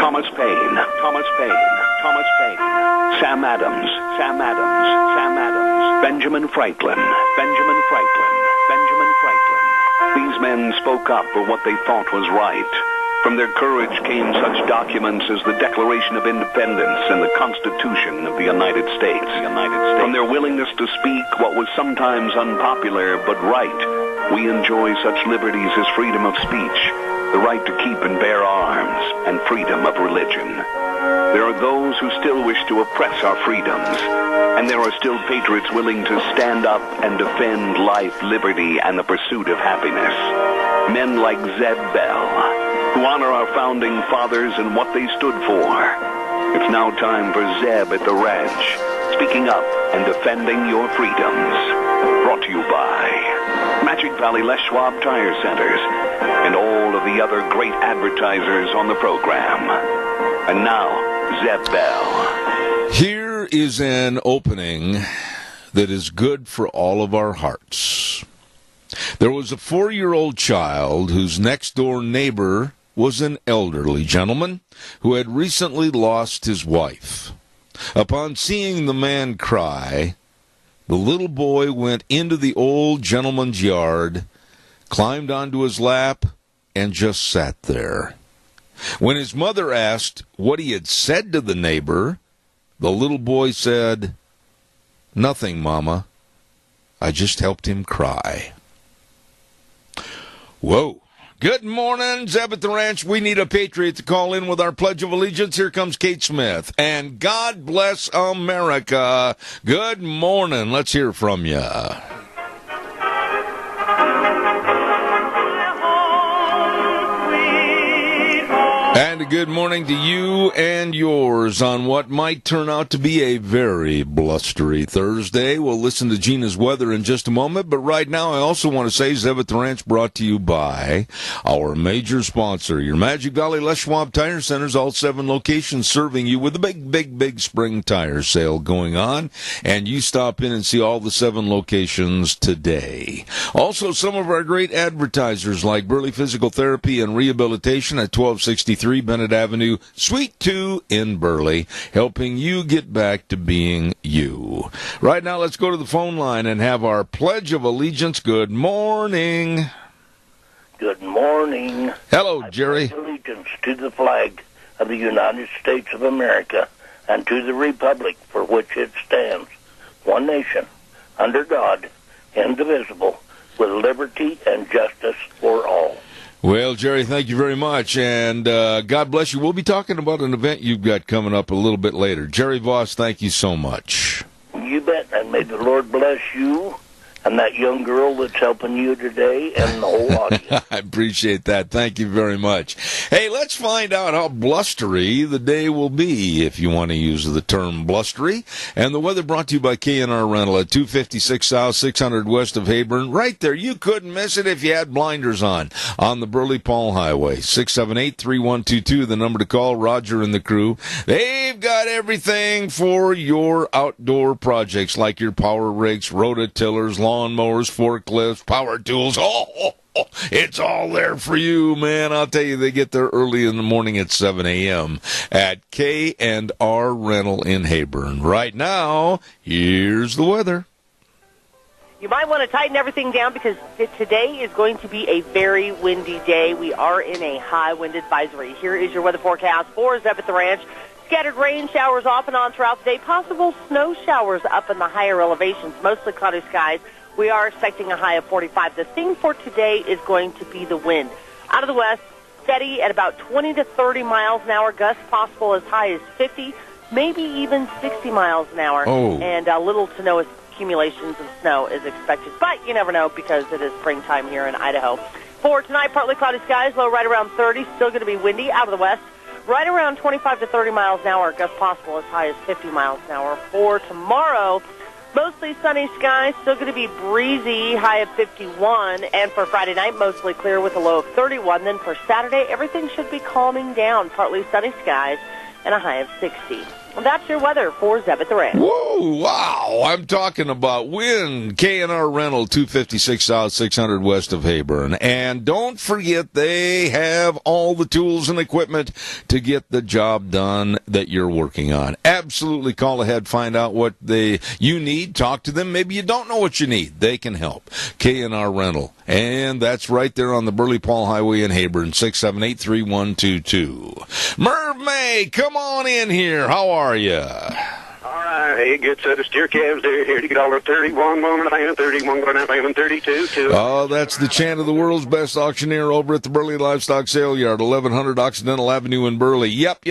Thomas Paine, Thomas Paine, Thomas Paine, Sam Adams, Sam Adams, Sam Adams, Benjamin Franklin, Benjamin Franklin, Benjamin Franklin. These men spoke up for what they thought was right. From their courage came such documents as the Declaration of Independence and the Constitution of the United States. From their willingness to speak what was sometimes unpopular but right, we enjoy such liberties as freedom of speech, the right to keep and bear arms, and freedom of religion. There are those who still wish to oppress our freedoms, and there are still patriots willing to stand up and defend life, liberty, and the pursuit of happiness. Men like Zeb Bell, who honor our founding fathers and what they stood for. It's now time for Zeb at the ranch, speaking up and defending your freedoms. Brought to you by Magic Valley Les Schwab Tire Centers and all of the other great advertisers on the program. And now, Zeb Bell. Here is an opening that is good for all of our hearts. There was a 4-year-old child whose next-door neighbor was an elderly gentleman who had recently lost his wife. Upon seeing the man cry, the little boy went into the old gentleman's yard, climbed onto his lap, and just sat there. When his mother asked what he had said to the neighbor, the little boy said, "Nothing, Mama. I just helped him cry." Whoa. Good morning, Zeb at the Ranch. We need a patriot to call in with our Pledge of Allegiance. Here comes Kate Smith. And God bless America. Good morning. Let's hear from you. And a good morning to you and yours on what might turn out to be a very blustery Thursday. We'll listen to Gina's weather in just a moment, but right now I also want to say Zeb at the Ranch brought to you by our major sponsor, your Magic Valley Les Schwab Tire Centers, all 7 locations serving you with a big spring tire sale going on, and you stop in and see all the 7 locations today. Also, some of our great advertisers like Burley Physical Therapy and Rehabilitation at 1263 Bennett Avenue, Suite 2 in Burley, helping you get back to being you. Right now, let's go to the phone line and have our Pledge of Allegiance. Good morning. Good morning. Hello, Jerry. I pledge allegiance to the flag of the United States of America and to the republic for which it stands, one nation, under God, indivisible, with liberty and justice for all. Well, Jerry, thank you very much, and God bless you. We'll be talking about an event you've got coming up a little bit later. Jerry Voss, thank you so much. You bet, and may the Lord bless you and that young girl that's helping you today and the whole audience. I appreciate that. Thank you very much. Hey, let's find out how blustery the day will be, if you want to use the term blustery. And the weather brought to you by K&R Rental at 256 South, 600 west of Heyburn. Right there. You couldn't miss it if you had blinders on the Burley-Paul Highway. 678-3122, the number to call. Roger and the crew. They've got everything for your outdoor projects, like your power rigs, rototillers, lawnmowers, forklifts, power tools. It's all there for you, man. I'll tell you, they get there early in the morning at 7 a.m. at K&R Rental in Heyburn. Right now, here's the weather. You might want to tighten everything down because today is going to be a very windy day. We are in a high wind advisory. Here is your weather forecast for Zeb at the Ranch. Scattered rain showers off and on throughout the day. Possible snow showers up in the higher elevations. Mostly cloudy skies. We are expecting a high of 45. The thing for today is going to be the wind. Out of the west, steady at about 20 to 30 miles an hour. Gusts possible as high as 50, maybe even 60 miles an hour. Oh. And little to no accumulations of snow is expected. But you never know because it is springtime here in Idaho. For tonight, partly cloudy skies, low right around 30. Still going to be windy out of the west. Right around 25 to 30 miles an hour. Gusts possible as high as 50 miles an hour. For tomorrow, mostly sunny skies, still going to be breezy, high of 51. And for Friday night, mostly clear with a low of 31. Then for Saturday, everything should be calming down. Partly sunny skies and a high of 60. Well, that's your weather for Zeb at the Ranch. Whoa, wow. I'm talking about wind. K&R Rental, 256 South, 600 west of Heyburn. And don't forget, they have all the tools and equipment to get the job done that you're working on. Absolutely call ahead, find out what you need, talk to them. Maybe you don't know what you need. They can help. K&R Rental. And that's right there on the Burley-Paul Highway in Heyburn, 678-3122. Merv May, come on in here. How are you? All right, hey, good set of steer calves there. Here to get all 31, 1.5, 31, 1.5, and 32. Oh, that's the chant of the world's best auctioneer over at the Burley Livestock Sale Yard, 1100 Occidental Avenue in Burley. Yep.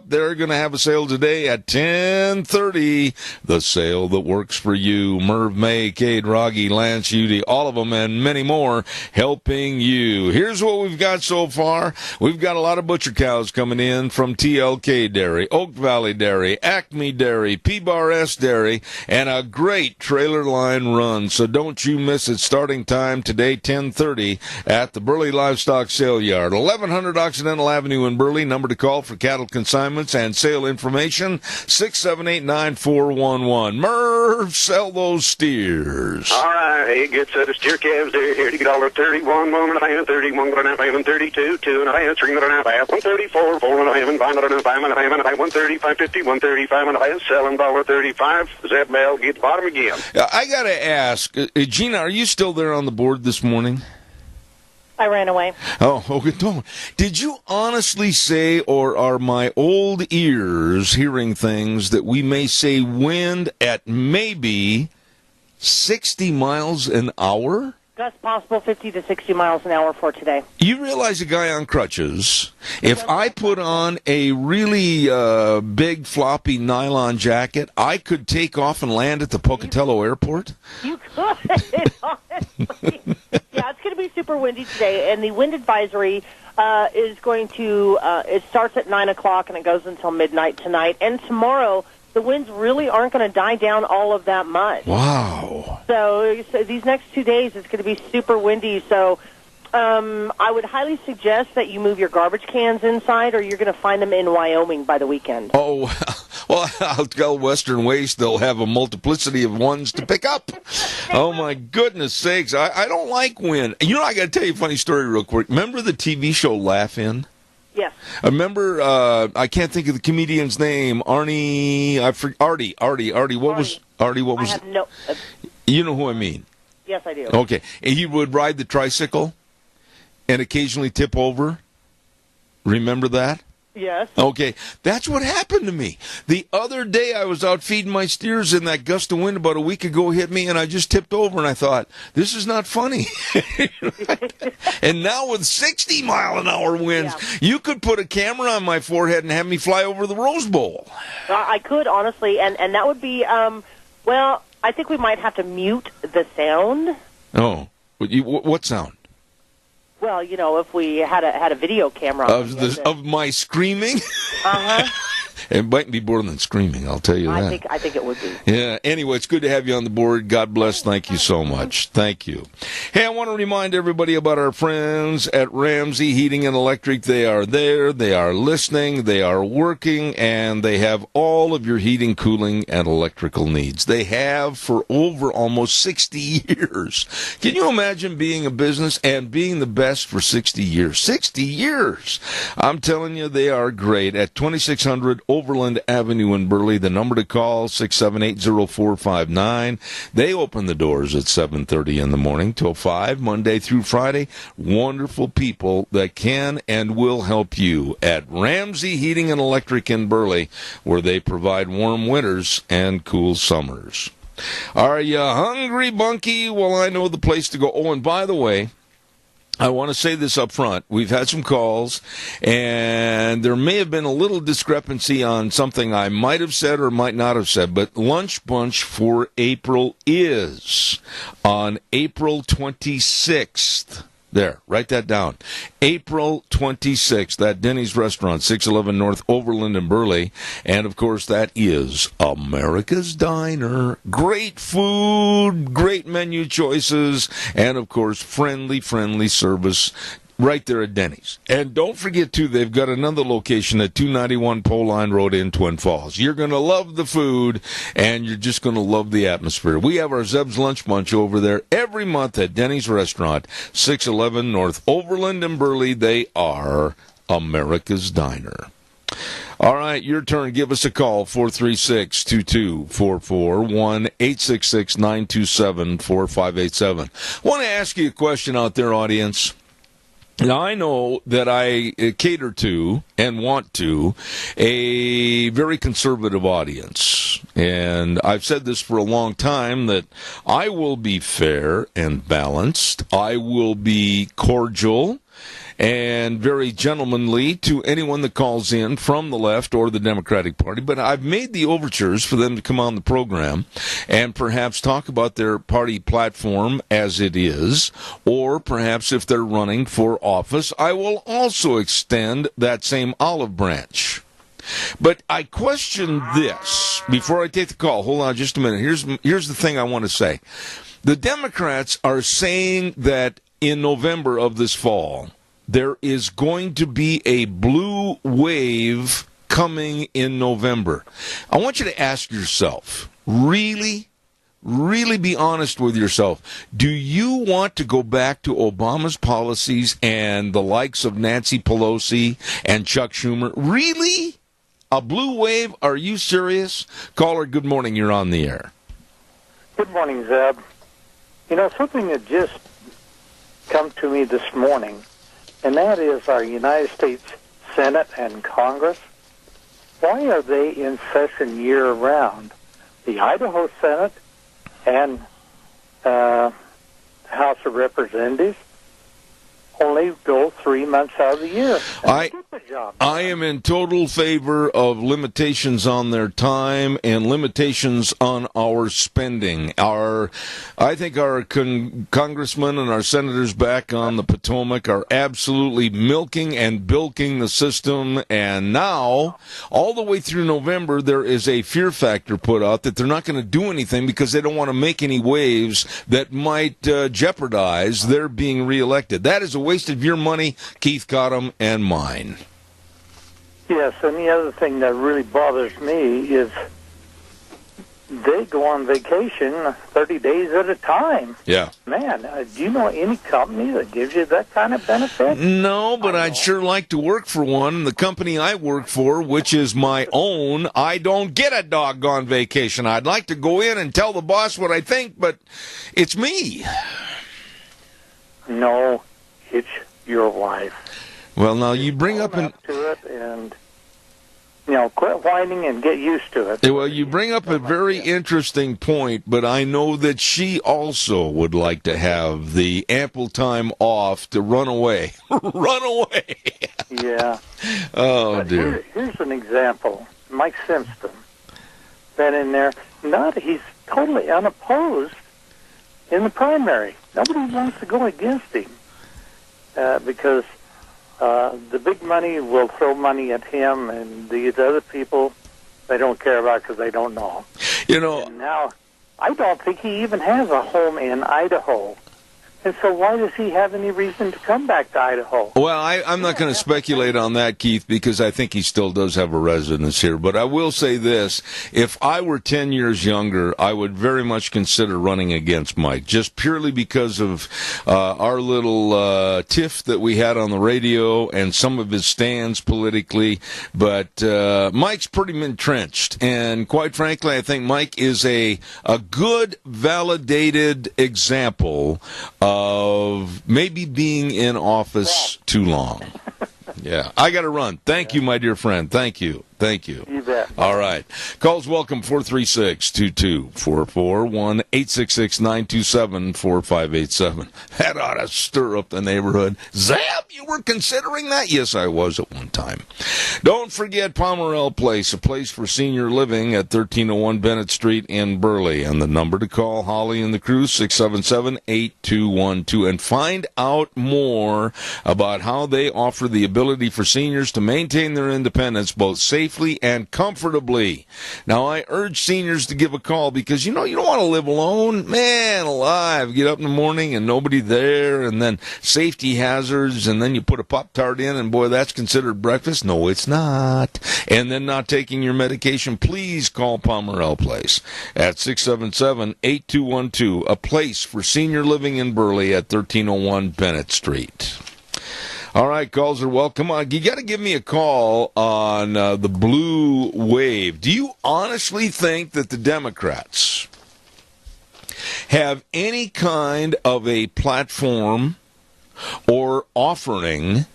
They're going to have a sale today at 10:30. The sale that works for you. Merv May, Cade, Rogge, Lance, Udy, all of them, and many more helping you. Here's what we've got so far. We've got a lot of butcher cows coming in from TLK Dairy, Oak Valley Dairy, Acme Dairy, P-Bar S Dairy, and a great trailer line run. So don't you miss it. Starting time today, 10:30 at the Burley Livestock Sale Yard, 1100 Occidental Avenue in Burley. Number to call for cattle consignments and sale information, 678-9411. Merv, sell those steers. All right, hey, good set of steer calves there. Here to get all 31, 1.5, 31, 1.5, and 32, 2.5, 3.5, 134, 4.5, and 5.5, 5.5, 135, 50, 135, and selling $1.35. Zeb Bell, get the bottom again. I got to ask, Gina, are you still there on the board this morning? I ran away. Oh, okay. Don't. Did you honestly say, or are my old ears hearing things that we may say wind at maybe 60 miles an hour? That's possible, 50 to 60 miles an hour for today. You realize a guy on crutches, if I put on a really big floppy nylon jacket, I could take off and land at the Pocatello Airport? You could, honestly. Yeah, it's going to be super windy today, and the wind advisory is going to, it starts at 9 o'clock and it goes until midnight tonight. And tomorrow, the winds really aren't going to die down all of that much. Wow. So these next 2 days, it's going to be super windy. So I would highly suggest that you move your garbage cans inside, or you're going to find them in Wyoming by the weekend. Oh, well, I'll tell Western Waste they'll have a multiplicity of ones to pick up. Oh, my goodness sakes. I don't like wind. You know, I got to tell you a funny story real quick. Remember the TV show Laugh-In? Yes. I remember, I can't think of the comedian's name. Artie. What was I it? have no. You know who I mean. Yes, I do. Okay. And he would ride the tricycle and occasionally tip over. Remember that? Yes. Okay, that's what happened to me. The other day I was out feeding my steers and that gust of wind about a week ago hit me and I just tipped over and I thought, this is not funny. And now with 60-mile-an-hour winds, you could put a camera on my forehead and have me fly over the Rose Bowl. I could, honestly, and that would be, well, I think we might have to mute the sound. Oh, what sound? Well, you know, if we had a video camera of my screaming. It might be more than screaming, I'll tell you that. I think it would be. Yeah, anyway, it's good to have you on the board. God bless. Thank you so much. Thank you. Hey, I want to remind everybody about our friends at Ramsey Heating and Electric. They are there, they are listening, they are working, and they have all of your heating, cooling, and electrical needs. They have for over almost 60 years. Can you imagine being a business and being the best for 60 years? 60 years! I'm telling you, they are great at 2600 Overland Avenue in Burley. The number to call, 678-0459. They open the doors at 7:30 in the morning till 5, Monday through Friday. Wonderful people that can and will help you at Ramsey Heating and Electric in Burley, where they provide warm winters and cool summers. Are you hungry, Bunky? Well, I know the place to go. Oh, and by the way, I want to say this up front. We've had some calls, and there may have been a little discrepancy on something I might have said or might not have said, but Lunch Bunch for April is on April 26th. There, write that down. April 26th, that Denny's restaurant, 611 North Overland in Burley. And, of course, that is America's Diner. Great food, great menu choices, and, of course, friendly service. right there at Denny's. And don't forget, too, they've got another location at 291 Pole Line Road in Twin Falls. You're going to love the food, and you're just going to love the atmosphere. We have our Zeb's Lunch Bunch over there every month at Denny's Restaurant, 611 North Overland in Burley. They are America's Diner. All right, your turn. Give us a call, 436-2244, 1-866-927-4587. I want to ask you a question out there, audience. Now, I know that I cater to and want to a very conservative audience. And I've said this for a long time, that I will be fair and balanced. I will be cordial and very gentlemanly to anyone that calls in from the left or the Democratic Party. But I've made the overtures for them to come on the program and perhaps talk about their party platform as it is, or perhaps if they're running for office, I will also extend that same olive branch. But I question this before I take the call. Hold on just a minute. Here's the thing I want to say. The Democrats are saying that in November of this fall, there is going to be a blue wave coming in November. I want you to ask yourself, really be honest with yourself. Do you want to go back to Obama's policies and the likes of Nancy Pelosi and Chuck Schumer? Really? A blue wave? Are you serious? Caller, good morning. You're on the air. Good morning, Zeb. You know, something that just come to me this morning, and that is our United States Senate and Congress. Why are they in session year-round? The Idaho Senate and House of Representatives only go 3 months out of the year. I am in total favor of limitations on their time and limitations on our spending. I think our congressmen and our senators back on the Potomac are absolutely milking and bilking the system. And now, all the way through November, there is a fear factor put out that they're not going to do anything because they don't want to make any waves that might jeopardize their being reelected. That is a waste of your money, Keith Cottom, and mine. Yes, and the other thing that really bothers me is they go on vacation 30 days at a time. Yeah. Man, do you know any company that gives you that kind of benefit? No, but I'd sure like to work for one. The company I work for, which is my own, I don't get a doggone vacation. I'd like to go in and tell the boss what I think, but it's me. No, it's your wife. Well, now you bring up to it and quit whining and get used to it. Well, you bring up a very interesting point, but I know that she also would like to have the ample time off to run away. Run away. Yeah. Oh, but dear. Here's an example. Mike Simpson, been in there. He's totally unopposed in the primary. Nobody wants to go against him because the big money will throw money at him, and these other people, they don't care about because they don't know. And now, I don't think he even has a home in Idaho. And so why does he have any reason to come back to Idaho? Well, I'm not going to speculate on that, Keith, because I think he still does have a residence here. But I will say this. If I were 10 years younger, I would very much consider running against Mike, just purely because of our little tiff that we had on the radio and some of his stands politically. But Mike's pretty entrenched. And quite frankly, I think Mike is a good, validated example of maybe being in office too long. Yeah, I got to run. Thank you, my dear friend. Thank you. You bet. All right. Calls welcome, 436-2244, 1-866-927-4587. That ought to stir up the neighborhood. Zab, you were considering that? Yes, I was at one time. Don't forget Pomerell Place, a place for senior living at 1301 Bennett Street in Burley. And the number to call, Holly and the crew, 677-8212. And find out more about how they offer the ability for seniors to maintain their independence, both safely safely and comfortably. Now, I urge seniors to give a call because, you don't want to live alone. Man alive, get up in the morning and nobody there, and then safety hazards, and then you put a Pop-Tart in, and boy, that's considered breakfast. No, it's not. And then not taking your medication. Please call Pomerell Place at 677-8212, a place for senior living in Burley at 1301 Bennett Street. All right, calls are welcome. You got to give me a call on the blue wave. Do you honestly think that the Democrats have any kind of a platform or offering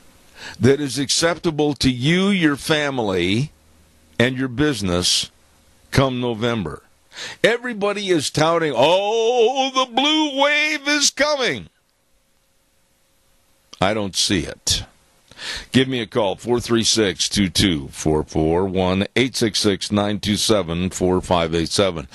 that is acceptable to you, your family, and your business come November? Everybody is touting, oh, the blue wave is coming. I don't see it. Give me a call, 436-2244, 1-866-927-4587.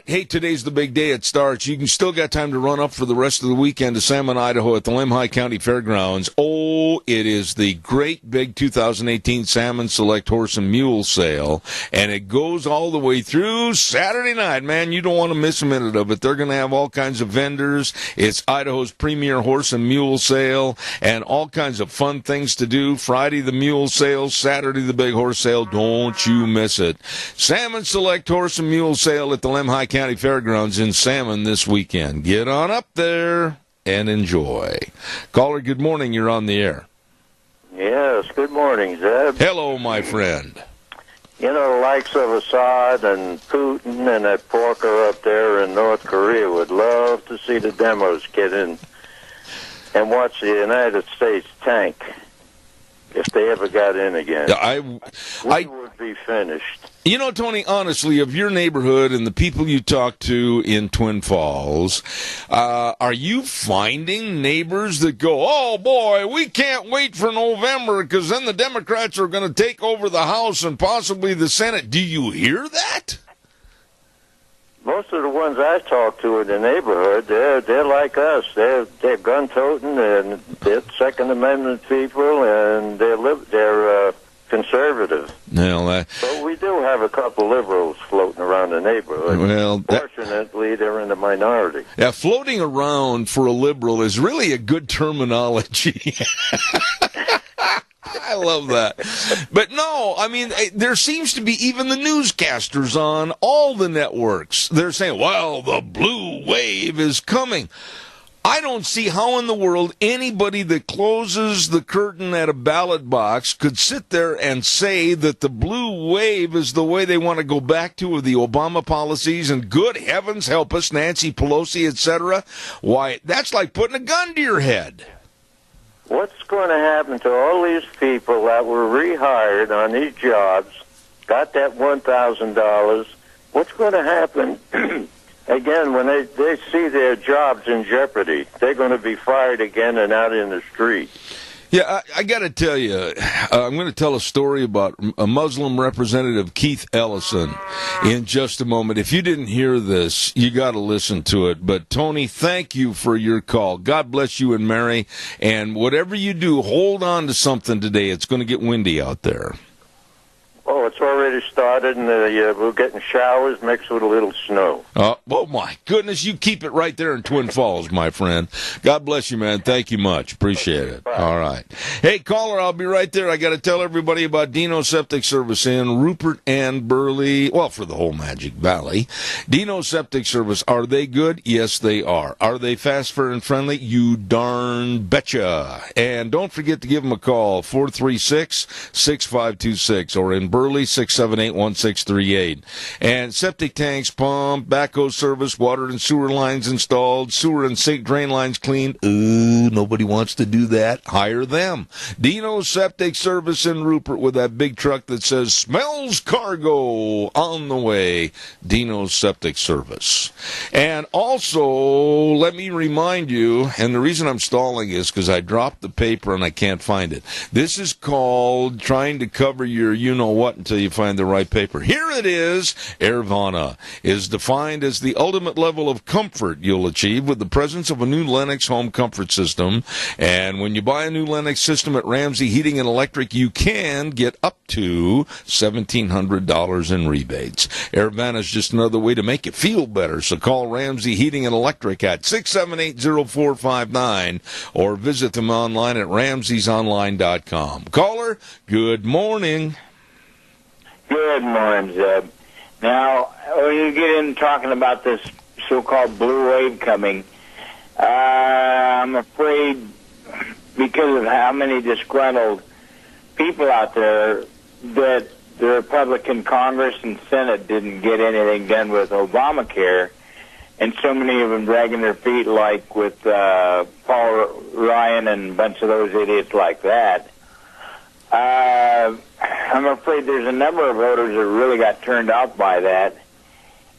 Hey, today's the big day. It starts. You can still got time to run up for the rest of the weekend to Salmon, Idaho at the Lemhi County Fairgrounds. Oh, it is the great big 2018 Salmon Select Horse and Mule Sale, and it goes all the way through Saturday night. Man, you don't want to miss a minute of it. They're going to have all kinds of vendors. It's Idaho's premier horse and mule sale, and all kinds of fun things to do. Friday, the mule sale. Saturday, the big horse sale. Don't you miss it. Salmon Select Horse and Mule Sale at the Lemhi County Fairgrounds in Salmon this weekend. Get on up there and enjoy. Caller, good morning. You're on the air. Yes, good morning, Zeb. Hello, my friend. You know, the likes of Assad and Putin and that porker up there in North Korea would love to see the demos get in and watch the United States tank if they ever got in again. We would be finished. You know, Tony, honestly, of your neighborhood and the people you talk to in Twin Falls, are you finding neighbors that go, oh, boy, we can't wait for November because then the Democrats are going to take over the House and possibly the Senate? Do you hear that? Most of the ones I talk to in the neighborhood, they're like us. They're gun-toting, and they're Second Amendment people, and they're conservative. Well, but we do have a couple liberals floating around the neighborhood. Well, fortunately, they're in the minority. Yeah, floating around for a liberal is really a good terminology. I love that. But no, I mean, there seems to be even the newscasters on all the networks. They're saying, well, the blue wave is coming. I don't see how in the world anybody that closes the curtain at a ballot box could sit there and say that the blue wave is the way they want to go back to with the Obama policies, and good heavens help us, Nancy Pelosi, etc. Why, that's like putting a gun to your head. What's going to happen to all these people that were rehired on these jobs, got that $1,000? What's going to happen, again, when they see their jobs in jeopardy? They're going to be fired again and out in the street. Yeah, I got to tell you, I'm going to tell a story about a Muslim representative, Keith Ellison, in just a moment. If you didn't hear this, you got to listen to it. But, Tony, thank you for your call. God bless you and Mary. And whatever you do, hold on to something today. It's going to get windy out there. Oh, it's already started, and we're getting showers mixed with a little snow. Oh, my goodness. You keep it right there in Twin Falls, my friend. God bless you, man. Thank you much. Appreciate it. Bye. All right. Hey, caller, I'll be right there. I got to tell everybody about Dino Septic Service in Rupert and Burley. Well, for the whole Magic Valley. Dino Septic Service, are they good? Yes, they are. Are they fast, fair, and friendly? You darn betcha. And don't forget to give them a call, 436-6526, or in Burley, 678-1638. And septic tanks pumped, backhoe service, water and sewer lines installed, sewer and sink drain lines cleaned. Ooh, nobody wants to do that. Hire them. Dino Septic Service in Rupert with that big truck that says, smells cargo on the way. Dino Septic Service. And also, let me remind you, and the reason I'm stalling is because I dropped the paper and I can't find it. This is called trying to cover your you-know-what until you find the right paper. Here it is. Airvana is defined as the ultimate level of comfort you'll achieve with the presence of a new Lennox home comfort system. And when you buy a new Lennox system at Ramsey Heating and Electric, you can get up to $1,700 in rebates. Airvana is just another way to make you feel better. So call Ramsey Heating and Electric at 678-0459 or visit them online at ramseysonline.com. Caller, good morning. Good morning, Zeb. Now, when you get in talking about this so-called blue wave coming, I'm afraid because of how many disgruntled people out there that the Republican Congress and Senate didn't get anything done with Obamacare, and so many of them dragging their feet like with Paul Ryan and a bunch of those idiots like that. I'm afraid there's a number of voters that really got turned off by that,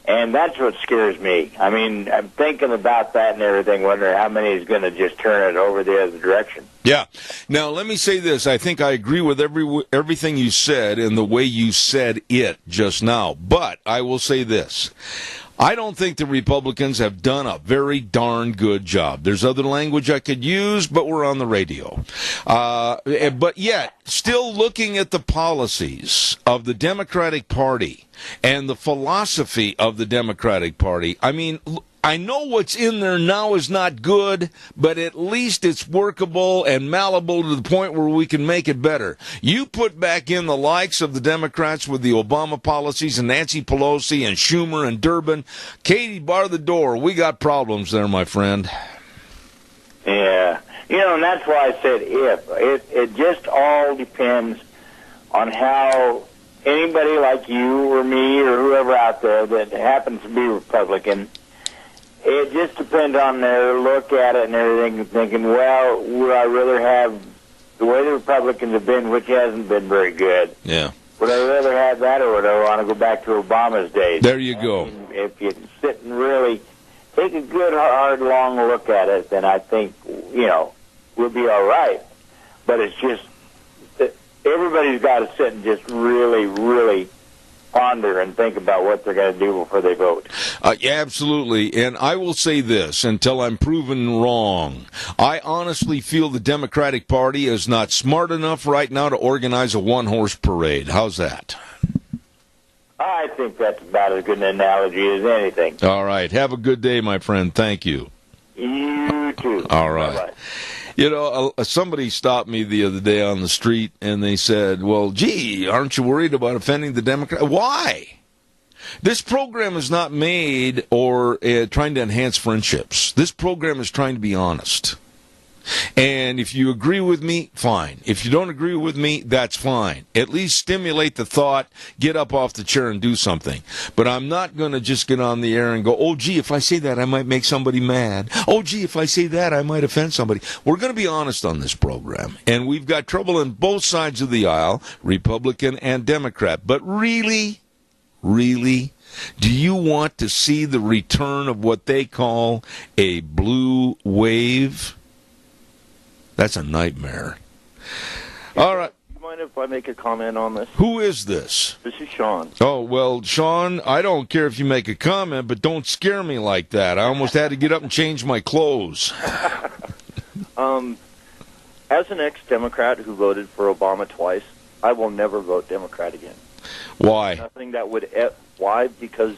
and that's what scares me. I mean, I'm thinking about that and everything, wondering how many is going to just turn it over the other direction. Yeah. Now, let me say this. I think I agree with everything you said and the way you said it just now. But I will say this. I don't think the Republicans have done a very darn good job. There's other language I could use, but we're on the radio. But yet, still looking at the policies of the Democratic Party and the philosophy of the Democratic Party, I mean, I know what's in there now is not good, but at least it's workable and malleable to the point where we can make it better. You put back in the likes of the Democrats with the Obama policies and Nancy Pelosi and Schumer and Durbin. Katie, bar the door. We got problems there, my friend. Yeah. You know, and that's why I said if. It just all depends on how anybody like you or me or whoever out there that happens to be Republican, it just depends on their look at it and everything, thinking, well, would I rather have the way the Republicans have been, which hasn't been very good. Yeah. Would I rather have that, or would I want to go back to Obama's days? There you go. If you sit and really take a good, hard, long look at it, then I think, you know, we'll be all right. But it's just, everybody's got to sit and just really, really ponder and think about what they're going to do before they vote. Yeah, absolutely. And I will say this until I'm proven wrong. I honestly feel the Democratic Party is not smart enough right now to organize a one-horse parade. How's that? I think that's about as good an analogy as anything. All right. Have a good day, my friend. Thank you. You too. All right. Bye-bye. You know, somebody stopped me the other day on the street, and they said, well, gee, aren't you worried about offending the Democrats? Why? This program is not made or trying to enhance friendships. This program is trying to be honest. And if you agree with me, fine. If you don't agree with me, that's fine. At least stimulate the thought, get up off the chair and do something. But I'm not going to just get on the air and go, oh, gee, if I say that, I might make somebody mad. Oh, gee, if I say that, I might offend somebody. We're going to be honest on this program. And we've got trouble on both sides of the aisle, Republican and Democrat. But really, do you want to see the return of what they call a blue wave? That's a nightmare. All right. Do you mind if I make a comment on this? Who is this? This is Sean. Oh, well, Sean, I don't care if you make a comment, but don't scare me like that. I almost had to get up and change my clothes. As an ex-Democrat who voted for Obama twice, I will never vote Democrat again. Why? Nothing that would... Why? Because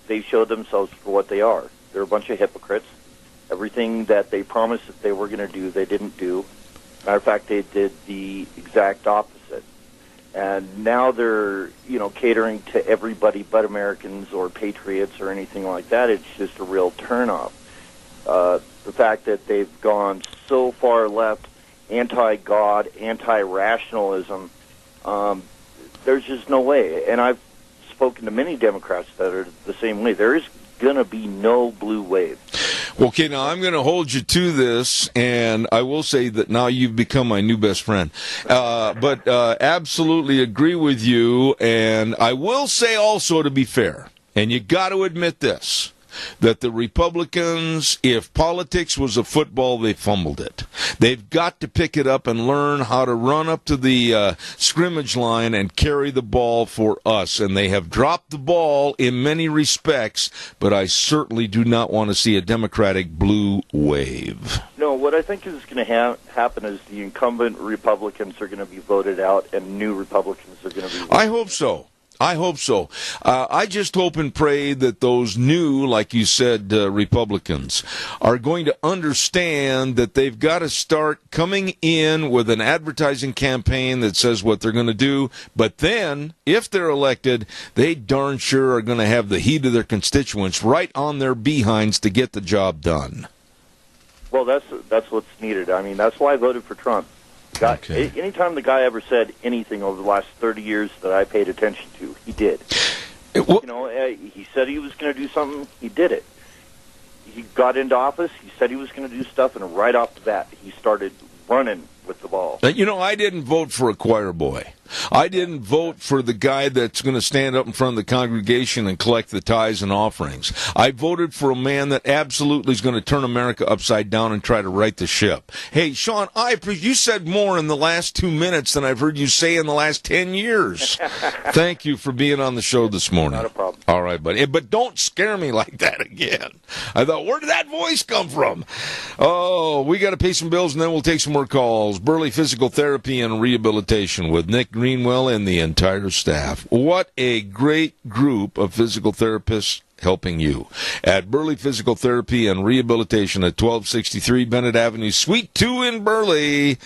they showed themselves for what they are. They're a bunch of hypocrites. Everything that they promised that they were going to do, they didn't do. Matter of fact, they did the exact opposite. And now they're, catering to everybody but Americans or patriots or anything like that. It's just a real turnoff. The fact that they've gone so far left, anti-God, anti-rationalism, there's just no way. And I've spoken to many Democrats that are the same way. There is going to be no blue wave. Okay, now I'm going to hold you to this, and I will say that now you've become my new best friend. But absolutely agree with you, and I will say also, to be fair, and you got to admit this, that the Republicans, if politics was a football, they fumbled it. They've got to pick it up and learn how to run up to the scrimmage line and carry the ball for us. And they have dropped the ball in many respects, but I certainly do not want to see a Democratic blue wave. No, what I think is going to happen is the incumbent Republicans are going to be voted out and new Republicans are going to be voted I hope so. I hope so. I just hope and pray that those new, like you said, Republicans are going to understand that they've got to start coming in with an advertising campaign that says what they're going to do. But then, if they're elected, they darn sure are going to have the heat of their constituents right on their behinds to get the job done. Well, that's what's needed. I mean, that's why I voted for Trump. Okay. Anytime the guy ever said anything over the last 30 years that I paid attention to, he did. He said he was going to do something, he did it. He got into office, he said he was going to do stuff, and right off the bat, he started running with the ball. I didn't vote for a choir boy. I didn't vote for the guy that's going to stand up in front of the congregation and collect the tithes and offerings. I voted for a man that absolutely is going to turn America upside down and try to right the ship. Hey, Sean, you said more in the last 2 minutes than I've heard you say in the last 10 years. Thank you for being on the show this morning. Not a problem. All right, buddy. But don't scare me like that again. I thought, where did that voice come from? Oh, we got to pay some bills, and then we'll take some more calls. Burley Physical Therapy and Rehabilitation with Nick Greenwell and the entire staff. What a great group of physical therapists helping you at Burley Physical Therapy and Rehabilitation at 1263 Bennett Avenue, Suite 2 in Burley.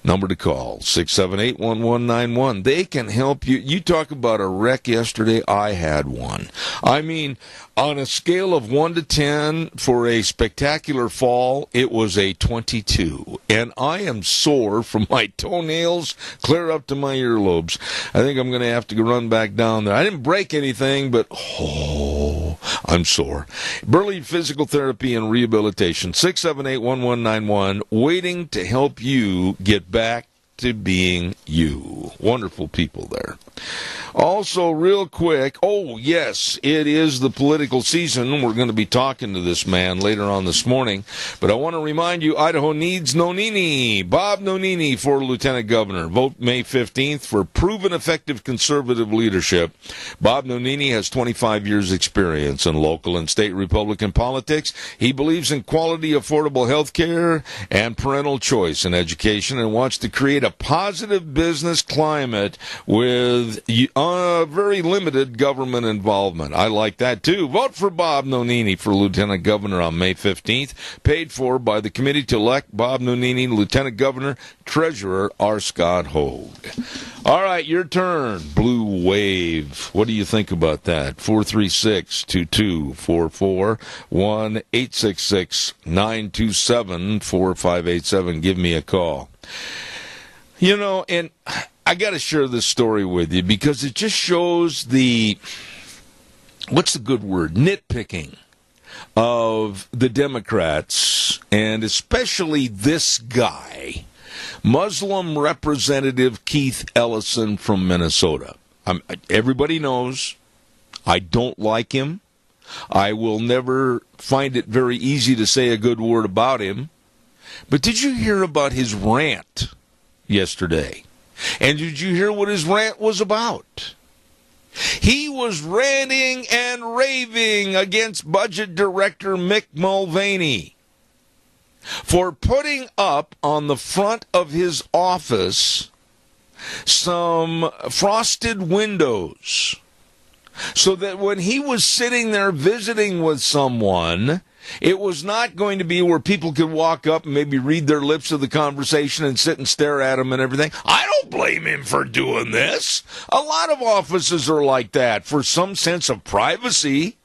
Number to call, 678-1191. They can help you. You talk about a wreck yesterday. I had one. I mean, on a scale of 1 to 10 for a spectacular fall, it was a 22. And I am sore from my toenails clear up to my earlobes. I think I'm going to have to run back down there. I didn't break anything, but I'm sore. Burley Physical Therapy and Rehabilitation, 678-1191, waiting to help you get back to being you. Wonderful people there. Also, real quick, yes, it is the political season. We're going to be talking to this man later on this morning. But I want to remind you, Idaho needs Nonini. Bob Nonini for Lieutenant Governor. Vote May 15th for proven effective conservative leadership. Bob Nonini has 25 years' experience in local and state Republican politics. He believes in quality, affordable health care and parental choice in education and wants to create a positive business climate with very limited government involvement. I like that, too. Vote for Bob Nonini for Lieutenant Governor on May 15th. Paid for by the committee to elect Bob Nonini, Lieutenant Governor, Treasurer R. Scott Hogue. All right, your turn. Blue Wave. What do you think about that? 436-2244, 1-866-927-4587. Give me a call. And I got to share this story with you because it just shows what's the good word, nitpicking of the Democrats, and especially this guy, Muslim Representative Keith Ellison from Minnesota. Everybody knows I don't like him. I will never find it very easy to say a good word about him. But did you hear about his rant yesterday? And did you hear what his rant was about? He was ranting and raving against Budget Director Mick Mulvaney for putting up on the front of his office some frosted windows so that when he was sitting there visiting with someone, it was not going to be where people could walk up and maybe read their lips of the conversation and sit and stare at him and everything. I don't blame him for doing this. A lot of offices are like that for some sense of privacy.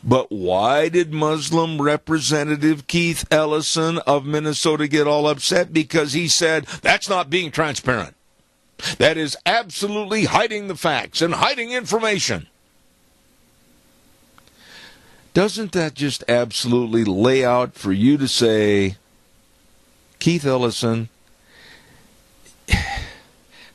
But why did Muslim Representative Keith Ellison of Minnesota get all upset? Because he said, that's not being transparent. That is absolutely hiding the facts and hiding information. Doesn't that just absolutely lay out for you to say, Keith Ellison,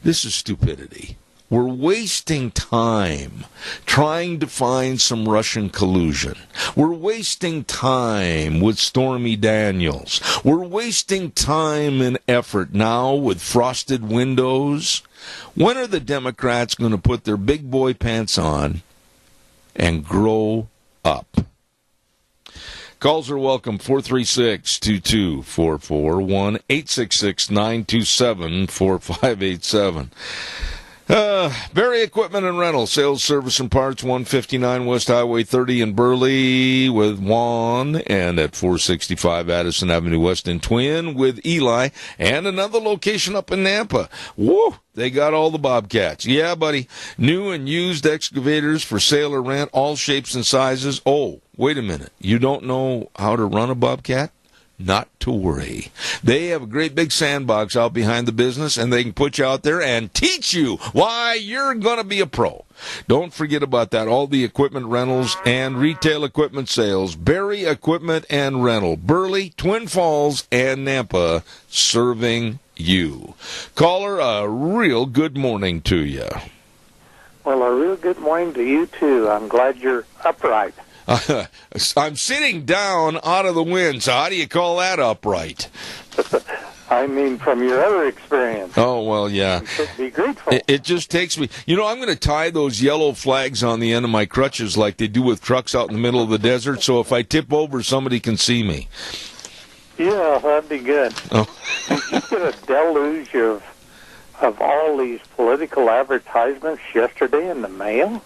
this is stupidity. We're wasting time trying to find some Russian collusion. We're wasting time with Stormy Daniels. We're wasting time and effort now with frosted windows. When are the Democrats going to put their big boy pants on and grow up? Calls are welcome, 436-2244, 1-866-927-4587. Berry Equipment and Rental, sales, service, and parts, 159 West Highway 30 in Burley with Juan, and at 465 Addison Avenue West in Twin with Eli, and another location up in Nampa. Woo! They got all the Bobcats. Yeah, buddy. New and used excavators for sale or rent, all shapes and sizes. Oh, wait a minute. You don't know how to run a Bobcat? Not to worry. They have a great big sandbox out behind the business, and they can put you out there and teach you why you're going to be a pro. Don't forget about that. All the equipment rentals and retail equipment sales. Berry Equipment and Rental. Burley, Twin Falls, and Nampa serving you. Caller, a real good morning to you. Well, a real good morning to you, too. I'm glad you're upright. I'm sitting down out of the wind, so how do you call that upright? I mean, from your other experience. Oh, well, yeah. You should be grateful. It just takes me... You know, I'm going to tie those yellow flags on the end of my crutches like they do with trucks out in the middle of the desert, so if I tip over, somebody can see me. Yeah, that'd be good. Oh. Did you get a deluge of all these political advertisements yesterday in the mail?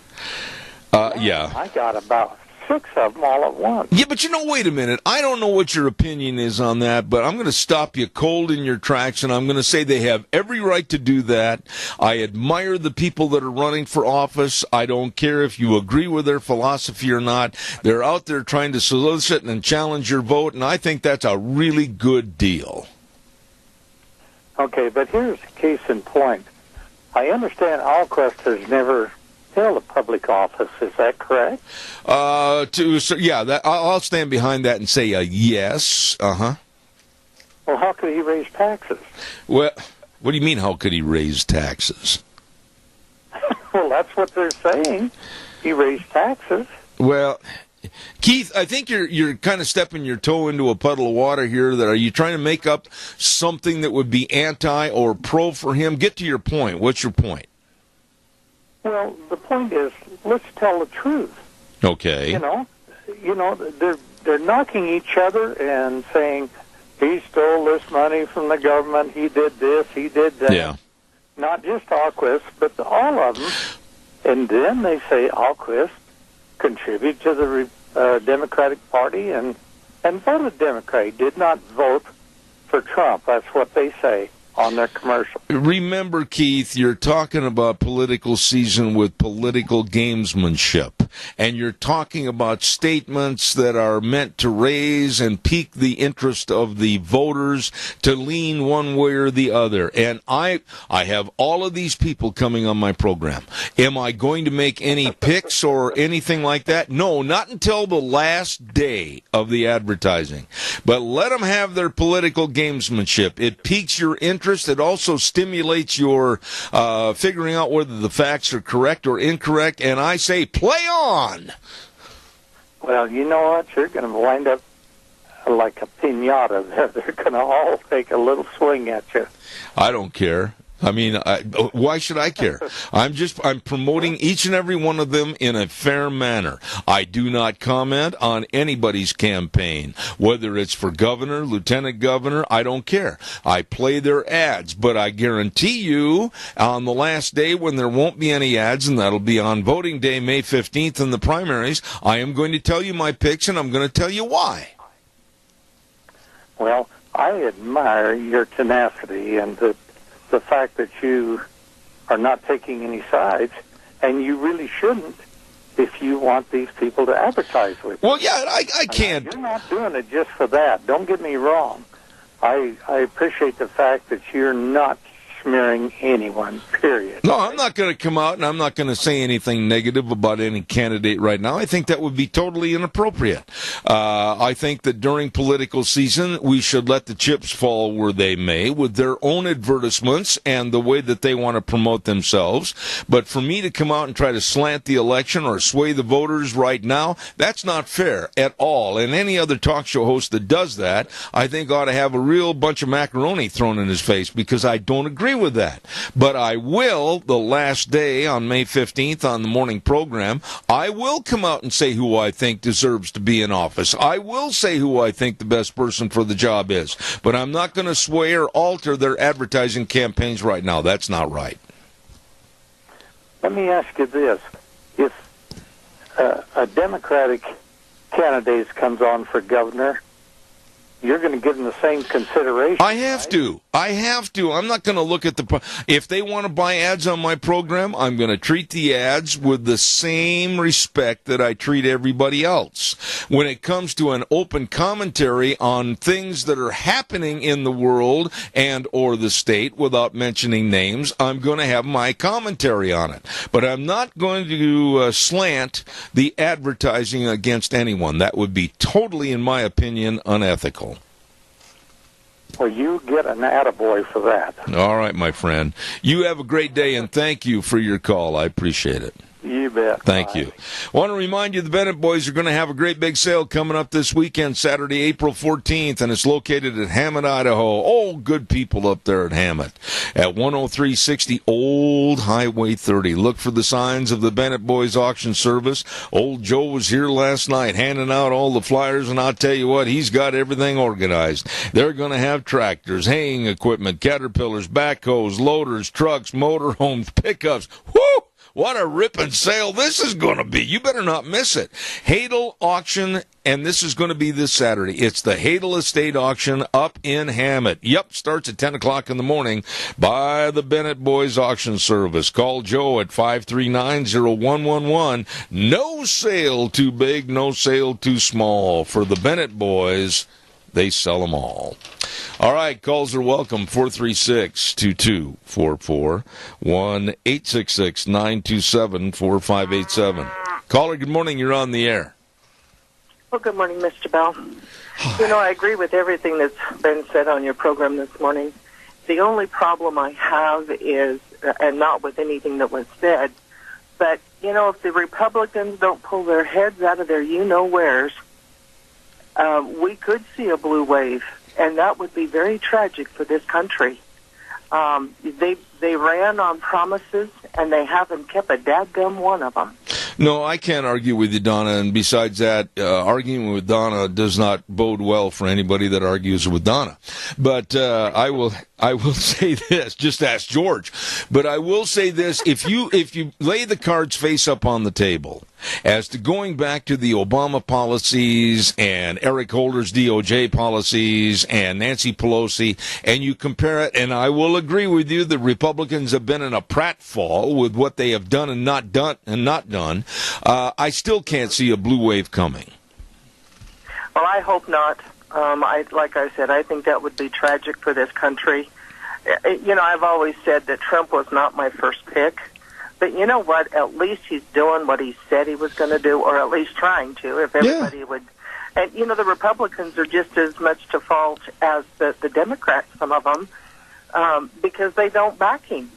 Yeah. I got about 6 of them all at once. Yeah, but wait a minute. I don't know what your opinion is on that, but I'm going to stop you cold in your tracks, and I'm going to say they have every right to do that. I admire the people that are running for office. I don't care if you agree with their philosophy or not. They're out there trying to solicit and challenge your vote, and I think that's a really good deal. Okay, but here's the case in point. I understand Alquist has never held a public office. Is that correct? I'll stand behind that and say yes. Uh-huh. Well, how could he raise taxes? Well, what do you mean, how could he raise taxes? Well, that's what they're saying. He raised taxes. Well, Keith, I think you're kind of stepping your toe into a puddle of water here. Are you trying to make up something that would be anti or pro for him? Get to your point. What's your point? Well, the point is, let's tell the truth. Okay. You know, they're knocking each other and saying he stole this money from the government. He did this. He did that. Yeah. Not just Alquist, but all of them. And then they say Alquist contributed to the Democratic Party and voted Democrat. He did not vote for Trump. That's what they say on their commercial. Remember, Keith, you're talking about political season with political gamesmanship, and you're talking about statements that are meant to raise and pique the interest of the voters to lean one way or the other. And I have all of these people coming on my program. Am I going to make any picks or anything like that? No, not until the last day of the advertising. But let them have their political gamesmanship. It piques your interest. It also stimulates your figuring out whether the facts are correct or incorrect, and I say play on. Well, you know what? You're going to wind up like a piñata. They're going to all take a little swing at you. I don't care. I mean, why should I care? I'm promoting each and every one of them in a fair manner. I do not comment on anybody's campaign, whether it's for governor, lieutenant governor, I don't care. I play their ads, but I guarantee you on the last day when there won't be any ads, and that'll be on voting day, May 15th in the primaries, I am going to tell you my picks, and I'm going to tell you why. Well, I admire your tenacity and the fact that you are not taking any sides, and you really shouldn't if you want these people to advertise with you. Well, yeah, I can't. You're not doing it just for that. Don't get me wrong. I appreciate the fact that you're not smearing anyone, period. No, I'm not going to come out and I'm not going to say anything negative about any candidate right now. I think that would be totally inappropriate. I think that during political season, we should let the chips fall where they may with their own advertisements and the way that they want to promote themselves. But for me to come out and try to slant the election or sway the voters right now, that's not fair at all. And any other talk show host that does that, I think ought to have a real bunch of macaroni thrown in his face, because I don't agree with that. But I will, the last day on May 15th on the morning program, I will come out and say who I think deserves to be in office. I will say who I think the best person for the job is. But I'm not going to sway or alter their advertising campaigns right now. That's not right. Let me ask you this. If a Democratic candidate comes on for governor, you're going to give them the same consideration. I have to. I'm not going to look at if they want to buy ads on my program, I'm going to treat the ads with the same respect that I treat everybody else. When it comes to an open commentary on things that are happening in the world and or the state, without mentioning names, I'm going to have my commentary on it. But I'm not going to slant the advertising against anyone. That would be totally, in my opinion, unethical. Well, you get an attaboy for that. All right, my friend. You have a great day, and thank you for your call. I appreciate it. You bet. Thank you. I want to remind you the Bennett boys are going to have a great big sale coming up this weekend, Saturday, April 14th, and it's located at Hammett, Idaho. Oh, good people up there at Hammett at 10360 Old Highway 30. Look for the signs of the Bennett boys auction service. Old Joe was here last night handing out all the flyers, and I'll tell you what, he's got everything organized. They're going to have tractors, haying equipment, caterpillars, backhoes, loaders, trucks, motorhomes, pickups. Woo! What a ripping sale this is going to be. You better not miss it. Hadel Auction, and this is going to be this Saturday. It's the Hadel Estate Auction up in Hammett. Yep, starts at 10 o'clock in the morning by the Bennett Boys Auction Service. Call Joe at 539-0111. No sale too big, no sale too small. For the Bennett Boys, they sell them all. All right, calls are welcome. 436-2244, 1-866-927-4587. Caller, good morning. You're on the air. Well, good morning, Mr. Bell. You know, I agree with everything that's been said on your program this morning. The only problem I have is, and not with anything that was said, but, you know, if the Republicans don't pull their heads out of their you-know-wheres, we could see a blue wave, and that would be very tragic for this country. They ran on promises, and they haven't kept a dadgum one of them. No, I can't argue with you, Donna, and besides that, arguing with Donna does not bode well for anybody that argues with Donna. But I will say this, just ask George, but I will say this, if you lay the cards face up on the table as to going back to the Obama policies and Eric Holder's DOJ policies and Nancy Pelosi, and you compare it, and I will agree with you, the Republicans have been in a pratfall with what they have done and not done. I still can't see a blue wave coming. Well, I hope not. Like I said, I think that would be tragic for this country. You know, I've always said that Trump was not my first pick. But you know what? At least he's doing what he said he was going to do, or at least trying to, if everybody would. And, you know, the Republicans are just as much to fault as the Democrats, some of them, because they don't back him.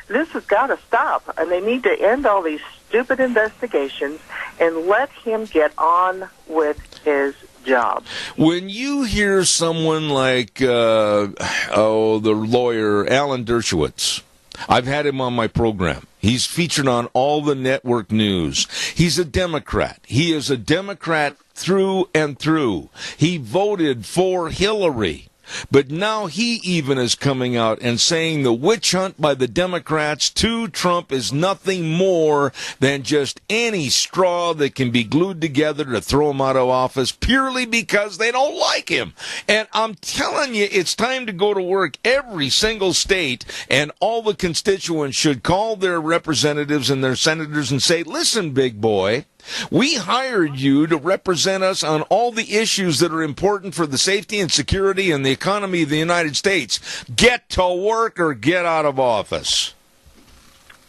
This has got to stop, and they need to end all these stupid investigations and let him get on with his job. When you hear someone like, the lawyer, Alan Dershowitz, I've had him on my program. He's featured on all the network news. He's a Democrat. He is a Democrat through and through. He voted for Hillary. But now he even is coming out and saying the witch hunt by the Democrats to Trump is nothing more than just any straw that can be glued together to throw him out of office purely because they don't like him. And I'm telling you, it's time to go to work. Every single state and all the constituents should call their representatives and their senators and say, listen, big boy, We hired you to represent us on all the issues that are important for the safety and security and the economy of the United States. Get to work or get out of office.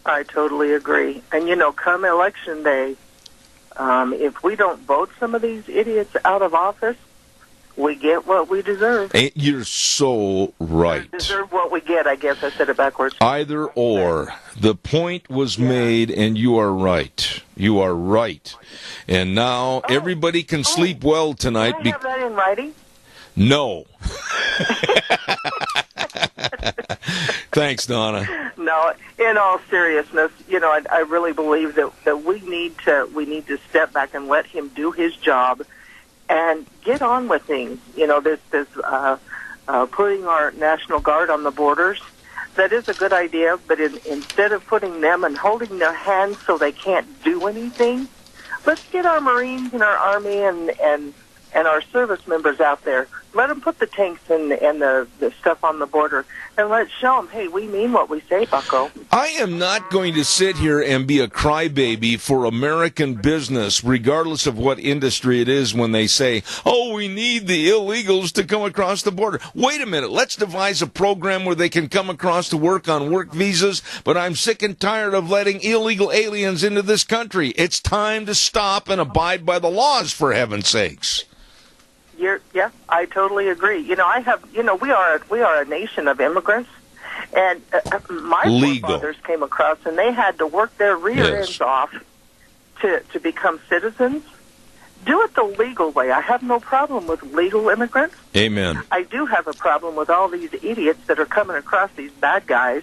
I totally agree. And, come election day, if we don't vote some of these idiots out of office, we get what we deserve. You're so right. Deserve what we get, I guess. I said it backwards. Either or. The point was made, and you are right. You are right. And now everybody can sleep well tonight. Can I have that in writing? No. Thanks, Donna. No, in all seriousness, I really believe that we need to step back and let him do his job and get on with things. This putting our National Guard on the borders, that is a good idea, but instead of putting them and holding their hands so they can't do anything, let's get our Marines and our Army and our service members out there. Let them put the tanks and the stuff on the border, and let's show them, hey, we mean what we say, bucko. I am not going to sit here and be a crybaby for American business, regardless of what industry it is, when they say, oh, we need the illegals to come across the border. Wait a minute. Let's devise a program where they can come across to work on work visas, but I'm sick and tired of letting illegal aliens into this country. It's time to stop and abide by the laws, for heaven's sakes. Yeah, I totally agree. We are a nation of immigrants, and my forefathers came across, and they had to work their rear ends off to become citizens. Do it the legal way. I have no problem with legal immigrants. Amen. I do have a problem with all these idiots that are coming across, these bad guys,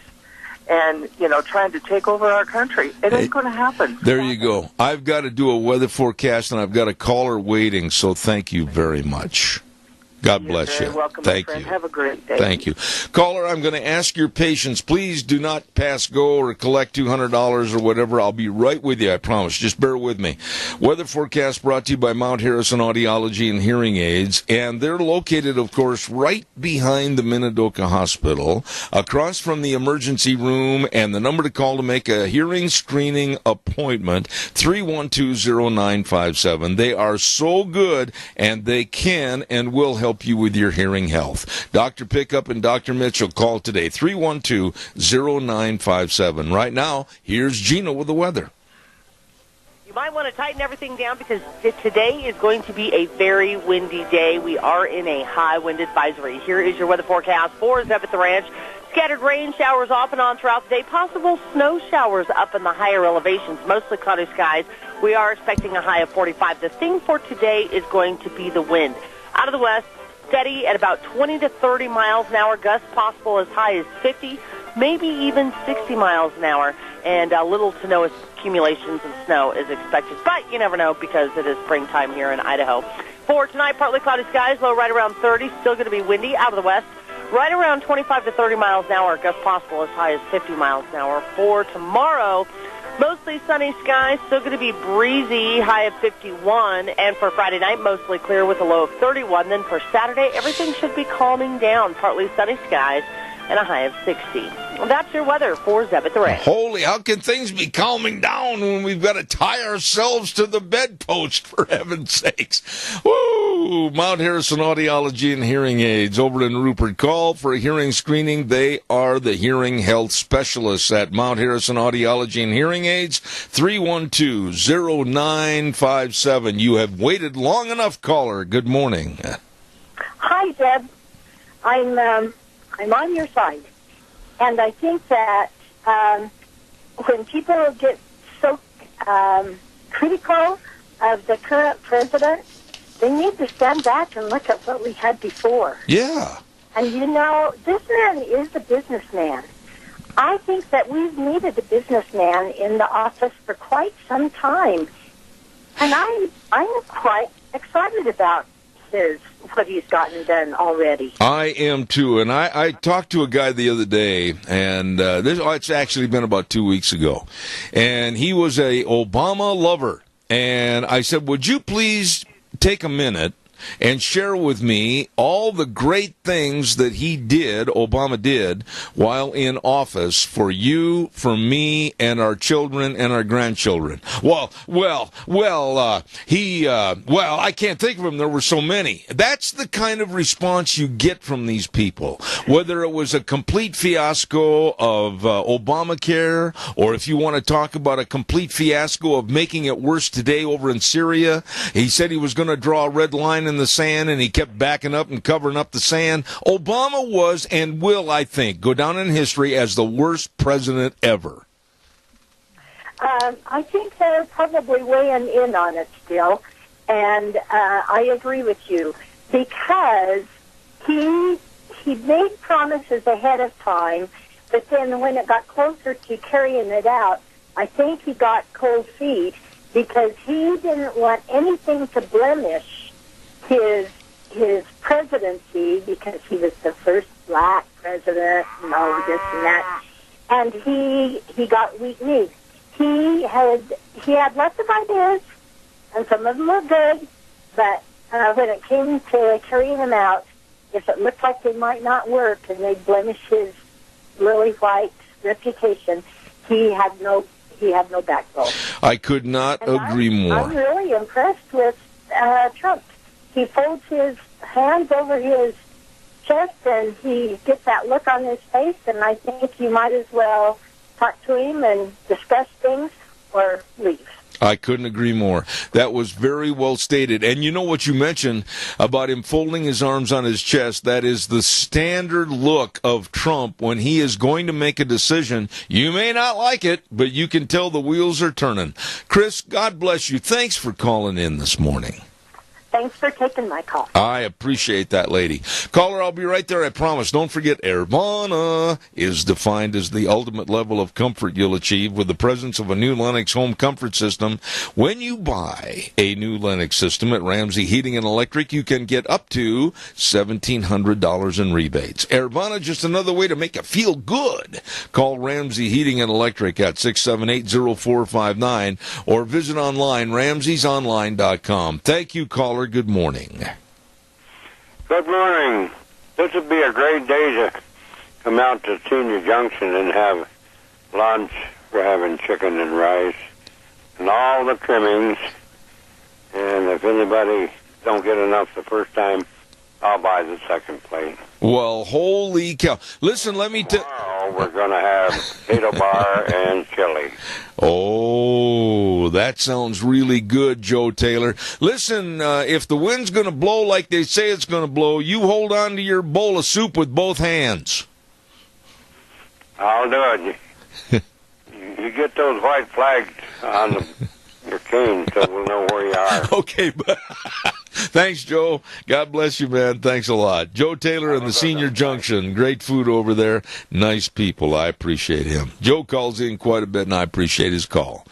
and, trying to take over our country. It ain't going to happen. There you go. I've got to do a weather forecast, and I've got a caller waiting, so thank you very much. God bless you. Welcome, Thank my friend. you. Have a great day. Thank you. Caller, I'm going to ask your patience. Please do not pass go or collect $200 or whatever. I'll be right with you, I promise. Just bear with me. Weather forecast brought to you by Mount Harrison Audiology and Hearing Aids. And they're located, of course, right behind the Minidoka Hospital, across from the emergency room. And the number to call to make a hearing screening appointment, 312-0957. They are so good, and they can and will help you with your hearing health. Dr. Pickup and Dr. Mitchell, call today, 312-0957. Right now, here's Gina with the weather. You might want to tighten everything down because today is going to be a very windy day. We are in a high wind advisory. Here is your weather forecast for Zeb at the Ranch. Scattered rain showers off and on throughout the day. Possible snow showers up in the higher elevations. Mostly cloudy skies. We are expecting a high of 45. The thing for today is going to be the wind. Out of the west, steady at about 20 to 30 miles an hour. Gusts possible as high as 50, maybe even 60 miles an hour. And little to no accumulations of snow is expected. But you never know because it is springtime here in Idaho. For tonight, partly cloudy skies, low right around 30. Still going to be windy out of the west. Right around 25 to 30 miles an hour. Gusts possible as high as 50 miles an hour. For tomorrow, mostly sunny skies, still going to be breezy, high of 51. And for Friday night, mostly clear with a low of 31. Then for Saturday, everything should be calming down, partly sunny skies and a high of 60. Well, that's your weather for Zeb at the Ranch. Holy, how can things be calming down when we've got to tie ourselves to the bedpost, for heaven's sakes? Woo! Mount Harrison Audiology and Hearing Aids over in Rupert. Call for a hearing screening. They are the hearing health specialists at Mount Harrison Audiology and Hearing Aids, 312-0957. You have waited long enough, caller. Good morning. Hi, Deb. I'm on your side. And I think that when people get so critical of the current president, they need to stand back and look at what we had before. Yeah. And, this man is a businessman. I think that we've needed a businessman in the office for quite some time. And I'm quite excited about what he's gotten done already. I am too, and I talked to a guy the other day, and it's actually been about 2 weeks ago, and he was a Obama lover, and I said, would you please take a minute and share with me all the great things that Obama did, while in office for you, for me, and our children and our grandchildren. Well, I can't think of them. There were so many. That's the kind of response you get from these people. Whether it was a complete fiasco of Obamacare, or if you want to talk about a complete fiasco of making it worse today over in Syria. He said he was going to draw a red line in the sand, and he kept backing up and covering up the sand. Obama was and will, I think, go down in history as the worst president ever. I think they're probably weighing in on it still, and I agree with you, because he made promises ahead of time, but then when it got closer to carrying it out, I think he got cold feet, because he didn't want anything to blemish his presidency, because he was the first black president and all of this and that. And he got weak knees. He had lots of ideas, and some of them were good, but when it came to carrying them out, if it looked like they might not work and they'd blemish his lily white reputation, he had no backbone. I could not agree more. I'm really impressed with Trump. He folds his hands over his chest and he gets that look on his face, and I think you might as well talk to him and discuss things or leave. I couldn't agree more. That was very well stated. And you know what you mentioned about him folding his arms on his chest? That is the standard look of Trump when he is going to make a decision. You may not like it, but you can tell the wheels are turning. Chris, God bless you. Thanks for calling in this morning. Thanks for taking my call. I appreciate that, lady. Caller, I'll be right there, I promise. Don't forget, Nirvana is defined as the ultimate level of comfort you'll achieve with the presence of a new Lennox home comfort system. When you buy a new Lennox system at Ramsey Heating and Electric, you can get up to $1,700 in rebates. Nirvana, just another way to make you feel good. Call Ramsey Heating and Electric at 678-0459 or visit online, ramseysonline.com. Thank you, caller. Good morning. Good morning. This would be a great day to come out to Senior Junction and have lunch. We're having chicken and rice and all the trimmings. And if anybody don't get enough the first time, I'll buy the second plate. Well, holy cow. Listen, let me tell... Tomorrow we're going to have potato bar and chili. Oh, that sounds really good, Joe Taylor. Listen, if the wind's going to blow like they say it's going to blow, you hold on to your bowl of soup with both hands. I'll do it. You get those white flags on your cane so we'll know where you are. Okay, but... Thanks, Joe. God bless you, man. Thanks a lot. Joe Taylor in the Senior Junction. Great food over there. Nice people. I appreciate him. Joe calls in quite a bit, and I appreciate his call.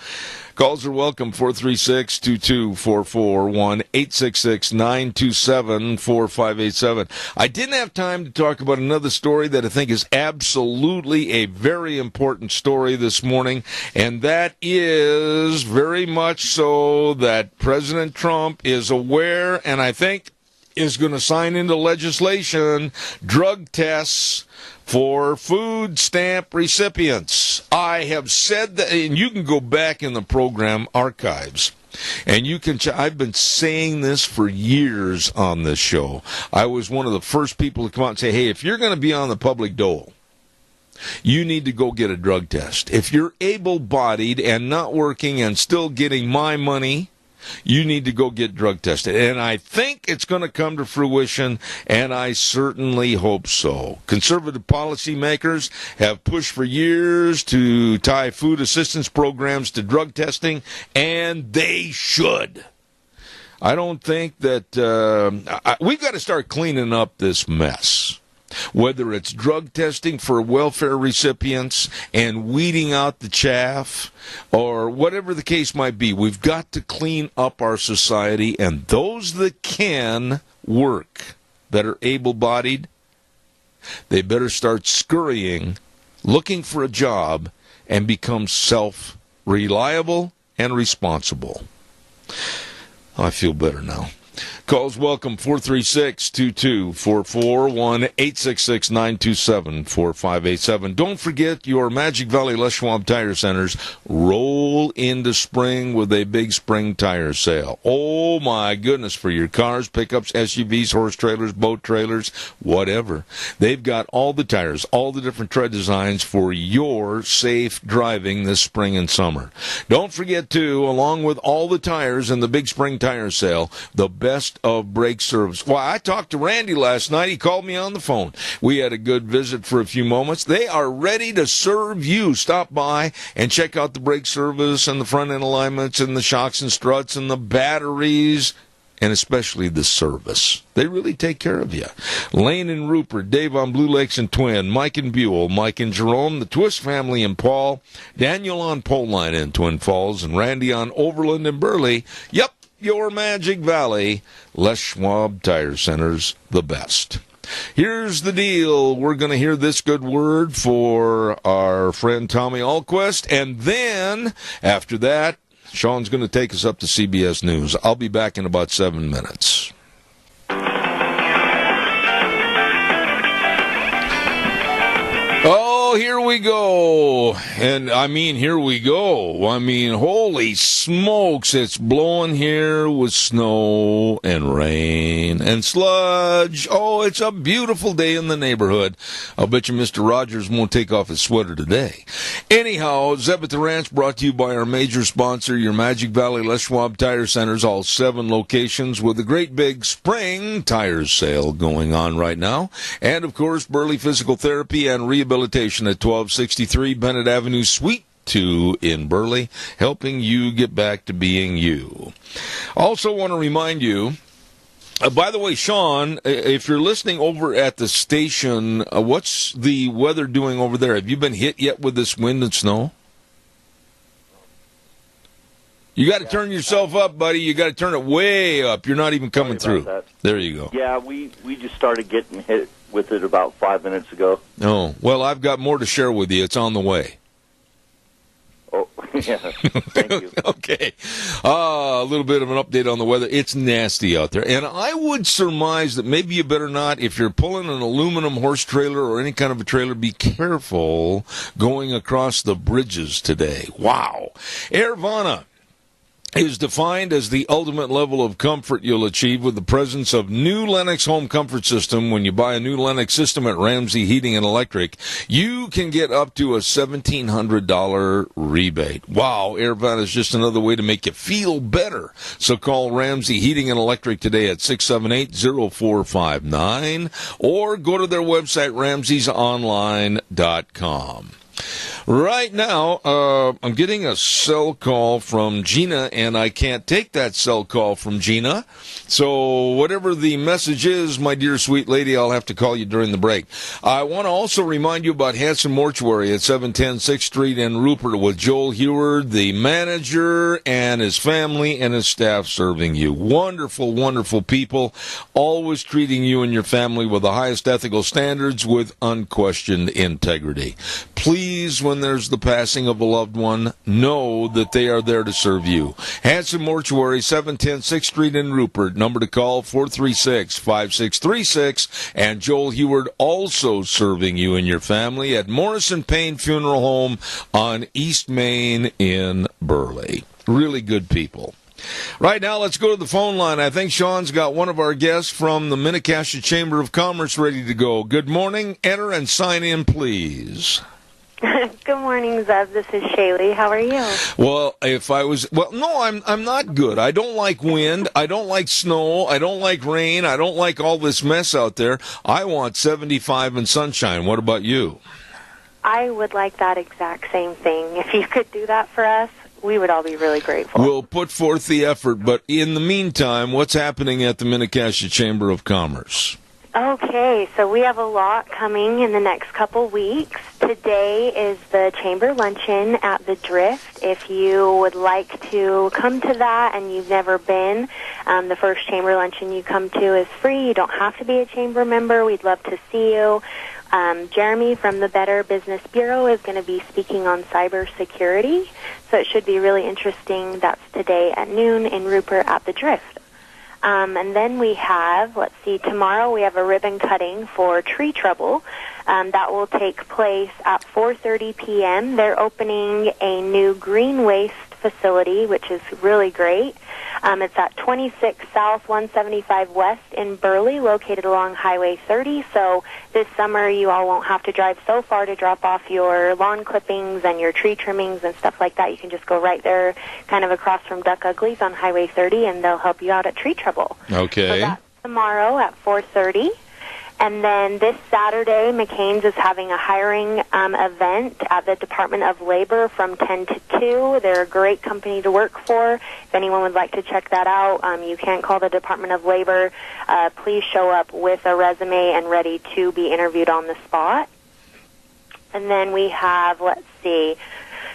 Calls are welcome, 436-2244, 1-866-927-4587. I didn't have time to talk about another story that I think is absolutely a very important story this morning, and that is very much so that President Trump is aware, and I think is going to sign into legislation, drug tests for food stamp recipients. I have said that, and you can go back in the program archives, and you can. I've been saying this for years on this show. I was one of the first people to come out and say, hey, if you're going to be on the public dole, you need to go get a drug test. If you're able-bodied and not working and still getting my money, you need to go get drug tested. And I think it's going to come to fruition, and I certainly hope so. Conservative policymakers have pushed for years to tie food assistance programs to drug testing, and they should. I don't think that we've got to start cleaning up this mess. Whether it's drug testing for welfare recipients and weeding out the chaff, or whatever the case might be, we've got to clean up our society, and those that can work, that are able-bodied, they better start scurrying, looking for a job, and become self-reliable and responsible. I feel better now. Calls welcome, 436-2244, 1-866-927-4587. Don't forget your Magic Valley Les Schwab Tire Centers roll into spring with a big spring tire sale. Oh, my goodness, for your cars, pickups, SUVs, horse trailers, boat trailers, whatever. They've got all the tires, all the different tread designs for your safe driving this spring and summer. Don't forget, too, along with all the tires in the big spring tire sale, the best of brake service. Well, I talked to Randy last night. He called me on the phone. We had a good visit for a few moments. They are ready to serve you. Stop by and check out the brake service and the front end alignments and the shocks and struts and the batteries, and especially the service. They really take care of you. Lane and Rupert, Dave on Blue Lakes and Twin, Mike and Buell, Mike and Jerome, the Twist family and Paul, Daniel on Pole Line in Twin Falls, and Randy on Overland and Burley. Yep, your Magic Valley, Les Schwab Tire Centers, the best. Here's the deal. We're going to hear this good word for our friend Tommy Alquist, and then after that, Sean's going to take us up to CBS News. I'll be back in about 7 minutes. Oh, here we go. And I mean, here we go. I mean, holy smokes, it's blowing here with snow and rain and sludge. Oh, it's a beautiful day in the neighborhood. I'll bet you Mr. Rogers won't take off his sweater today. Anyhow, Zeb at the Ranch brought to you by our major sponsor, your Magic Valley Les Schwab Tire Centers, all 7 locations with a great big spring tire sale going on right now. And, of course, Burley Physical Therapy and Rehabilitation at 1263 Bennett Avenue, Suite 2 in Burley, helping you get back to being you. Also want to remind you, by the way, Sean, if you're listening over at the station, what's the weather doing over there? Have you been hit yet with this wind and snow? You got to turn yourself up, buddy. You got to turn it way up. You're not even coming through. That. There you go. Yeah, we just started getting hit with it about 5 minutes ago. Oh, well, I've got more to share with you. It's on the way. Oh, yeah. Thank you. Okay. A little bit of an update on the weather. It's nasty out there. And I would surmise that maybe you better not, if you're pulling an aluminum horse trailer or any kind of a trailer, be careful going across the bridges today. Wow. Airvana is defined as the ultimate level of comfort you'll achieve with the presence of new Lennox home comfort system. When you buy a new Lennox system at Ramsey Heating and Electric, you can get up to a $1,700 rebate. Wow, Airvan is just another way to make you feel better. So call Ramsey Heating and Electric today at 678-0459 or go to their website, ramseysonline.com. Right now, I'm getting a cell call from Gina, and I can't take that cell call from Gina. So whatever the message is, my dear sweet lady, I'll have to call you during the break. I want to also remind you about Hanson Mortuary at 710 6th Street in Rupert with Joel Heward, the manager, and his family and his staff serving you. Wonderful, wonderful people, always treating you and your family with the highest ethical standards with unquestioned integrity. Please, when there's the passing of a loved one, know that they are there to serve you. Hanson Mortuary, 710 6th Street in Rupert. Number to call, 436-5636. And Joel Heward also serving you and your family at Morrison Payne Funeral Home on East Main in Burley. Really good people. Right now, let's go to the phone line. I think Sean's got one of our guests from the Minnecasia Chamber of Commerce ready to go. Good morning. Enter and sign in, please. Good morning, Zeb. This is Shaylee. How are you? Well, no, I'm not good. I don't like wind. I don't like snow. I don't like rain. I don't like all this mess out there. I want 75 and sunshine. What about you? I would like that exact same thing. If you could do that for us, we would all be really grateful. We'll put forth the effort, but in the meantime, what's happening at the Minnecasia Chamber of Commerce? Okay, so we have a lot coming in the next couple weeks. Today is the Chamber Luncheon at the Drift. If you would like to come to that and you've never been, the first Chamber Luncheon you come to is free. You don't have to be a Chamber member. We'd love to see you. Jeremy from the Better Business Bureau is going to be speaking on cybersecurity, so it should be really interesting. That's today at noon in Rupert at the Drift. And then we have, tomorrow we have a ribbon cutting for tree trouble. That will take place at 4:30 p.m. They're opening a new green waste facility, which is really great. It's at 26 South 175 West in Burley, located along Highway 30. So this summer you all won't have to drive so far to drop off your lawn clippings and your tree trimmings and stuff like that. You can just go right there, kind of across from Duck Uglies on Highway 30, and they'll help you out at tree trouble. Okay. So that's tomorrow at 4:30. And then this Saturday, McCain's is having a hiring event at the Department of Labor from 10 to 2. They're a great company to work for. If anyone would like to check that out, you can call the Department of Labor. Please show up with a resume and ready to be interviewed on the spot. And then we have,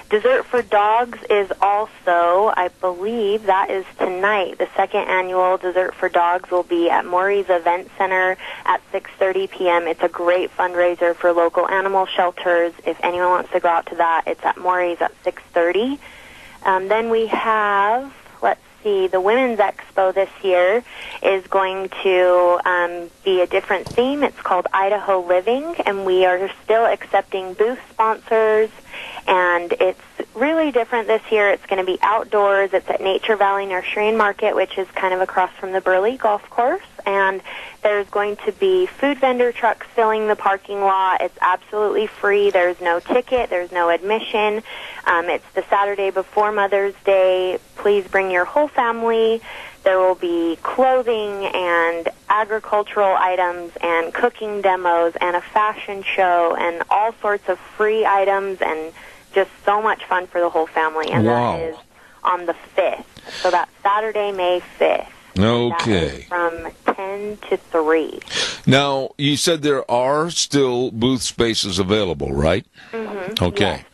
Dessert for Dogs is also, I believe, that is tonight. The second annual Dessert for Dogs will be at Maury's Event Center at 6:30 p.m. It's a great fundraiser for local animal shelters. If anyone wants to go out to that, it's at Maury's at 6:30. Then we have, the Women's Expo this year is going to be a different theme. It's called Idaho Living, and we are still accepting booth sponsors, and it's really different this year. It's going to be outdoors. It's at Nature Valley Nursery and Market, which is kind of across from the Burley Golf Course, and there's going to be food vendor trucks filling the parking lot. It's absolutely free. There's no ticket. There's no admission. It's the Saturday before Mother's Day. Please bring your whole family. There will be clothing and agricultural items and cooking demos and a fashion show and all sorts of free items and just so much fun for the whole family. And wow. That is on the 5th. So that's Saturday, May 5th. Okay. From 10 to 3. Now, you said there are still booth spaces available, right? Mm-hmm. Okay.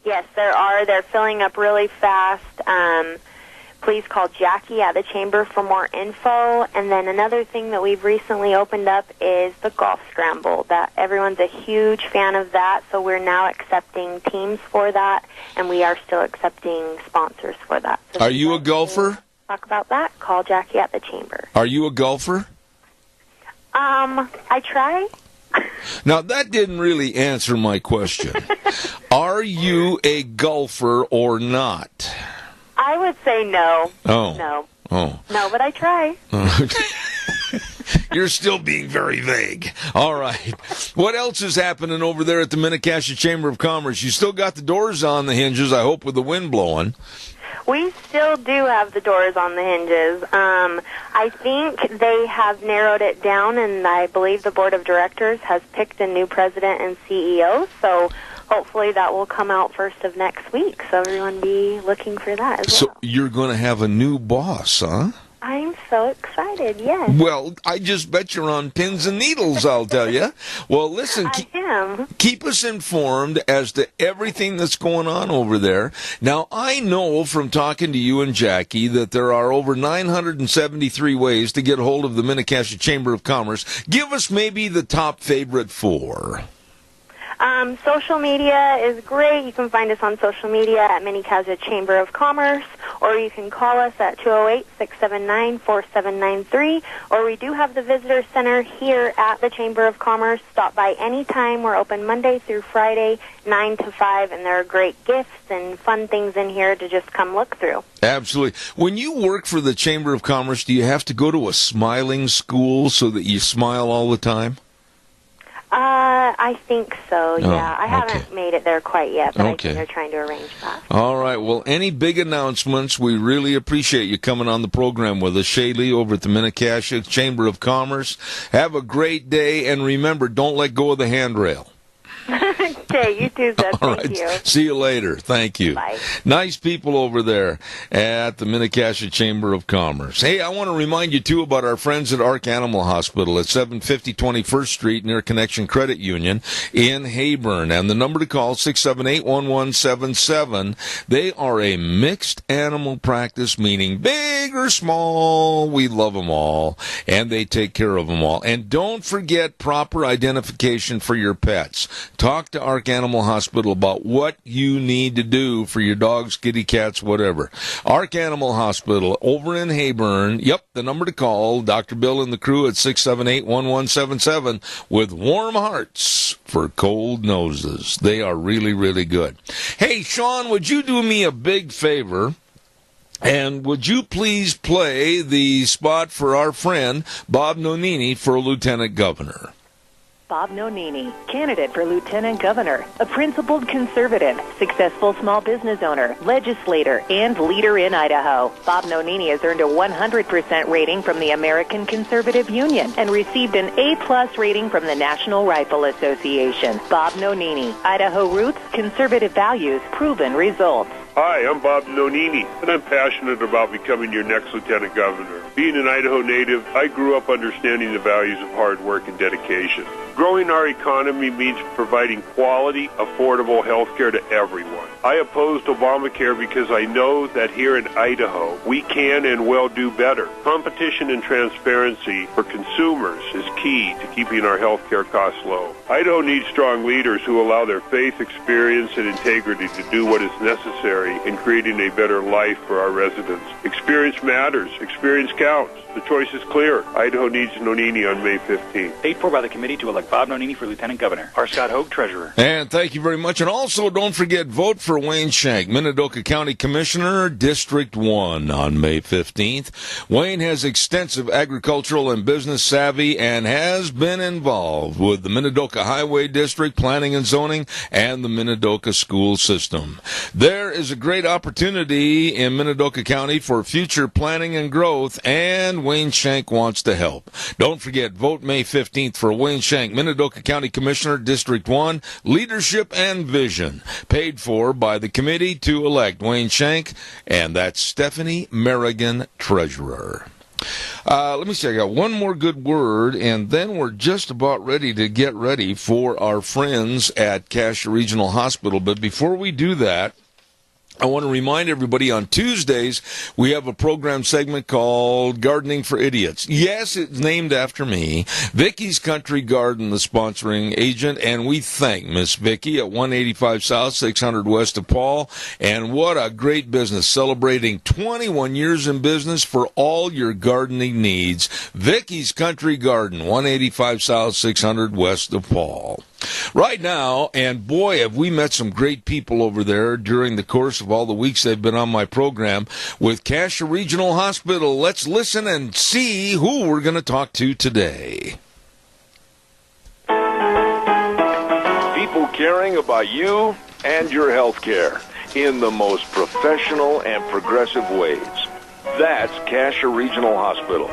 Yes, there are. They're filling up really fast. Please call Jackie at the Chamber for more info. And then another thing that we've recently opened up is the Golf Scramble. That everyone's a huge fan of that, so we're now accepting teams for that, and we are still accepting sponsors for that. So are you a golfer? Talk about that. Call Jackie at the Chamber. Are you a golfer? I try. Now, that didn't really answer my question. Are you a golfer or not? I would say no. Oh. No. Oh. No, but I try. You're still being very vague. All right. What else is happening over there at the Minnetonka Chamber of Commerce? You still got the doors on the hinges, I hope, with the wind blowing. We still do have the doors on the hinges. I think they have narrowed it down, and I believe the board of directors has picked a new president and CEO, so hopefully that will come out first of next week, so everyone be looking for that as well. So you're going to have a new boss, huh? I'm so excited, yes. Well, I just bet you're on pins and needles, I'll tell you. Well, listen, keep us informed as to everything that's going on over there. Now, I know from talking to you and Jackie that there are over 973 ways to get hold of the Minnetonka Chamber of Commerce. Give us maybe the top favorite 4. Social media is great. You can find us on social media at Minnetonka Chamber of Commerce, or you can call us at 208-679-4793, or we do have the Visitor Center here at the Chamber of Commerce. Stop by anytime. We're open Monday through Friday, 9 to 5, and there are great gifts and fun things in here to just come look through. Absolutely. When you work for the Chamber of Commerce, do you have to go to a smiling school so that you smile all the time? I think so, yeah. I haven't made it there quite yet, but I think they're trying to arrange that. All right. Well, any big announcements, we really appreciate you coming on the program with us. Shaylee over at the Minnetonka Chamber of Commerce. Have a great day, and remember, don't let go of the handrail. Okay, you too, Zed. Thank you. See you later. Thank you. Bye. Nice people over there at the Minnetonka Chamber of Commerce. Hey, I want to remind you, too, about our friends at Ark Animal Hospital at 750 21st Street near Connection Credit Union in Heyburn. And the number to call, 678-1177. They are a mixed animal practice, meaning big or small. We love them all, and they take care of them all. And don't forget proper identification for your pets. Talk to Ark Ark Animal Hospital about what you need to do for your dogs, kitty cats, whatever. Ark Animal Hospital over in Hayburn. Yep, the number to call, Dr. Bill and the crew at 678-1177 with warm hearts for cold noses. They are really, really good. Hey, Sean, would you do me a big favor? And would you please play the spot for our friend Bob Nonini for Lieutenant Governor? Bob Nonini, candidate for Lieutenant Governor, a principled conservative, successful small business owner, legislator, and leader in Idaho. Bob Nonini has earned a 100% rating from the American Conservative Union and received an A+ rating from the National Rifle Association. Bob Nonini, Idaho roots, conservative values, proven results. Hi, I'm Bob Nonini, and I'm passionate about becoming your next Lieutenant Governor. Being an Idaho native, I grew up understanding the values of hard work and dedication. Growing our economy means providing quality, affordable health care to everyone. I opposed Obamacare because I know that here in Idaho, we can and will do better. Competition and transparency for consumers is key to keeping our health care costs low. Idaho needs strong leaders who allow their faith, experience, and integrity to do what is necessary in creating a better life for our residents. Experience matters. Experience counts. The choice is clear. Idaho needs Nonini on May 15th. Paid for by the committee to elect Bob Nonini for Lieutenant Governor. R. Scott Hogue, Treasurer. And thank you very much. And also, don't forget, vote for Wayne Shank, Minidoka County Commissioner, District 1 on May 15th. Wayne has extensive agricultural and business savvy and has been involved with the Minidoka Highway District, Planning and Zoning, and the Minidoka School System. There is a great opportunity in Minidoka County for future planning and growth, and Wayne Shank wants to help. Don't forget, vote May 15th for Wayne Shank, Minidoka County Commissioner, District 1, Leadership and Vision. Paid for by the committee to elect Wayne Shank, and that's Stephanie Merrigan, Treasurer. Let me see, I got one more good word, and then we're just about ready to get ready for our friends at Cassia Regional Hospital. But before we do that, I want to remind everybody on Tuesdays, we have a program segment called Gardening for Idiots. Yes, it's named after me. Vicky's Country Garden, the sponsoring agent, and we thank Miss Vicky at 185 South, 600 West of Paul. And what a great business, celebrating 21 years in business for all your gardening needs. Vicky's Country Garden, 185 South, 600 West of Paul. Right now, and boy, have we met some great people over there during the course of all the weeks they've been on my program with Cassia Regional Hospital. Let's listen and see who we're going to talk to today. People caring about you and your health care in the most professional and progressive ways. That's Cassia Regional Hospital,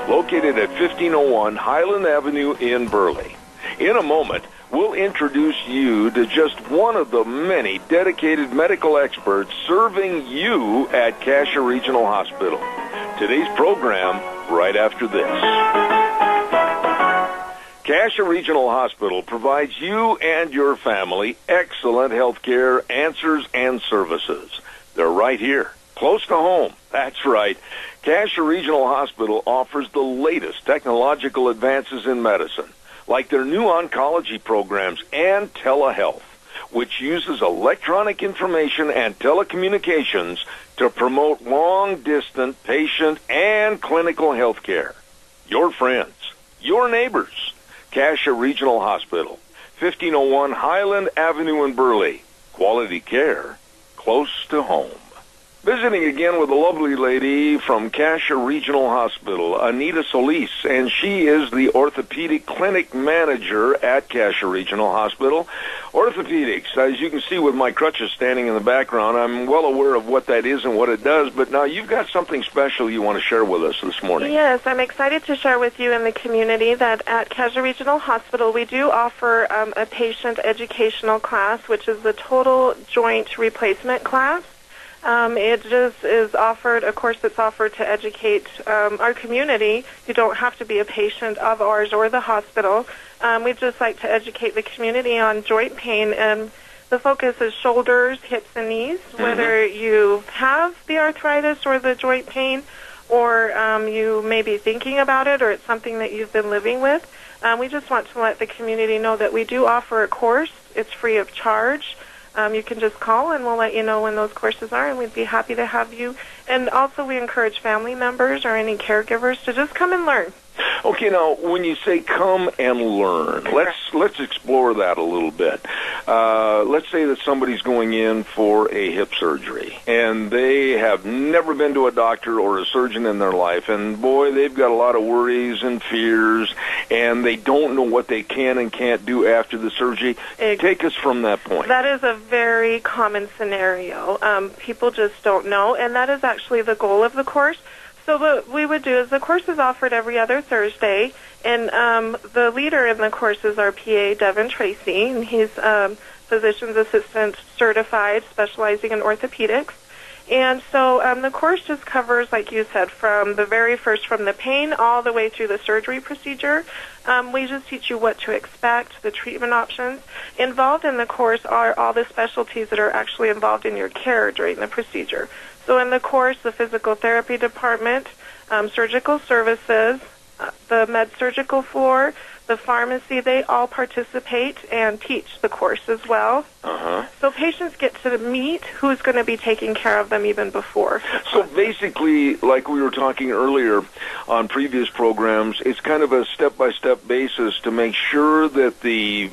located at 1501 Highland Avenue in Burley. In a moment, we'll introduce you to just one of the many dedicated medical experts serving you at Cassia Regional Hospital. Today's program, right after this. Cassia Regional Hospital provides you and your family excellent health care answers and services. They're right here, close to home. That's right. Cassia Regional Hospital offers the latest technological advances in medicine, like their new oncology programs and telehealth, which uses electronic information and telecommunications to promote long-distance patient and clinical health care. Your friends, your neighbors. Cassia Regional Hospital, 1501 Highland Avenue in Burley. Quality care close to home. Visiting again with a lovely lady from Cassia Regional Hospital, Anita Solis, and she is the orthopedic clinic manager at Cassia Regional Hospital. Orthopedics, as you can see with my crutches standing in the background, I'm well aware of what that is and what it does, but now you've got something special you want to share with us this morning. Yes, I'm excited to share with you in the community that at Cassia Regional Hospital we do offer a patient educational class, which is the total joint replacement class. It just is offered, of course, it's offered to educate our community. You don't have to be a patient of ours or the hospital. We'd just like to educate the community on joint pain, and the focus is shoulders, hips, and knees, whether you have the arthritis or the joint pain, or you may be thinking about it, or it's something that you've been living with. We just want to let the community know that we do offer a course It's free of charge. You can just call, and we'll let you know when those courses are, and we'd be happy to have you. And also, we encourage family members or any caregivers to just come and learn. Okay, now when you say come and learn, let's explore that a little bit. Let's say that somebody's going in for a hip surgery, and they have never been to a doctor or a surgeon in their life, and boy, they've got a lot of worries and fears, and they don't know what they can and can't do after the surgery. Take us from that point. That is a very common scenario. People just don't know, and that is actually the goal of the course. So what we would do is the course is offered every other Thursday, and the leader in the course is our PA, Devin Tracy, and he's physician's assistant certified, specializing in orthopedics. And so the course just covers, like you said, from the very first, from the pain all the way through the surgery procedure. We just teach you what to expect, the treatment options. Involved in the course are all the specialties that are actually involved in your care during the procedure. So in the course, the physical therapy department, surgical services, the med surgical floor, the pharmacy, they all participate and teach the course as well. So patients get to meet who's going to be taking care of them even before. So basically, like we were talking earlier on previous programs, it's kind of a step-by-step basis to make sure that the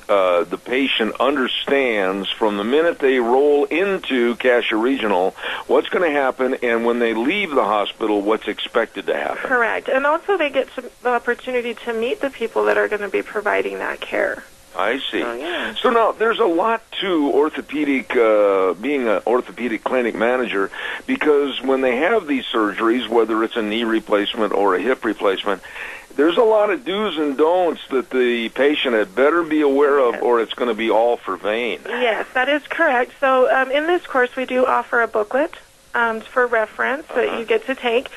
patient understands from the minute they roll into Cassia Regional what's going to happen, and when they leave the hospital, what's expected to happen. Correct. And also they get the opportunity to meet the people that are going to be providing that care. I see. So now, there's a lot to orthopedic, being an orthopedic clinic manager, because when they have these surgeries, whether it's a knee replacement or a hip replacement, there's a lot of do's and don'ts that the patient had better be aware of, or it's going to be all for vain. Yes, that is correct. So in this course, we do offer a booklet for reference that you get to take.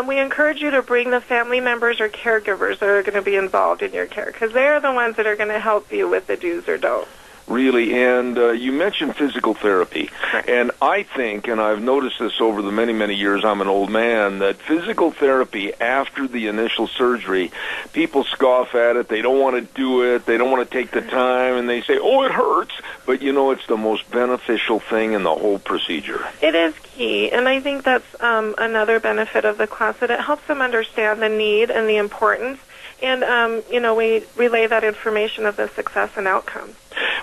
We encourage you to bring the family members or caregivers that are going to be involved in your care, because they're the ones that are going to help you with the do's or don'ts. Really, and you mentioned physical therapy, and I think, and I've noticed this over the many, many years, I'm an old man, that physical therapy after the initial surgery, people scoff at it, they don't want to do it, they don't want to take the time, and they say, oh, it hurts, but you know, it's the most beneficial thing in the whole procedure. It is key, and I think that's another benefit of the class, that it helps them understand the need and the importance, and, you know, we relay that information of the success and outcomes.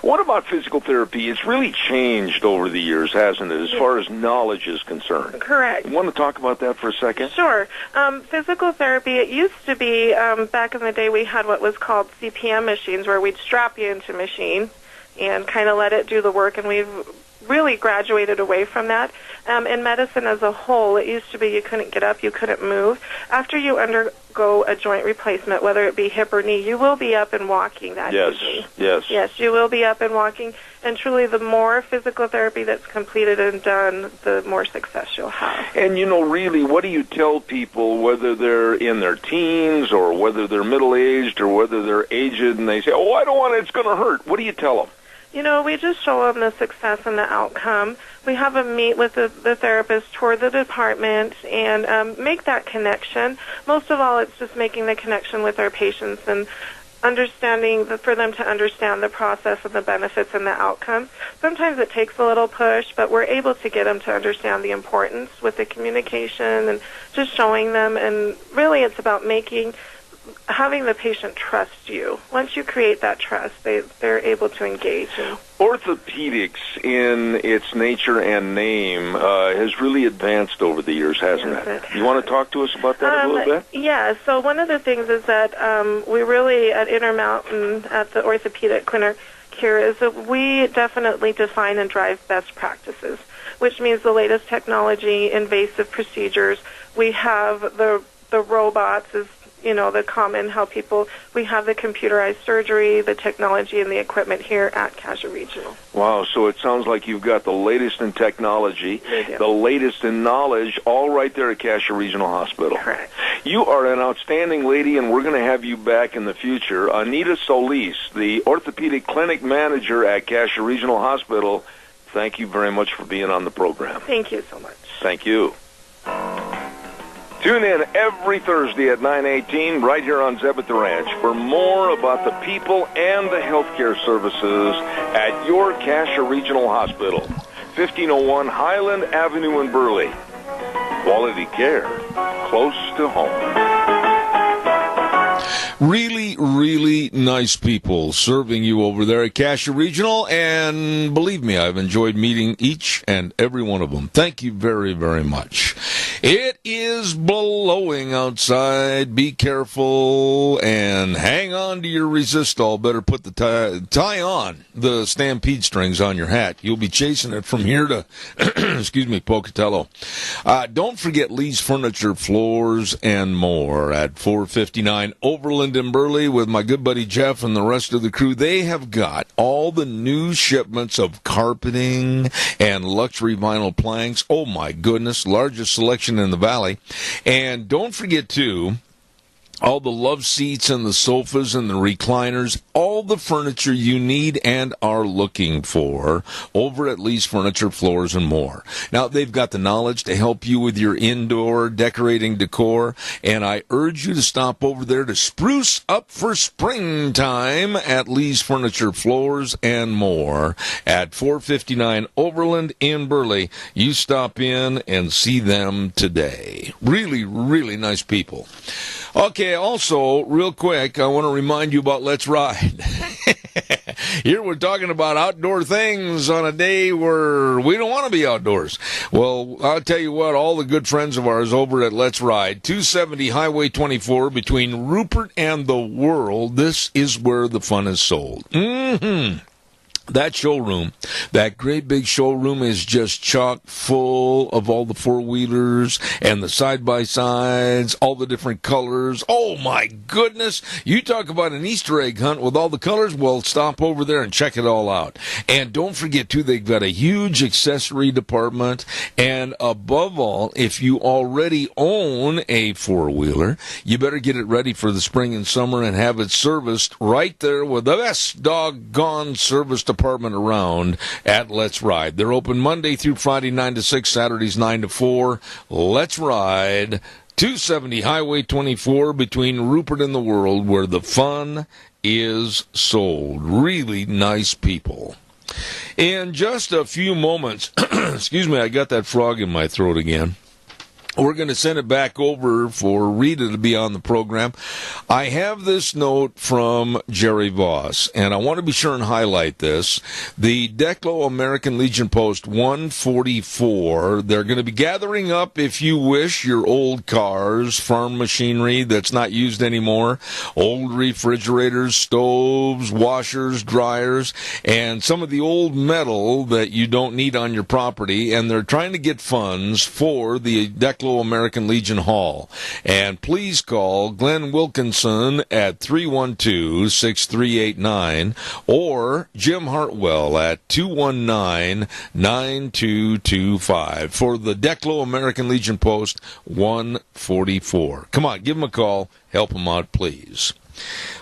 What about physical therapy? It's really changed over the years, hasn't it, as far as knowledge is concerned? Correct. You want to talk about that for a second? Sure. Physical therapy, it used to be, back in the day, we had what was called CPM machines, where we'd strap you into a machine and kind of let it do the work, and we've really graduated away from that. In medicine as a whole, it used to be you couldn't get up, you couldn't move. After you undergo a joint replacement, whether it be hip or knee, you will be up and walking that evening. Yes, you will be up and walking. And truly, the more physical therapy that's completed and done, the more success you'll have. And, you know, really, what do you tell people, whether they're in their teens or whether they're middle-aged or whether they're aged, and they say, oh, I don't want it, it's going to hurt. What do you tell them? You know, we just show them the success and the outcome. We have them meet with the therapist, tour the department, and make that connection. Most of all, it's just making the connection with our patients and understanding, for them to understand the process and the benefits and the outcomes. Sometimes it takes a little push, but we're able to get them to understand the importance with the communication and just showing them. And really, it's about having the patient trust you. Once you create that trust, they're able to engage. Orthopedics, in its nature and name, has really advanced over the years, hasn't it? You want to talk to us about that a little bit? Yeah, so one of the things is that we really, at Intermountain, at the orthopedic clinic here, is that we definitely define and drive best practices, which means the latest technology, invasive procedures. We have the robots, is the common, we have the computerized surgery, the technology, and the equipment here at Cassia Regional. Wow, so it sounds like you've got the latest in technology, the latest in knowledge, all right there at Cassia Regional Hospital. Correct. You are an outstanding lady, and we're going to have you back in the future. Anita Solis, the orthopedic clinic manager at Cassia Regional Hospital, thank you very much for being on the program. Thank you so much. Thank you. Tune in every Thursday at 9:18 right here on Zeb at the Ranch for more about the people and the healthcare services at your Cassia Regional Hospital, 1501 Highland Avenue in Burley. Quality care close to home. Really, really nice people serving you over there at Cassia Regional, and believe me, I've enjoyed meeting each and every one of them. Thank you very, very much. It is blowing outside. Be careful and hang on to your resistol. Better put the tie on the stampede strings on your hat. You'll be chasing it from here to, Pocatello. Don't forget Lee's Furniture, Floors, and More at 459 Overland in Burley with my good buddy Jeff and the rest of the crew. They have got all the new shipments of carpeting and luxury vinyl planks. Oh my goodness, largest selection in the valley. And don't forget too, all the love seats and the sofas and the recliners, all the furniture you need and are looking for over at Lee's Furniture, Floors, and More. Now, they've got the knowledge to help you with your indoor decorating decor, and I urge you to stop over there to spruce up for springtime at Lee's Furniture, Floors, and More at 459 Overland in Burley. You stop in and see them today. Really, really nice people. Okay, also, real quick, I want to remind you about Let's Ride. Here we're talking about outdoor things on a day where we don't want to be outdoors. Well, I'll tell you what, all the good friends of ours over at Let's Ride, 270 Highway 24 between Rupert and the World, this is where the fun is sold. That showroom, that great big showroom is just chock full of all the four-wheelers and the side-by-sides, all the different colors. Oh, my goodness. You talk about an Easter egg hunt with all the colors. Well, stop over there and check it all out. And don't forget, too, they've got a huge accessory department. And above all, if you already own a four-wheeler, you better get it ready for the spring and summer and have it serviced right there with the best doggone service department around at Let's Ride. They're open Monday through Friday 9 to 6, Saturdays 9 to 4. Let's Ride, 270 Highway 24 between Rupert and the World, where the fun is sold. Really nice people. In just a few moments, excuse me, I got that frog in my throat again. We're going to send it back over for Rita to be on the program. I have this note from Jerry Voss, and I want to be sure and highlight this. The Declo American Legion Post 144, they're going to be gathering up, if you wish, your old cars, farm machinery that's not used anymore, old refrigerators, stoves, washers, dryers, and some of the old metal that you don't need on your property, and they're trying to get funds for the Declo American Legion Hall. And please call Glenn Wilkinson at 312-6389 or Jim Hartwell at 219-9225 for the Declo American Legion Post 144. Come on, give them a call. Help them out, please.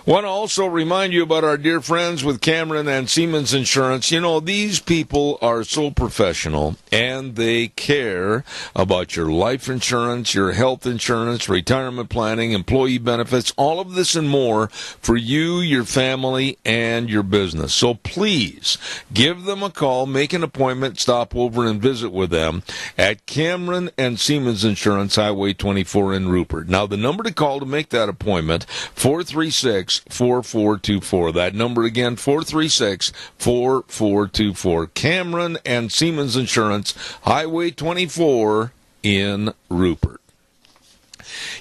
Want to also remind you about our dear friends with Cameron and Siemens Insurance. You know, these people are so professional, and they care about your life insurance, your health insurance, retirement planning, employee benefits, all of this and more for you, your family, and your business. So please give them a call, make an appointment, stop over and visit with them at Cameron and Siemens Insurance, Highway 24 in Rupert. Now, the number to call to make that appointment, 436-4424. That number again, 436-4424. Cameron and Siemens Insurance, Highway 24 in Rupert.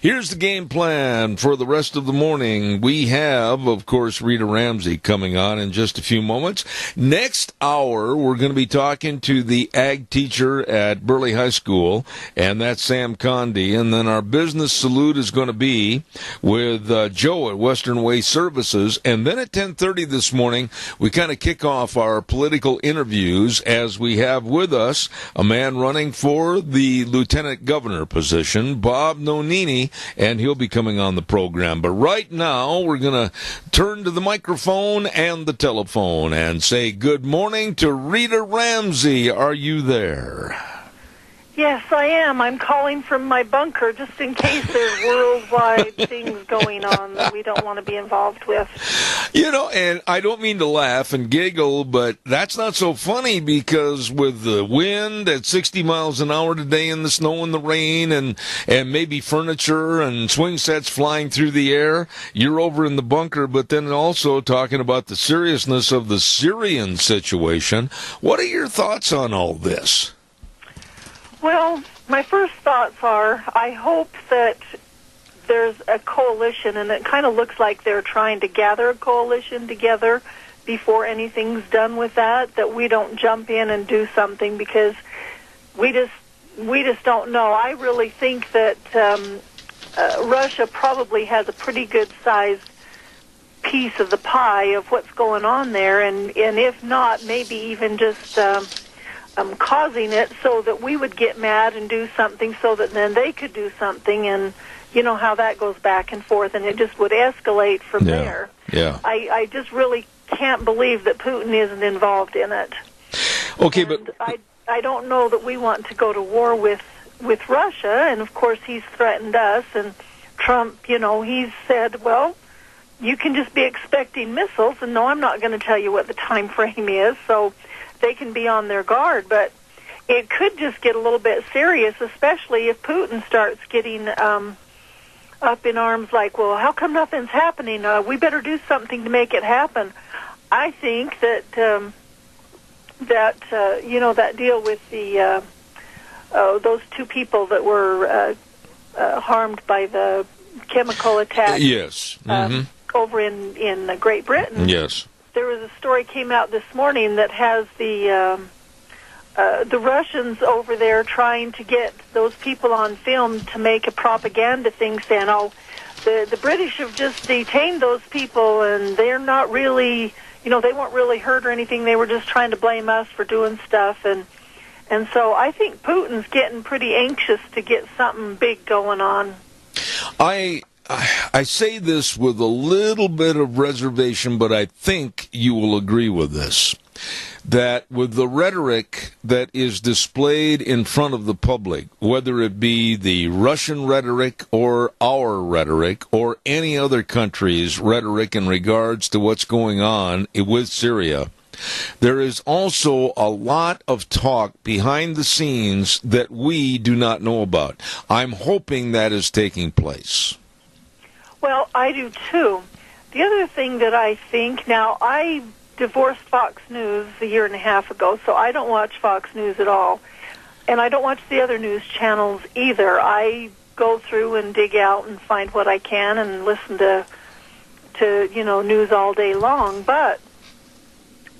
Here's the game plan for the rest of the morning. We have, of course, Rita Ramsey coming on in just a few moments. Next hour, we're going to be talking to the ag teacher at Burley High School, and that's Sam Condi. And then our business salute is going to be with Joe at Western Way Services. And then at 10:30 this morning, we kind of kick off our political interviews as we have with us a man running for the lieutenant governor position, Bob Nonini, and he'll be coming on the program. But right now, we're going to turn to the microphone and the telephone and say good morning to Rita Ramsey. Are you there? Yes, I am. I'm calling from my bunker just in case there's worldwide things going on that we don't want to be involved with. And I don't mean to laugh and giggle, but that's not so funny because with the wind at 60 miles an hour today and the snow and the rain and maybe furniture and swing sets flying through the air, you're over in the bunker, but then also talking about the seriousness of the Syrian situation. What are your thoughts on all this? Well, my first thoughts are I hope that there's a coalition, and it kind of looks like they're trying to gather a coalition together before anything's done with that we don't jump in and do something because we just don't know. I really think that Russia probably has a pretty good sized piece of the pie of what's going on there, and if not, maybe even just causing it so that we would get mad and do something so that then they could do something, and you know how that goes back and forth, and it just would escalate from there. Yeah. I just really can't believe that Putin isn't involved in it. Okay, and but I don't know that we want to go to war with Russia, and of course he's threatened us, and Trump, he's said, well, you can just be expecting missiles, and no, I'm not going to tell you what the time frame is, so they can be on their guard, but it could just get a little bit serious, especially if Putin starts getting up in arms like, well, how come nothing's happening? We better do something to make it happen. I think that that deal with the those two people that were harmed by the chemical attack yes. Over in Great Britain. Yes. There was a story came out this morning that has the Russians over there trying to get those people on film to make a propaganda thing saying, oh, the British have just detained those people and they're not really, they weren't really hurt or anything. They were just trying to blame us for doing stuff. And so I think Putin's getting pretty anxious to get something big going on. I say this with a little bit of reservation, but I think you will agree with this, that with the rhetoric that is displayed in front of the public, whether it be the Russian rhetoric or our rhetoric or any other country's rhetoric in regards to what's going on with Syria, there is also a lot of talk behind the scenes that we do not know about. I'm hoping that is taking place. Well, I do too. The other thing that I think, now I divorced Fox News a year and a half ago, so I don't watch Fox News at all. And I don't watch the other news channels either. I go through and dig out and find what I can and listen to news all day long. But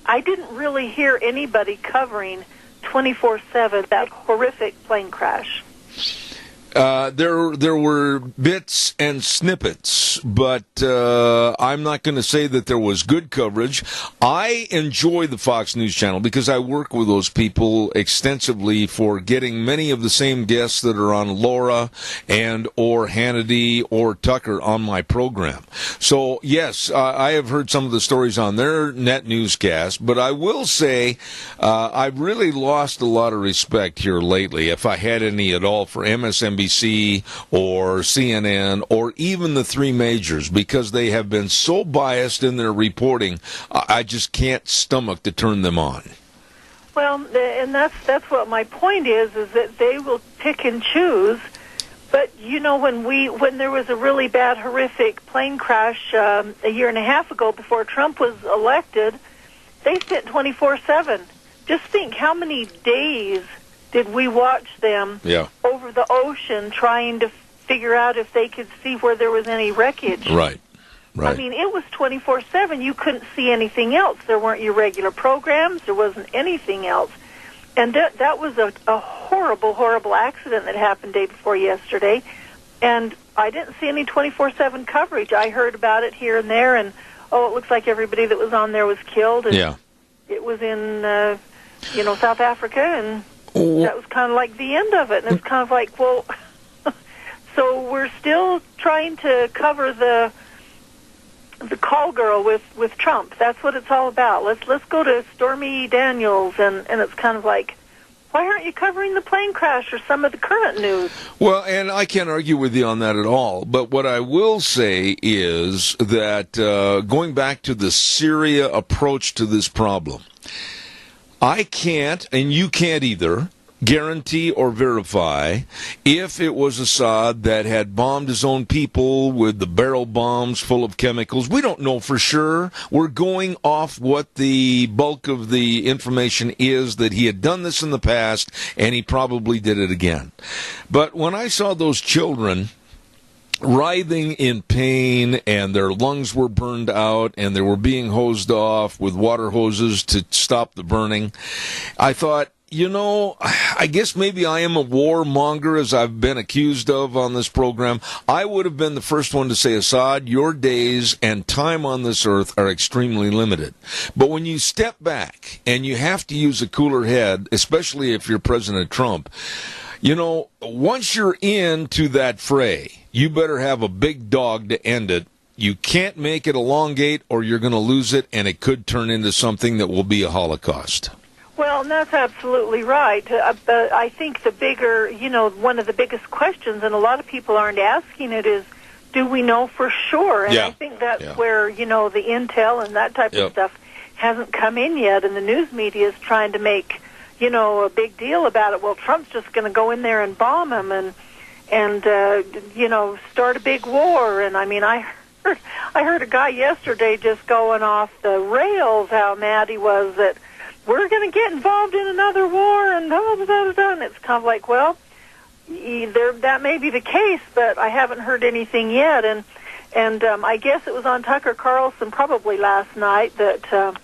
I didn't really hear anybody covering 24/7 that horrific plane crash. There were bits and snippets, but I'm not going to say that there was good coverage. I enjoy the Fox News Channel because I work with those people extensively for getting many of the same guests that are on Laura and or Hannity or Tucker on my program. So, yes, I have heard some of the stories on their net newscast, but I will say I've really lost a lot of respect here lately, if I had any at all, for MSNBC or CNN or even the three majors, because they have been so biased in their reporting, I just can't stomach to turn them on. Well, and that's what my point is that they will pick and choose. But when there was a really bad, horrific plane crash a year and a half ago before Trump was elected, they sent 24/7. Just think how many days did we watch them over the ocean trying to figure out if they could see where there was any wreckage? Right. I mean, it was 24/7. You couldn't see anything else. There weren't your regular programs. There wasn't anything else. And that was a horrible, horrible accident that happened day before yesterday. And I didn't see any 24/7 coverage. I heard about it here and there, and, it looks like everybody that was on there was killed. And it was in, South Africa, and that was kind of like the end of it. And it's kind of like, well, so we're still trying to cover the call girl with Trump. That's what it's all about. Let's go to Stormy Daniels, and it's kind of like, Why aren't you covering the plane crash or some of the current news? Well, and I can't argue with you on that at all. But what I will say is that going back to the Syria approach to this problem, I can't, and you can't either, guarantee or verify if it was Assad that had bombed his own people with the barrel bombs full of chemicals. We don't know for sure. We're going off what the bulk of the information is, that he had done this in the past and he probably did it again. But when I saw those children writhing in pain and their lungs were burned out and they were being hosed off with water hoses to stop the burning, I thought, you know, I guess maybe I am a warmonger, as I've been accused of on this program. I would have been the first one to say, Assad, your days and time on this earth are extremely limited. But when you step back and you have to use a cooler head, especially if you're President Trump, you know, once you're into that fray, you better have a big dog to end it. You can't make it elongate or you're going to lose it, and it could turn into something that will be a Holocaust. Well, and that's absolutely right. I think the bigger, you know, one of the biggest questions, and a lot of people aren't asking it, is, do we know for sure? And I think that's where, you know, the intel and that type of stuff hasn't come in yet, and the news media is trying to make, you know, a big deal about it. Well, Trump's just going to go in there and bomb him and you know, start a big war. And I mean, I heard a guy yesterday just going off the rails how mad he was that we're going to get involved in another war and and it's kind of like, well, either that may be the case, but I haven't heard anything yet. And I guess it was on Tucker Carlson probably last night that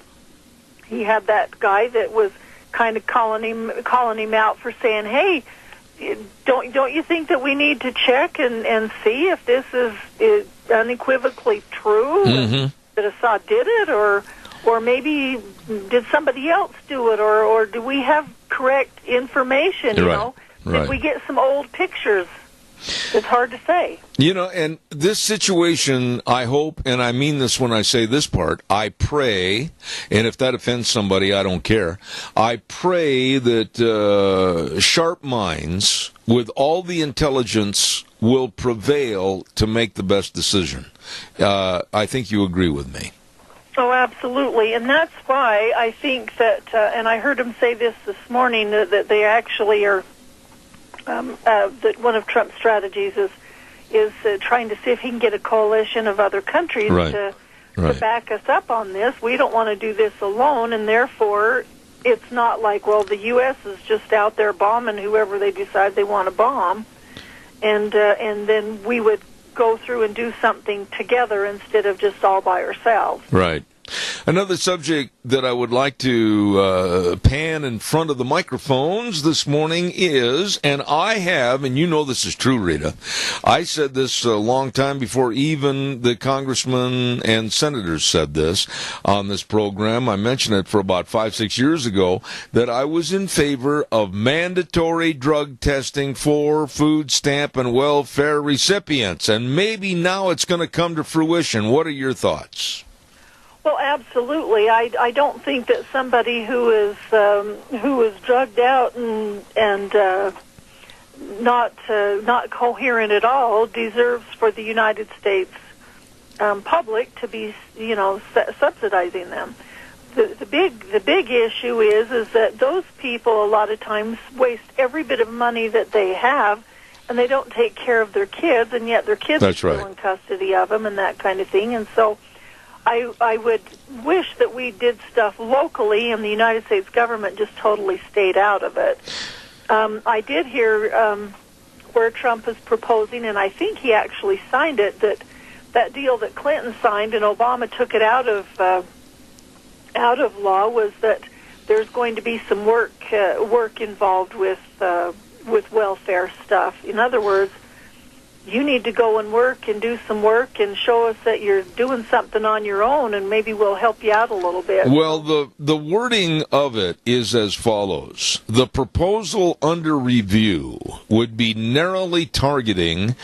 he had that guy that was kind of calling him out for saying, hey, don't you think that we need to check and see if this is unequivocally true, that Assad did it, or maybe did somebody else do it, or do we have correct information, you know? Did we get some old pictures? It's hard to say. You know, and this situation, I hope, and I mean this when I say this part, I pray, and if that offends somebody, I don't care, I pray that sharp minds with all the intelligence will prevail to make the best decision. I think you agree with me. Oh, absolutely, and that's why I think that, and I heard him say this morning, that they actually are, that one of Trump's strategies is trying to see if he can get a coalition of other countries to back us up on this. We don't want to do this alone, and therefore it's not like, well, the U.S. is just out there bombing whoever they decide they want to bomb, and then we would go through and do something together instead of just all by ourselves. Right. Another subject that I would like to pan in front of the microphones this morning is, and I have, and you know this is true, Rita, I said this a long time before even the congressmen and senators said this on this program. I mentioned it for about 5-6 years ago, that I was in favor of mandatory drug testing for food stamp and welfare recipients, and maybe now it's going to come to fruition. What are your thoughts? Well, absolutely. I don't think that somebody who is drugged out and not coherent at all deserves for the United States public to be, you know, subsidizing them. The big issue is that those people a lot of times waste every bit of money that they have, and they don't take care of their kids, and yet their kids are still in custody of them and that kind of thing. And so I would wish that we did stuff locally and the United States government just totally stayed out of it. I did hear where Trump is proposing, and I think he actually signed it, that deal that Clinton signed and Obama took it out of law, was that there's going to be some work involved with welfare stuff. In other words, you need to go and work and do some work and show us that you're doing something on your own, and maybe we'll help you out a little bit. Well, the wording of it is as follows. The proposal under review would be narrowly targeting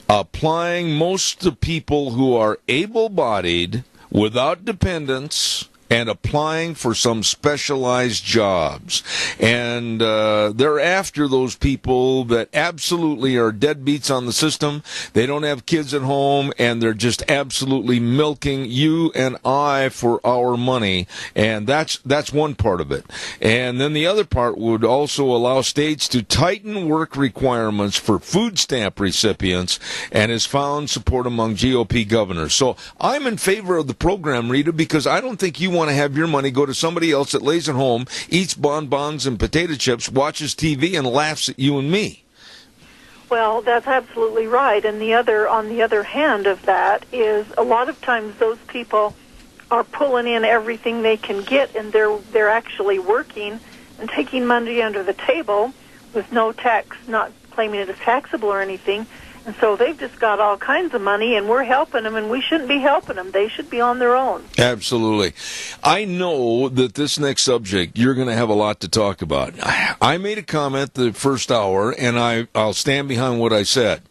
applying most to people who are able-bodied, without dependents, and applying for some specialized jobs. And they're after those people that absolutely are deadbeats on the system. They don't have kids at home, and they're just absolutely milking you and I for our money. And that's one part of it. And then the other part would also allow states to tighten work requirements for food stamp recipients, and has found support among GOP governors. So I'm in favor of the program, Rita, because I don't think you want to have your money go to somebody else that lays at home, eats bonbons and potato chips, watches TV, and laughs at you and me. Well, that's absolutely right. And on the other hand of that is a lot of times those people are pulling in everything they can get, and they're actually working and taking money under the table with no tax, not claiming it as taxable or anything. And so they've just got all kinds of money, and we're helping them, and we shouldn't be helping them. They should be on their own. Absolutely. I know that this next subject, you're going to have a lot to talk about. I made a comment the first hour, and I'll stand behind what I said.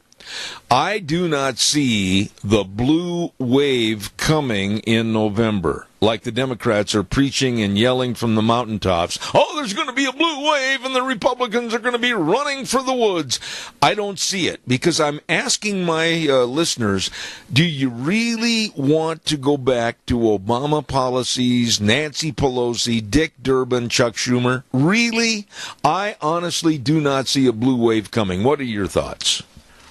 I do not see the blue wave coming in November, like the Democrats are preaching and yelling from the mountaintops. Oh, there's going to be a blue wave and the Republicans are going to be running for the woods. I don't see it, because I'm asking my listeners, do you really want to go back to Obama policies, Nancy Pelosi, Dick Durbin, Chuck Schumer? Really? I honestly do not see a blue wave coming. What are your thoughts?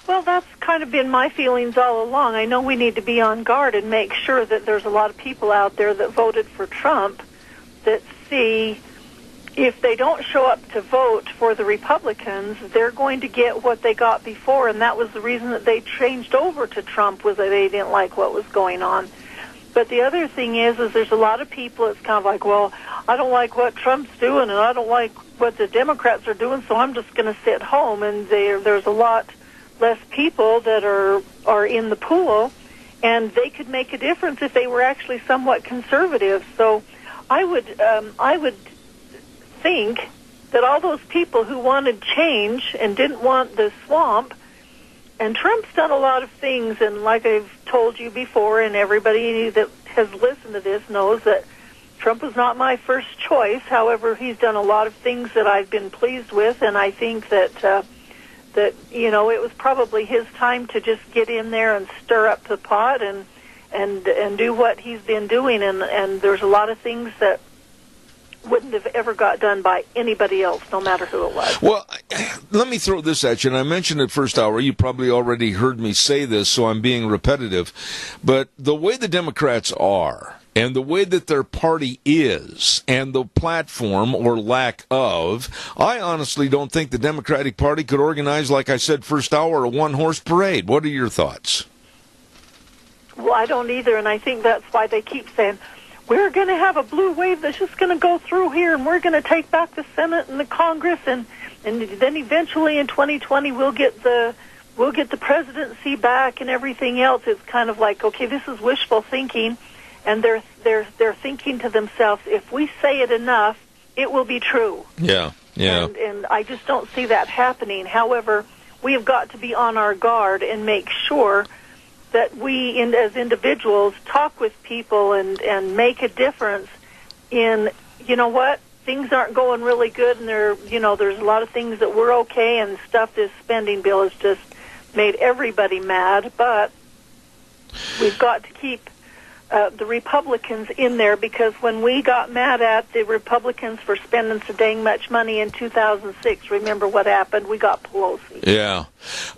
Well, that's kind of been my feelings all along. I know we need to be on guard and make sure that there's a lot of people out there that voted for Trump that see if they don't show up to vote for the Republicans, they're going to get what they got before, and that was the reason that they changed over to Trump, was that they didn't like what was going on. But the other thing is there's a lot of people that's kind of like, well, I don't like what Trump's doing, and I don't like what the Democrats are doing, so I'm just going to sit home. And there's a lot less people that are in the pool, and they could make a difference if they were actually somewhat conservative. So I would think that all those people who wanted change and didn't want the swamp, and Trump's done a lot of things, and like I've told you before, and everybody that has listened to this knows that Trump was not my first choice. However, he's done a lot of things that I've been pleased with, and I think that it was probably his time to just get in there and stir up the pot and do what he's been doing, and there's a lot of things that wouldn't have ever got done by anybody else, no matter who it was. Well, let me throw this at you, and I mentioned it first hour. You probably already heard me say this, so I'm being repetitive. But the way the Democrats are, and the way that their party is, and the platform or lack of, I honestly don't think the Democratic Party could organize, like I said first hour, a one-horse parade. What are your thoughts? Well, I don't either, and I think that's why they keep saying, we're going to have a blue wave that's just going to go through here, and we're going to take back the Senate and the Congress, and then eventually in 2020 we'll get the presidency back and everything else. It's kind of like, okay, this is wishful thinking. And they're thinking to themselves, if we say it enough, it will be true. Yeah. And I just don't see that happening. However, we have got to be on our guard and make sure that we, as individuals, talk with people and make a difference in, you know what, things aren't going really good, and there's a lot of things that we're okay, and stuff, this spending bill has just made everybody mad, but we've got to keep the Republicans in there, because when we got mad at the Republicans for spending so dang much money in 2006, remember what happened? We got Pelosi. Yeah.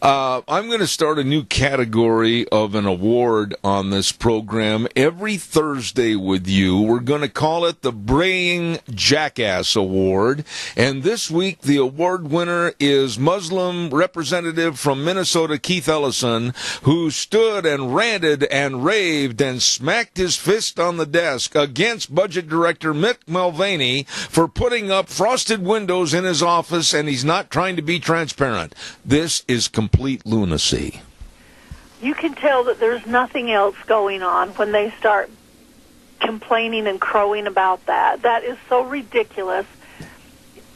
I'm going to start a new category of an award on this program every Thursday with you. We're going to call it the Braying Jackass Award. And this week, the award winner is Muslim representative from Minnesota, Keith Ellison, who stood and ranted and raved and smacked his fist on the desk against Budget Director Mick Mulvaney for putting up frosted windows in his office, and he's not trying to be transparent. This is complete lunacy. You can tell that there's nothing else going on when they start complaining and crowing about that. That is so ridiculous.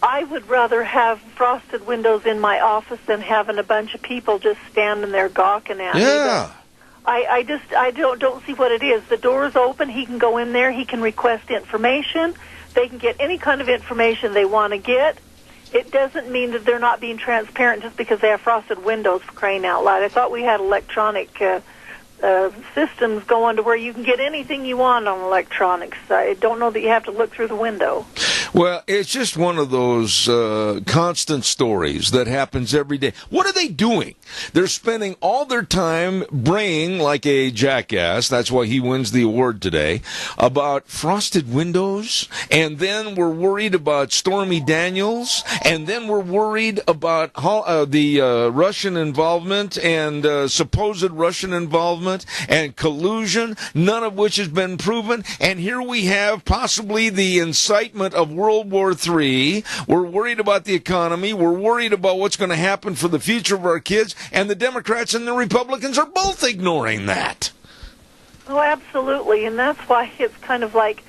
I would rather have frosted windows in my office than having a bunch of people just standing there gawking at me. Yeah. I don't see what it is. The door's open. He can go in there. He can request information. They can get any kind of information they want to get. It doesn't mean that they're not being transparent just because they have frosted windows, for crying out loud. I thought we had electronic systems going to where you can get anything you want on electronics. I don't know that you have to look through the window. Well, it's just one of those constant stories that happens every day. What are they doing? They're spending all their time braying like a jackass, that's why he wins the award today, about frosted windows, and then we're worried about Stormy Daniels, and then we're worried about the Russian involvement and supposed Russian involvement and collusion, none of which has been proven, and here we have possibly the incitement of World War III. We're worried about the economy. We're worried about what's going to happen for the future of our kids, and the Democrats and the Republicans are both ignoring that. Oh, absolutely, and that's why it's kind of like,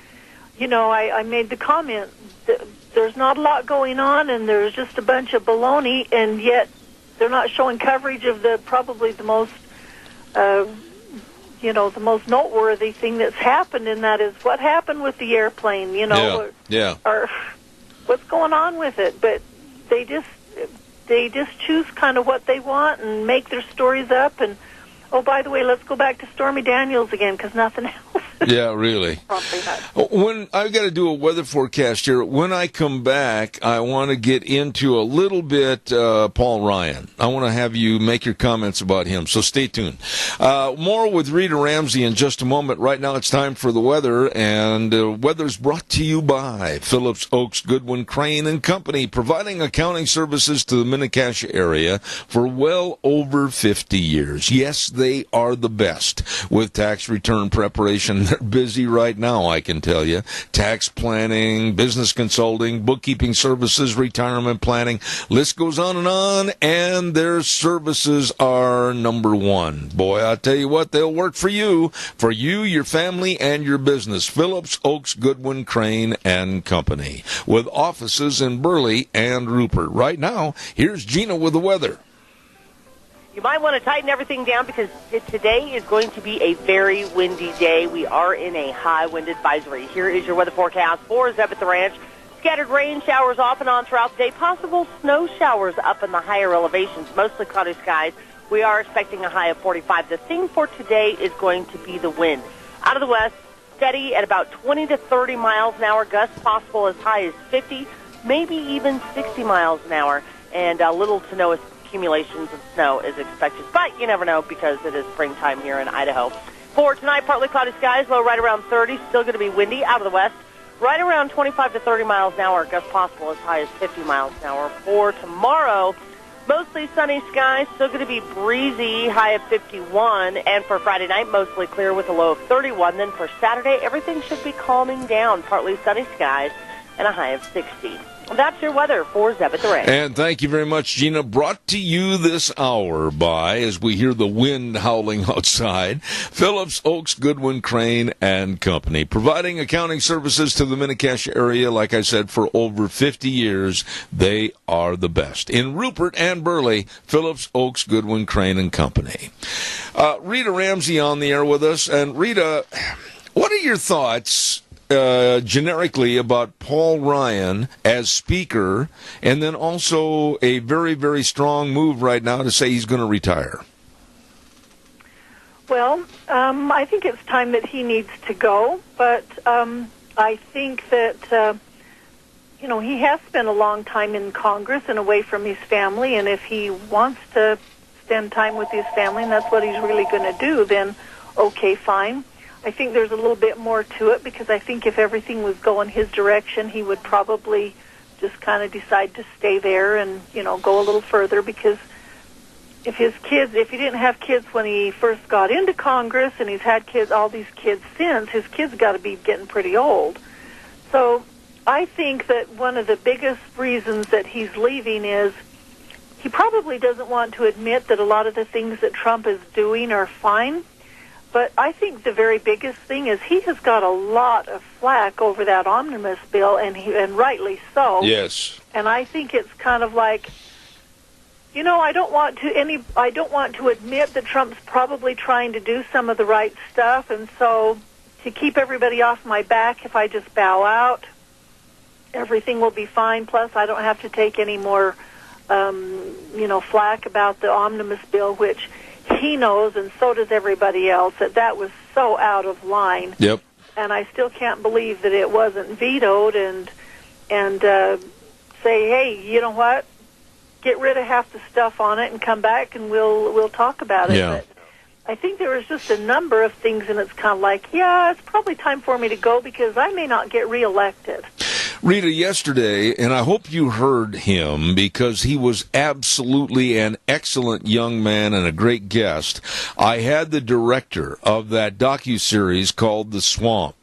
I made the comment that there's not a lot going on, and there's just a bunch of baloney, and yet they're not showing coverage of probably the most the most noteworthy thing that's happened, and that is what happened with the airplane, or what's going on with it. But they just choose kind of what they want and make their stories up. And, oh, by the way, let's go back to Stormy Daniels again, because nothing else. Yeah, really. When I've got to do a weather forecast here, when I come back, I want to get into a little bit Paul Ryan. I want to have you make your comments about him, so stay tuned. More with Rita Ramsey in just a moment. Right now it's time for the weather, and weather's brought to you by Phillips Oaks Goodwin Crane and Company, providing accounting services to the Mini-Cassia area for well over 50 years. Yes, they are the best with tax return preparation. They're busy right now, I can tell you. Tax planning, business consulting, bookkeeping services, retirement planning. List goes on, and their services are number one. Boy, I'll tell you what, they'll work for you, your family, and your business. Phillips Oaks Goodwin Crane and Company, with offices in Burley and Rupert. Right now, here's Gina with the weather. You might want to tighten everything down because today is going to be a very windy day. We are in a high wind advisory. Here is your weather forecast for Zeb at the Ranch. Scattered rain showers off and on throughout the day. Possible snow showers up in the higher elevations. Mostly cloudy skies. We are expecting a high of 45. The thing for today is going to be the wind. Out of the west, steady at about 20 to 30 miles an hour. Gusts possible as high as 50, maybe even 60 miles an hour. And little to no accumulations of snow is expected, but you never know because it is springtime here in Idaho. For tonight, partly cloudy skies, low right around 30, still going to be windy out of the west, right around 25 to 30 miles an hour, gusts possible as high as 50 miles an hour. For tomorrow, mostly sunny skies, still going to be breezy, high of 51, and for Friday night, mostly clear with a low of 31. Then for Saturday, everything should be calming down, partly sunny skies, and a high of 60. That's your weather for Zeb at the Ranch. And thank you very much, Gina. Brought to you this hour by, as we hear the wind howling outside, Phillips Oaks Goodwin Crane and Company, providing accounting services to the Mini-Cassia area. Like I said, for over 50 years, they are the best. In Rupert and Burley, Phillips Oaks Goodwin Crane and Company. Rita Ramsey on the air with us. And Rita, what are your thoughts generically about Paul Ryan as Speaker, and then also a very, very strong move right now to say he's going to retire? Well, I think it's time that he needs to go, but I think that, he has spent a long time in Congress and away from his family, and if he wants to spend time with his family and that's what he's really going to do, then okay, fine. I think there's a little bit more to it because I think if everything was going his direction, he would probably just kind of decide to stay there and, go a little further because if he didn't have kids when he first got into Congress and he's had all these kids since, his kids got to be getting pretty old. So I think that one of the biggest reasons that he's leaving is he probably doesn't want to admit that a lot of the things that Trump is doing are fine. But I think the very biggest thing is he has got a lot of flack over that omnibus bill, and rightly so. Yes. And I think it's kind of like I don't want to admit that Trump's probably trying to do some of the right stuff, and so to keep everybody off my back, if I just bow out, everything will be fine. Plus, I don't have to take any more, flack about the omnibus bill, which he knows, and so does everybody else, that was so out of line. Yep. And I still can't believe that it wasn't vetoed and say, hey, you know what? Get rid of half the stuff on it and come back and we'll talk about it. Yeah. But I think there was just a number of things, and it's kind of like, yeah, it's probably time for me to go because I may not get reelected. Rita, yesterday, and I hope you heard him because he was absolutely an excellent young man and a great guest. I had the director of that docuseries called The Swamp,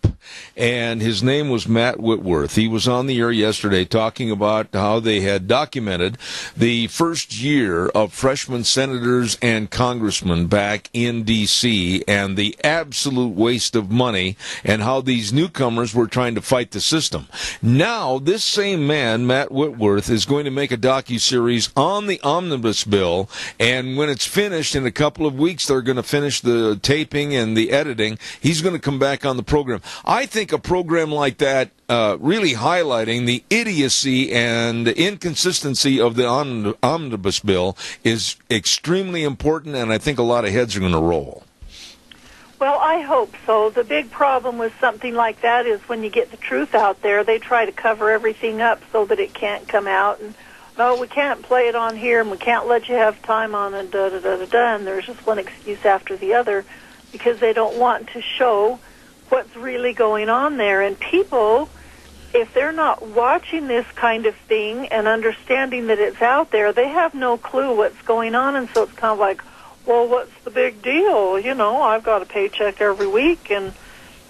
and his name was Matt Whitworth. He was on the air yesterday talking about how they had documented the first year of freshman senators and congressmen back in D.C. and the absolute waste of money and how these newcomers were trying to fight the system. Now, this same man, Matt Whitworth, is going to make a docuseries on the omnibus bill, and when it's finished in a couple of weeks, they're going to finish the taping and the editing. He's going to come back on the program. I think a program like that really highlighting the idiocy and inconsistency of the omnibus bill is extremely important, and I think a lot of heads are going to roll. Well, I hope so. The big problem with something like that is when you get the truth out there, they try to cover everything up so that it can't come out. And, no, we can't play it on here, and we can't let you have time on it, da-da-da-da-da. And there's just one excuse after the other because they don't want to show what's really going on there. And people, if they're not watching this kind of thing and understanding that it's out there, they have no clue what's going on. And so it's kind of like, well, what's the big deal? I've got a paycheck every week and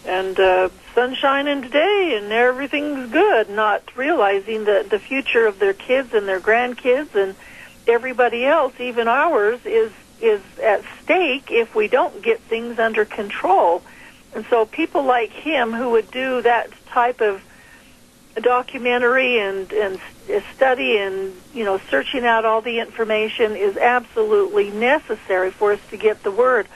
sun's shining today and everything's good, not realizing that the future of their kids and their grandkids and everybody else, even ours, is at stake if we don't get things under control. And so people like him who would do that type of documentary and study and, searching out all the information is absolutely necessary for us to get the word.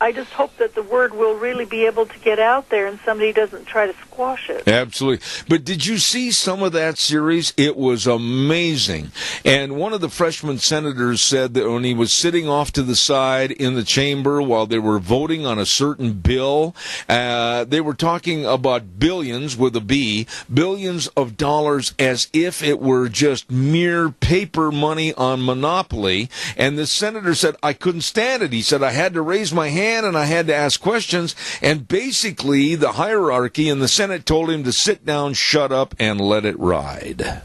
I just hope that the word will really be able to get out there and somebody doesn't try to squash it. Absolutely. But did you see some of that series? It was amazing. And one of the freshman senators said that when he was sitting off to the side in the chamber while they were voting on a certain bill, they were talking about billions with a B, billions of dollars as if it were just mere paper money on Monopoly. And the senator said, I couldn't stand it. He said, I had to raise my hand and I had to ask questions, and basically the hierarchy in the Senate told him to sit down, shut up, and let it ride.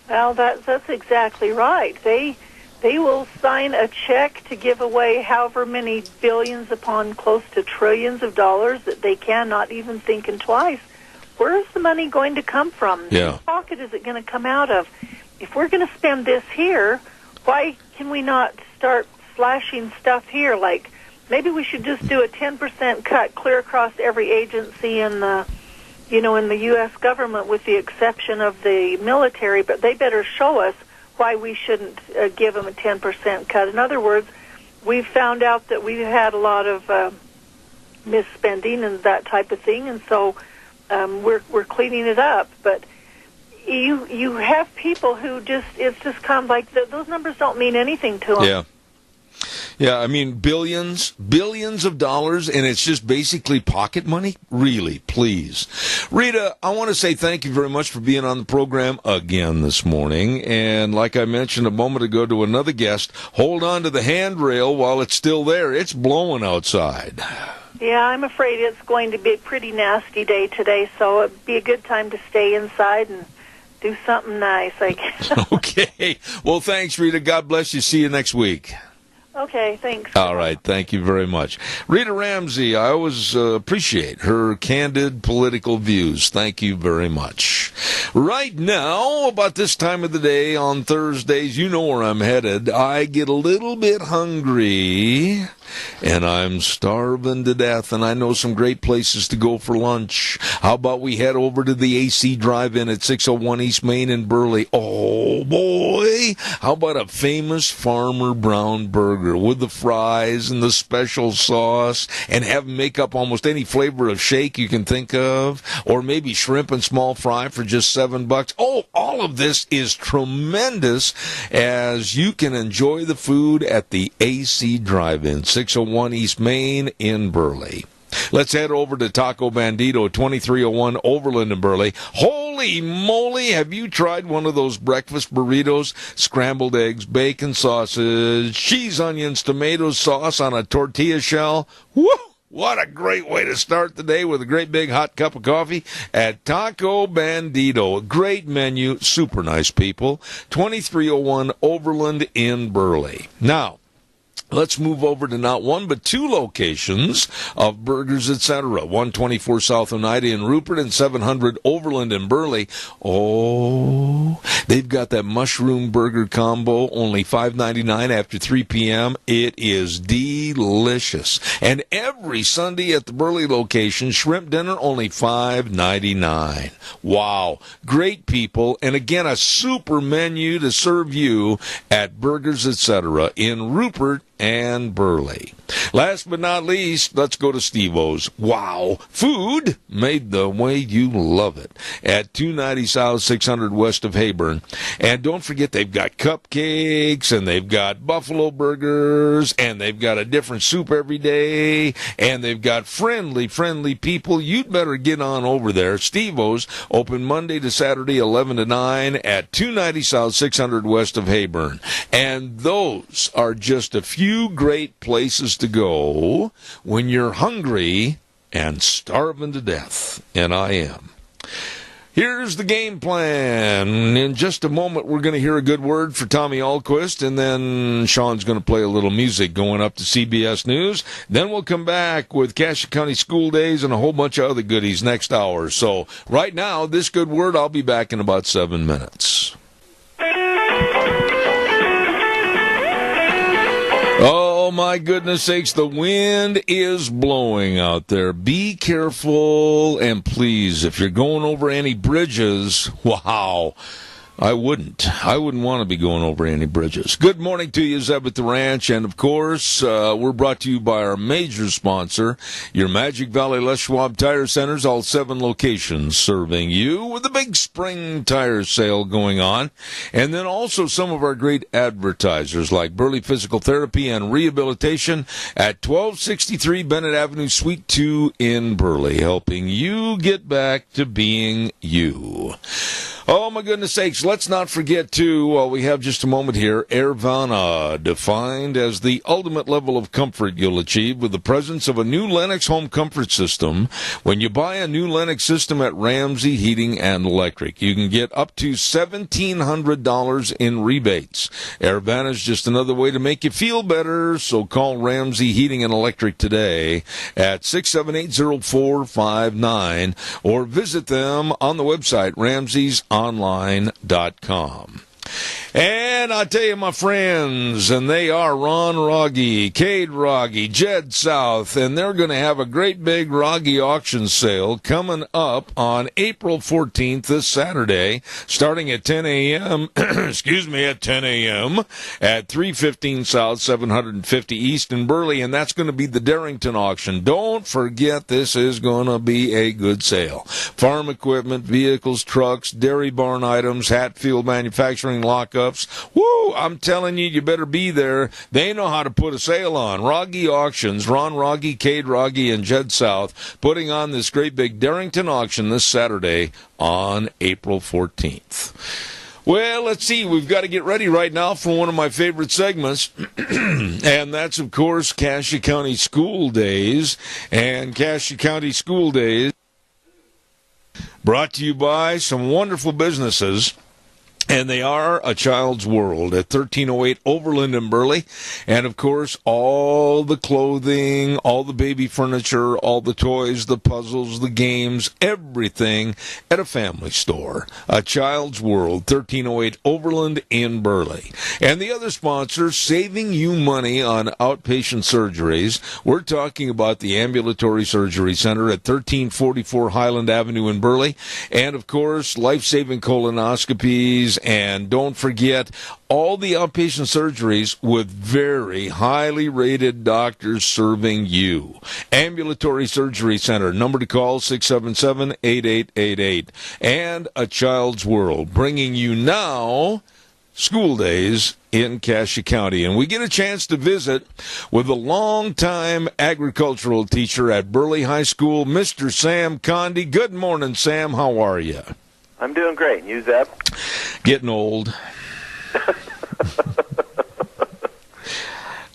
Well, that's exactly right. They will sign a check to give away however many billions upon close to trillions of dollars that they cannot even thinking twice. Where is the money going to come from? Yeah. Whose pocket is it going to come out of? If we're going to spend this here, why can we not start slashing stuff here? Like, maybe we should just do a 10% cut clear across every agency in the, in the U.S. government with the exception of the military, but they better show us why we shouldn't give them a 10% cut. In other words, we've found out that we've had a lot of misspending and that type of thing, and so we're cleaning it up. But you have people who it's just kind of like those numbers don't mean anything to them. Yeah. Yeah, I mean, billions of dollars, and it's just basically pocket money? Really, please. Rita, I want to say thank you very much for being on the program again this morning. And like I mentioned a moment ago to another guest, hold on to the handrail while it's still there. It's blowing outside. Yeah, I'm afraid it's going to be a pretty nasty day today, so it'd be a good time to stay inside and do something nice, I guess. Okay. Well, thanks, Rita. God bless you. See you next week. Okay, thanks. All right, thank you very much. Rita Ramsey, I always appreciate her candid political views. Thank you very much. Right now, about this time of the day on Thursdays, you know where I'm headed. I get a little bit hungry, and I'm starving to death, and I know some great places to go for lunch. How about we head over to the AC Drive-In at 601 East Main in Burley? Oh, boy! How about a famous Farmer Brown burger with the fries and the special sauce, and have them make up almost any flavor of shake you can think of, or maybe shrimp and small fry for just $7. Oh, all of this is tremendous as you can enjoy the food at the AC Drive-In, 601 East Main in Burley. Let's head over to Taco Bandito, 2301 Overland in Burley. Holy moly, have you tried one of those breakfast burritos? Scrambled eggs, bacon, sausage, cheese, onions, tomato sauce on a tortilla shell. Woo! What a great way to start the day with a great big hot cup of coffee at Taco Bandito. Great menu, super nice people. 2301 Overland in Burley. Now, let's move over to not one but two locations of Burgers Etc. 124 South Oneida in Rupert and 700 Overland in Burley. Oh, they've got that mushroom burger combo, only $5.99 after 3 p.m. It is delicious. And every Sunday at the Burley location, shrimp dinner only $5.99. Wow, great people. And again, a super menu to serve you at Burgers Etc. in Rupert and Burley. Last but not least, let's go to Steve-O's. Wow, food made the way you love it at 290 South, 600 west of Hayburn. And don't forget, they've got cupcakes, and they've got buffalo burgers, and they've got a different soup every day, and they've got friendly people. You'd better get on over there. Steve-O's open Monday to Saturday, 11 to 9 at 290 South, 600 west of Hayburn. And those are just a few great places to go when you're hungry and starving to death, and I am. Here's the game plan. In just a moment, we're going to hear a good word for Tommy Ahlquist, and then Sean's going to play a little music going up to CBS News. Then we'll come back with Cassia County School Days and a whole bunch of other goodies next hour. So right now, this good word, I'll be back in about 7 minutes. Oh, my goodness sakes, the wind is blowing out there. Be careful, and please, if you're going over any bridges, wow, I wouldn't want to be going over any bridges. Good morning to you, Zeb at the Ranch, and of course, we're brought to you by our major sponsor, your Magic Valley Les Schwab Tire Centers, all 7 locations serving you with a big spring tire sale going on, and then also some of our great advertisers like Burley Physical Therapy and Rehabilitation at 1263 Bennett Avenue, Suite 2 in Burley, helping you get back to being you. Oh, my goodness sakes, let's not forget, too, while we have just a moment here, Airvana, defined as the ultimate level of comfort you'll achieve with the presence of a new Lennox home comfort system. When you buy a new Lennox system at Ramsey Heating and Electric, you can get up to $1,700 in rebates. Airvana is just another way to make you feel better, so call Ramsey Heating and Electric today at 678-0459 or visit them on the website, ramseysonline.com. And I tell you, my friends, and they are Ron Rogge, Cade Rogge, Jed South, and they're going to have a great big Rogge auction sale coming up on April 14th, this Saturday, starting at 10 a.m., excuse me, at 10 a.m. at 315 South, 750 East in Burley, and that's going to be the Darrington auction. Don't forget, this is going to be a good sale. Farm equipment, vehicles, trucks, dairy barn items, Hatfield manufacturing lockups. Woo! I'm telling you, you better be there. They know how to put a sale on. Rogge Auctions, Ron Rogge, Cade Rogge, and Jed South putting on this great big Darrington auction this Saturday on April 14th. Well, let's see. We've got to get ready right now for one of my favorite segments, and that's, of course, Cassia County School Days. And Cassia County School Days brought to you by some wonderful businesses And they are A Child's World at 1308 Overland in Burley. And, of course, all the clothing, all the baby furniture, all the toys, the puzzles, the games, everything at a family store. A Child's World, 1308 Overland in Burley. And the other sponsor, saving you money on outpatient surgeries. We're talking about the Ambulatory Surgery Center at 1344 Highland Avenue in Burley. And, of course, life-saving colonoscopies. And don't forget, all the outpatient surgeries with very highly rated doctors serving you. Ambulatory Surgery Center, number to call, 677-8888. And A Child's World, bringing you now school days in Cassia County. And we get a chance to visit with a longtime agricultural teacher at Burley High School, Mr. Sam Condi. Good morning, Sam. How are you? I'm doing great. And you, Zeb? Getting old.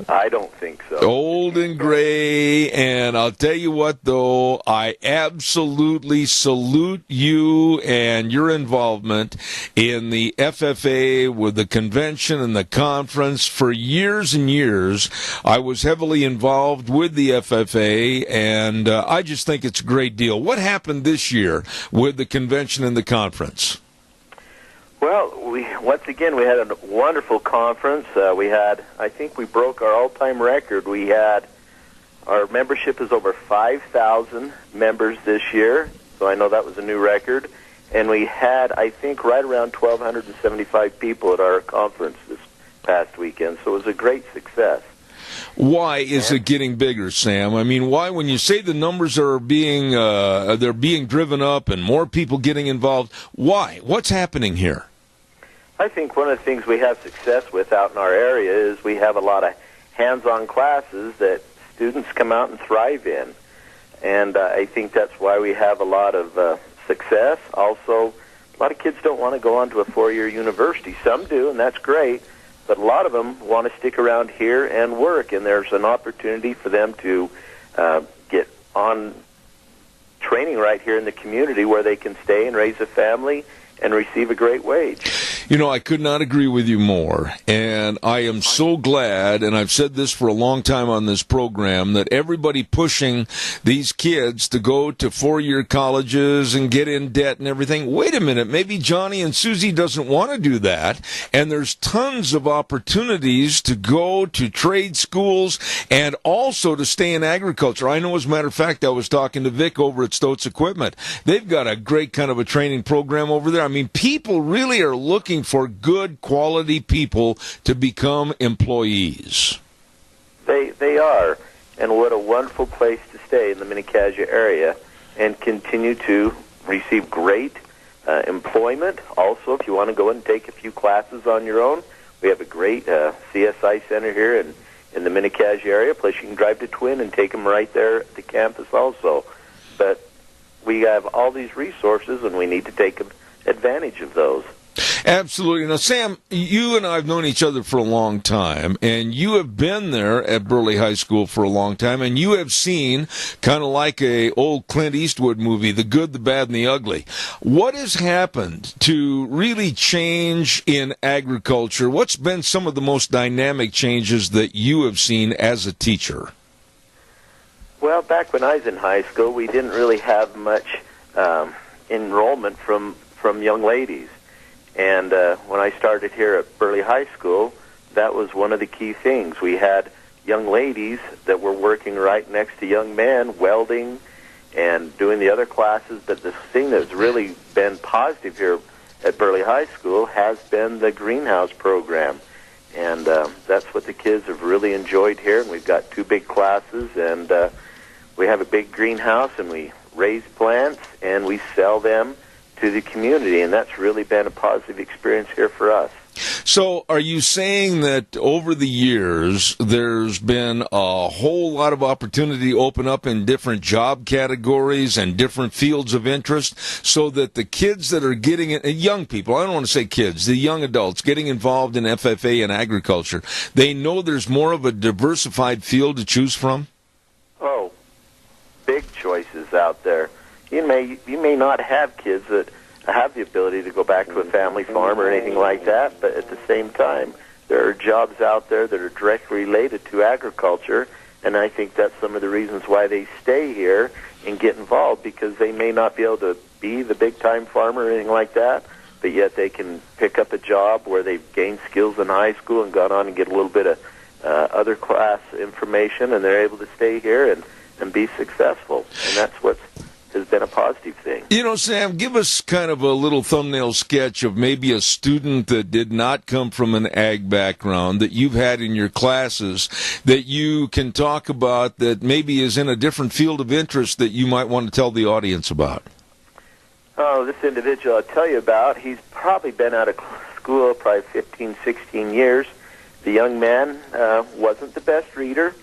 I don't think so. Old and gray, and I'll tell you what, though, I absolutely salute you and your involvement in the FFA with the convention and the conference. For years and years, I was heavily involved with the FFA, and I just think it's a great deal. What happened this year with the convention and the conference? Well, once again, we had a wonderful conference. I think we broke our all-time record. Our membership is over 5,000 members this year, so I know that was a new record. And we had, I think, right around 1,275 people at our conference this past weekend, so it was a great success. Why is it getting bigger, Sam? I mean, why, when you say the numbers are being driven up and more people getting involved, why? What's happening here? I think one of the things we have success with out in our area is we have a lot of hands-on classes that students come out and thrive in. And I think that's why we have a lot of success. Also, a lot of kids don't want to go on to a four-year university. Some do, and that's great. But a lot of them want to stick around here and work, and there's an opportunity for them to get on training right here in the community where they can stay and raise a family and receive a great wage. You know, I could not agree with you more, and I am so glad, and I've said this for a long time on this program, that everybody pushing these kids to go to four-year colleges and get in debt and everything, wait a minute, maybe Johnny and Susie doesn't want to do that, and there's tons of opportunities to go to trade schools and also to stay in agriculture. I know, as a matter of fact, I was talking to Vic over at Stoats Equipment. They've got a great kind of a training program over there. I mean, people really are looking for good quality people to become employees. They are, and what a wonderful place to stay in the Mini-Cassia area and continue to receive great employment. Also, if you want to go and take a few classes on your own, we have a great CSI center here in the Mini-Cassia area. Plus, you can drive to Twin and take them right there at the campus also. But we have all these resources, and we need to take advantage of those. Absolutely. Now, Sam, you and I have known each other for a long time, and you have been there at Burley High School for a long time, and you have seen, kind of like a old Clint Eastwood movie, The Good, the Bad, and the Ugly. What has happened to really change in agriculture? What's been some of the most dynamic changes that you have seen as a teacher? Well, back when I was in high school, we didn't really have much enrollment from young ladies. And when I started here at Burley High School, that was one of the key things. We had young ladies that were working right next to young men, welding and doing the other classes. But the thing that's really been positive here at Burley High School has been the greenhouse program. And that's what the kids have really enjoyed here. And we've got two big classes, and we have a big greenhouse, and we raise plants, and we sell them to the community, and that's really been a positive experience here for us. So are you saying that over the years there's been a whole lot of opportunity open up in different job categories and different fields of interest so that the kids that are getting it, young people, I don't want to say kids, the young adults getting involved in FFA and agriculture, they know there's more of a diversified field to choose from? Oh, big choices out there. You may not have kids that have the ability to go back to a family farm or anything like that, but at the same time, there are jobs out there that are directly related to agriculture, and I think that's some of the reasons why they stay here and get involved, because they may not be able to be the big-time farmer or anything like that, but yet they can pick up a job where they've gained skills in high school and gone on and get a little bit of other class information, and they're able to stay here and be successful. And that's what has been a positive thing. You know, Sam, give us kind of a little thumbnail sketch of maybe a student that did not come from an ag background that you've had in your classes that you can talk about that maybe is in a different field of interest that you might want to tell the audience about. Oh, this individual I'll tell you about, he's probably been out of school probably 15, 16 years. The young man wasn't the best reader,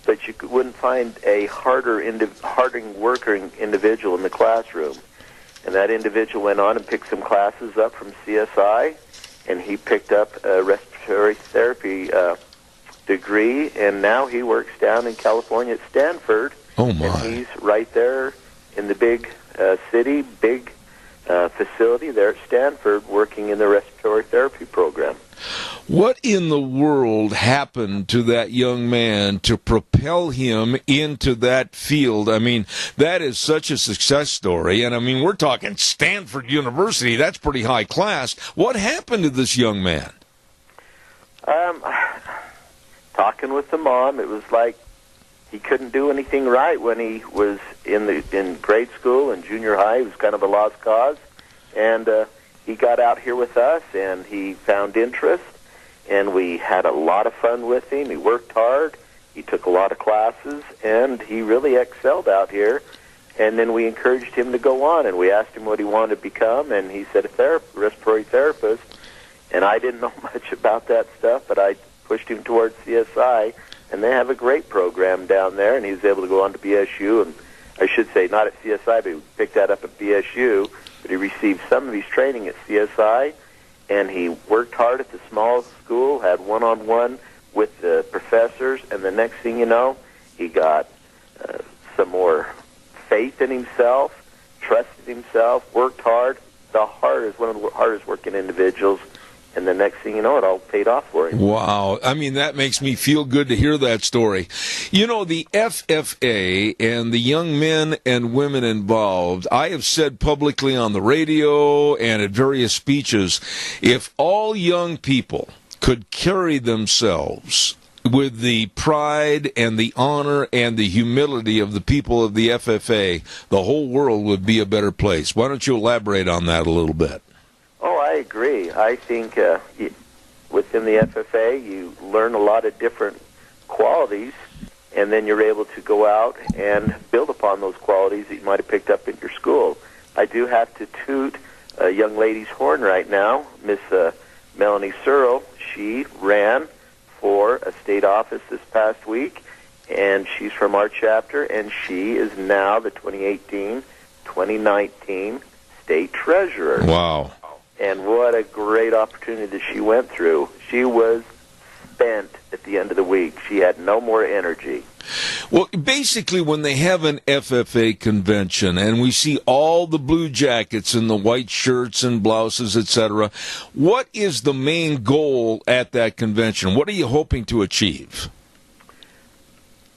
but you wouldn't find a harder working individual in the classroom. And that individual went on and picked some classes up from CSI, and he picked up a respiratory therapy degree, and now he works down in California at Stanford. Oh, my. And he's right there in the big city, big facility there at Stanford, working in the respiratory therapy program. What in the world happened to that young man to propel him into that field? I mean, that is such a success story. And, I mean, we're talking Stanford University. That's pretty high class. What happened to this young man? Talking with the mom, it was like he couldn't do anything right when he was in grade school and junior high. He was kind of a lost cause. And he got out here with us, and he found interest, and we had a lot of fun with him. He worked hard. He took a lot of classes, and he really excelled out here. And then we encouraged him to go on, and we asked him what he wanted to become, and he said a respiratory therapist. And I didn't know much about that stuff, but I pushed him towards CSI, and they have a great program down there, and he was able to go on to BSU, and I should say not at CSI, but he picked that up at BSU, but he received some of his training at CSI, and he worked hard at the small school, had one-on-one with the professors, and the next thing you know, he got some more faith in himself, trusted himself, worked hard, one of the hardest working individuals, and the next thing you know, it all paid off for him. Wow. I mean, that makes me feel good to hear that story. You know, the FFA and the young men and women involved, I have said publicly on the radio and at various speeches, if all young people could carry themselves with the pride and the honor and the humility of the people of the FFA, the whole world would be a better place. Why don't you elaborate on that a little bit? Oh, I agree. I think within the FFA, you learn a lot of different qualities, and then you're able to go out and build upon those qualities that you might have picked up in your school. I do have to toot a young lady's horn right now, Miss Melanie Searle. She ran for a state office this past week, and she's from our chapter, and she is now the 2018-2019 state treasurer. Wow. And what a great opportunity that she went through. She was spent at the end of the week. She had no more energy. Well, basically, when they have an FFA convention and we see all the blue jackets and the white shirts and blouses, etc., what is the main goal at that convention? What are you hoping to achieve?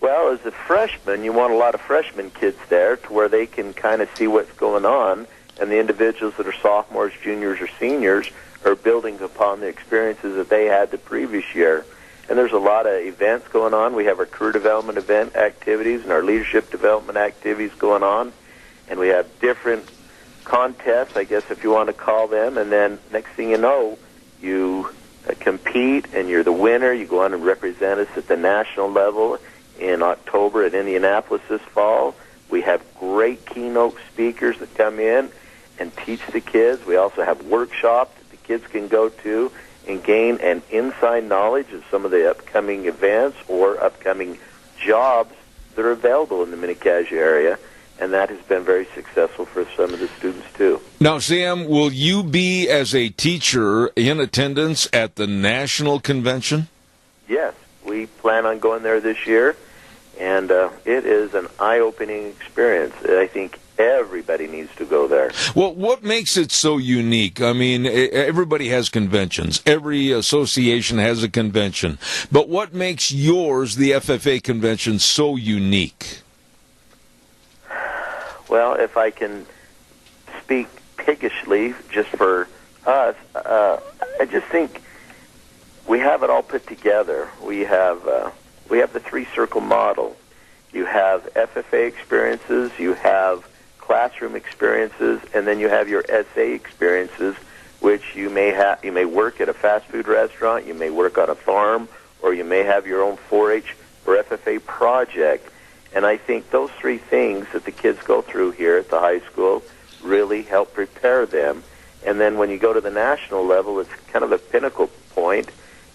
Well, as a freshman, you want a lot of freshman kids there to where they can kind of see what's going on, and the individuals that are sophomores, juniors, or seniors are building upon the experiences that they had the previous year. And there's a lot of events going on. We have our career development event activities and our leadership development activities going on. And we have different contests, I guess if you want to call them. And then next thing you know, you compete and you're the winner. You go on and represent us at the national level in October at Indianapolis this fall. We have great keynote speakers that come in and teach the kids. We also have workshops that the kids can go to and gain an inside knowledge of some of the upcoming events or upcoming jobs that are available in the Mini-Cassia area, and that has been very successful for some of the students too. Now, Sam, will you be, as a teacher, in attendance at the national convention? Yes, we plan on going there this year, and it is an eye-opening experience. I think Everybody needs to go there. Well, what makes it so unique? I mean, everybody has conventions. Every association has a convention. But what makes yours, the FFA convention, so unique? Well, if I can speak piggishly just for us, I just think we have it all put together. We have the three-circle model. You have FFA experiences, you have classroom experiences, and then you have your SA experiences, which you may work at a fast food restaurant, you may work on a farm, or you may have your own 4-H or FFA project. And I think those three things that the kids go through here at the high school really help prepare them. And then when you go to the national level, it's kind of the pinnacle point.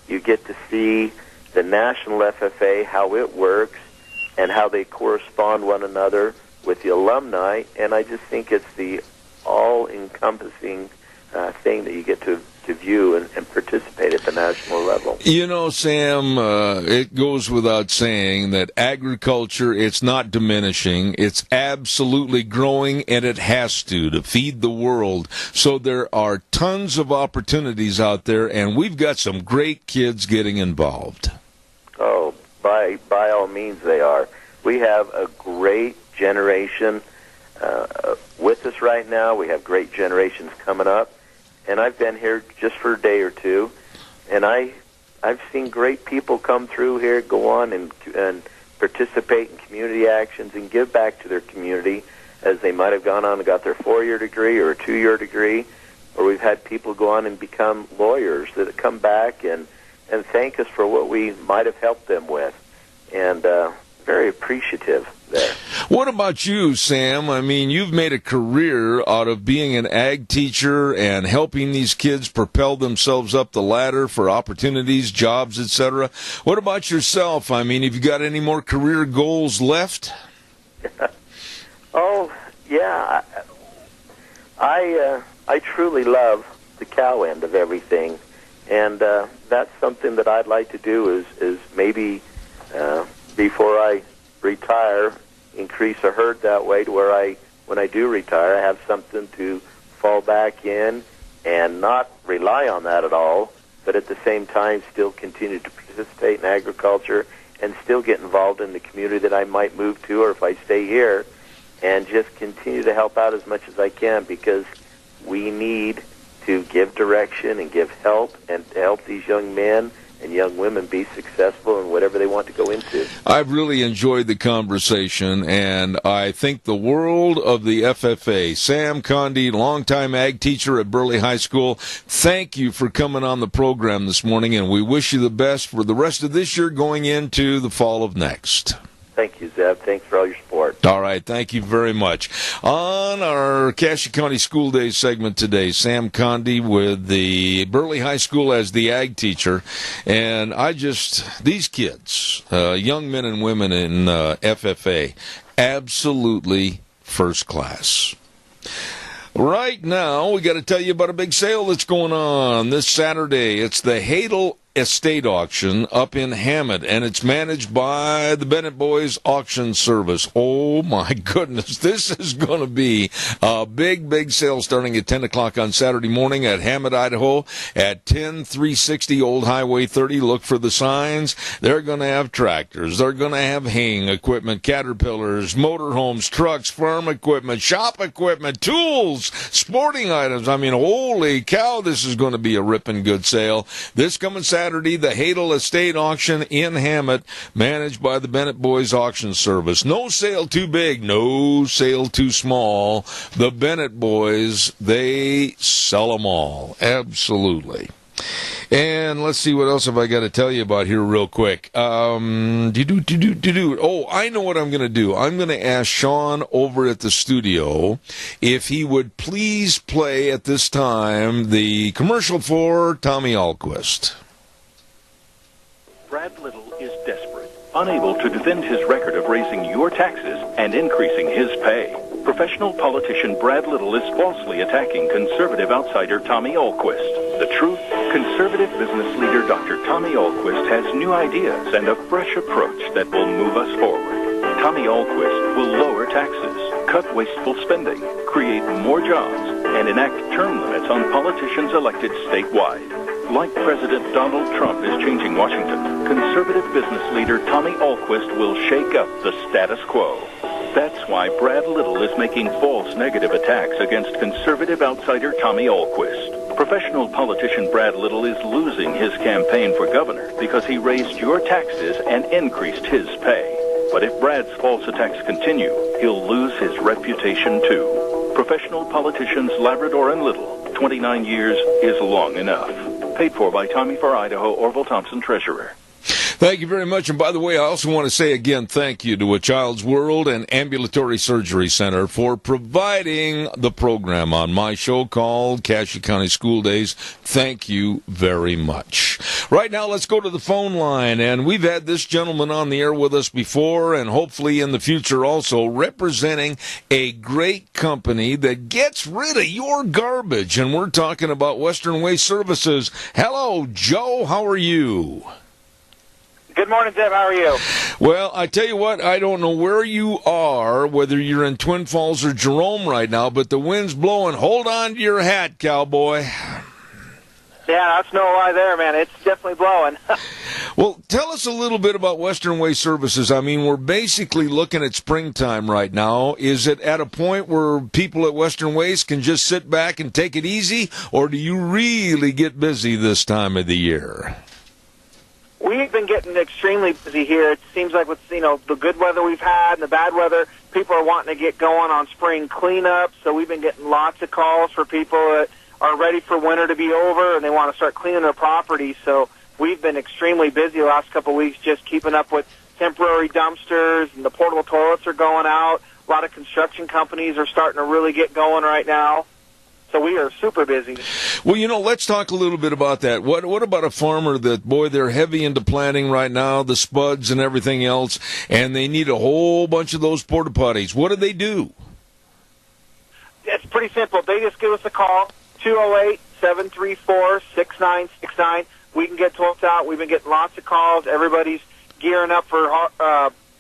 You get to see the national FFA, how it works, and how they correspond one another with the alumni. And I just think it's the all-encompassing thing that you get to view and participate at the national level. You know, Sam, it goes without saying that agriculture, it's not diminishing. It's absolutely growing, and it has to feed the world. So there are tons of opportunities out there, and we've got some great kids getting involved. Oh, by all means they are. We have a great generation with us right now. We have great generations coming up. And I've been here just for a day or two, and I've seen great people come through here, go on and participate in community actions and give back to their community as they might have gone on and got their 4-year degree or a 2-year degree, or we've had people go on and become lawyers that come back and thank us for what we might have helped them with, and very appreciative there. What about you, Sam? I mean, you've made a career out of being an ag teacher and helping these kids propel themselves up the ladder for opportunities, jobs, etc. What about yourself? I mean, have you got any more career goals left? Oh, yeah. I truly love the cow end of everything, and that's something that I'd like to do is maybe before I retire, increase a herd that way to where when I do retire, I have something to fall back in and not rely on that at all, but at the same time still continue to participate in agriculture and still get involved in the community that I might move to, or if I stay here, and just continue to help out as much as I can, because we need to give direction and give help and to help these young men and young women be successful in whatever they want to go into. I've really enjoyed the conversation, and I think the world of the FFA. Sam Conde, longtime ag teacher at Burley High School, thank you for coming on the program this morning, and we wish you the best for the rest of this year going into the fall of next. Thank you, Zeb. Thanks for all your support. All right, thank you very much. On our Cassia County School Day segment today, Sam Conde with the Burley High School as the ag teacher. And these kids, young men and women in FFA, absolutely first class. Right now, we got to tell you about a big sale that's going on this Saturday. It's the Hadel Estate Auction up in Hammett, and it's managed by the Bennett Boys Auction Service. Oh my goodness, this is going to be a big sale starting at 10 o'clock on Saturday morning at Hammett, Idaho at 10360 Old Highway 30. Look for the signs. They're going to have tractors. They're going to have haying equipment, caterpillars, motorhomes, trucks, farm equipment, shop equipment, tools, sporting items. I mean, holy cow, this is going to be a ripping good sale. This coming Saturday, the Hadel Estate Auction in Hammett, managed by the Bennett Boys Auction Service. No sale too big, no sale too small. The Bennett Boys, they sell them all. Absolutely. And let's see, what else have I got to tell you about here real quick. Oh, I know what I'm going to do. I'm going to ask Sean over at the studio if he would please play at this time the commercial for Tommy Ahlquist. Brad Little is desperate, unable to defend his record of raising your taxes and increasing his pay. Professional politician Brad Little is falsely attacking conservative outsider Tommy Ahlquist. The truth? Conservative business leader Dr. Tommy Ahlquist has new ideas and a fresh approach that will move us forward. Tommy Ahlquist will lower taxes, cut wasteful spending, create more jobs, and enact term limits on politicians elected statewide. Like President Donald Trump is changing Washington, conservative business leader Tommy Ahlquist will shake up the status quo. That's why Brad Little is making false negative attacks against conservative outsider Tommy Ahlquist. Professional politician Brad Little is losing his campaign for governor because he raised your taxes and increased his pay. But if Brad's false attacks continue, he'll lose his reputation too. Professional politicians Labrador and Little, 29 years is long enough. Paid for by Tommy for Idaho, Orville Thompson, Treasurer. Thank you very much. And by the way, I also want to say again thank you to A Child's World and Ambulatory Surgery Center for providing the program on my show called Cassia County School Days. Thank you very much. Right now, let's go to the phone line. And we've had this gentleman on the air with us before and hopefully in the future also, representing a great company that gets rid of your garbage. And we're talking about Western Waste Services. Hello, Joe. How are you? Good morning, Deb. How are you? Well, I tell you what, I don't know where you are, whether you're in Twin Falls or Jerome right now, but the wind's blowing. Hold on to your hat, cowboy. Yeah, that's no lie there, man. It's definitely blowing. Well, tell us a little bit about Western Waste Services. I mean, we're basically looking at springtime right now. Is it at a point where people at Western Waste can just sit back and take it easy, or do you really get busy this time of the year? We've been getting extremely busy here. It seems like with the good weather we've had and the bad weather, people are wanting to get going on spring cleanup. So we've been getting lots of calls for people that are ready for winter to be over and they want to start cleaning their property. So we've been extremely busy the last couple of weeks just keeping up with temporary dumpsters, and the portable toilets are going out. A lot of construction companies are starting to really get going right now. So we are super busy. Well, let's talk a little bit about that. What about a farmer that, boy, they're heavy into planting right now, the spuds and everything else, and they need a whole bunch of those porta potties. What do they do? It's pretty simple. They just give us a call, 208-734-6969. We can get toilets out. We've been getting lots of calls. Everybody's gearing up for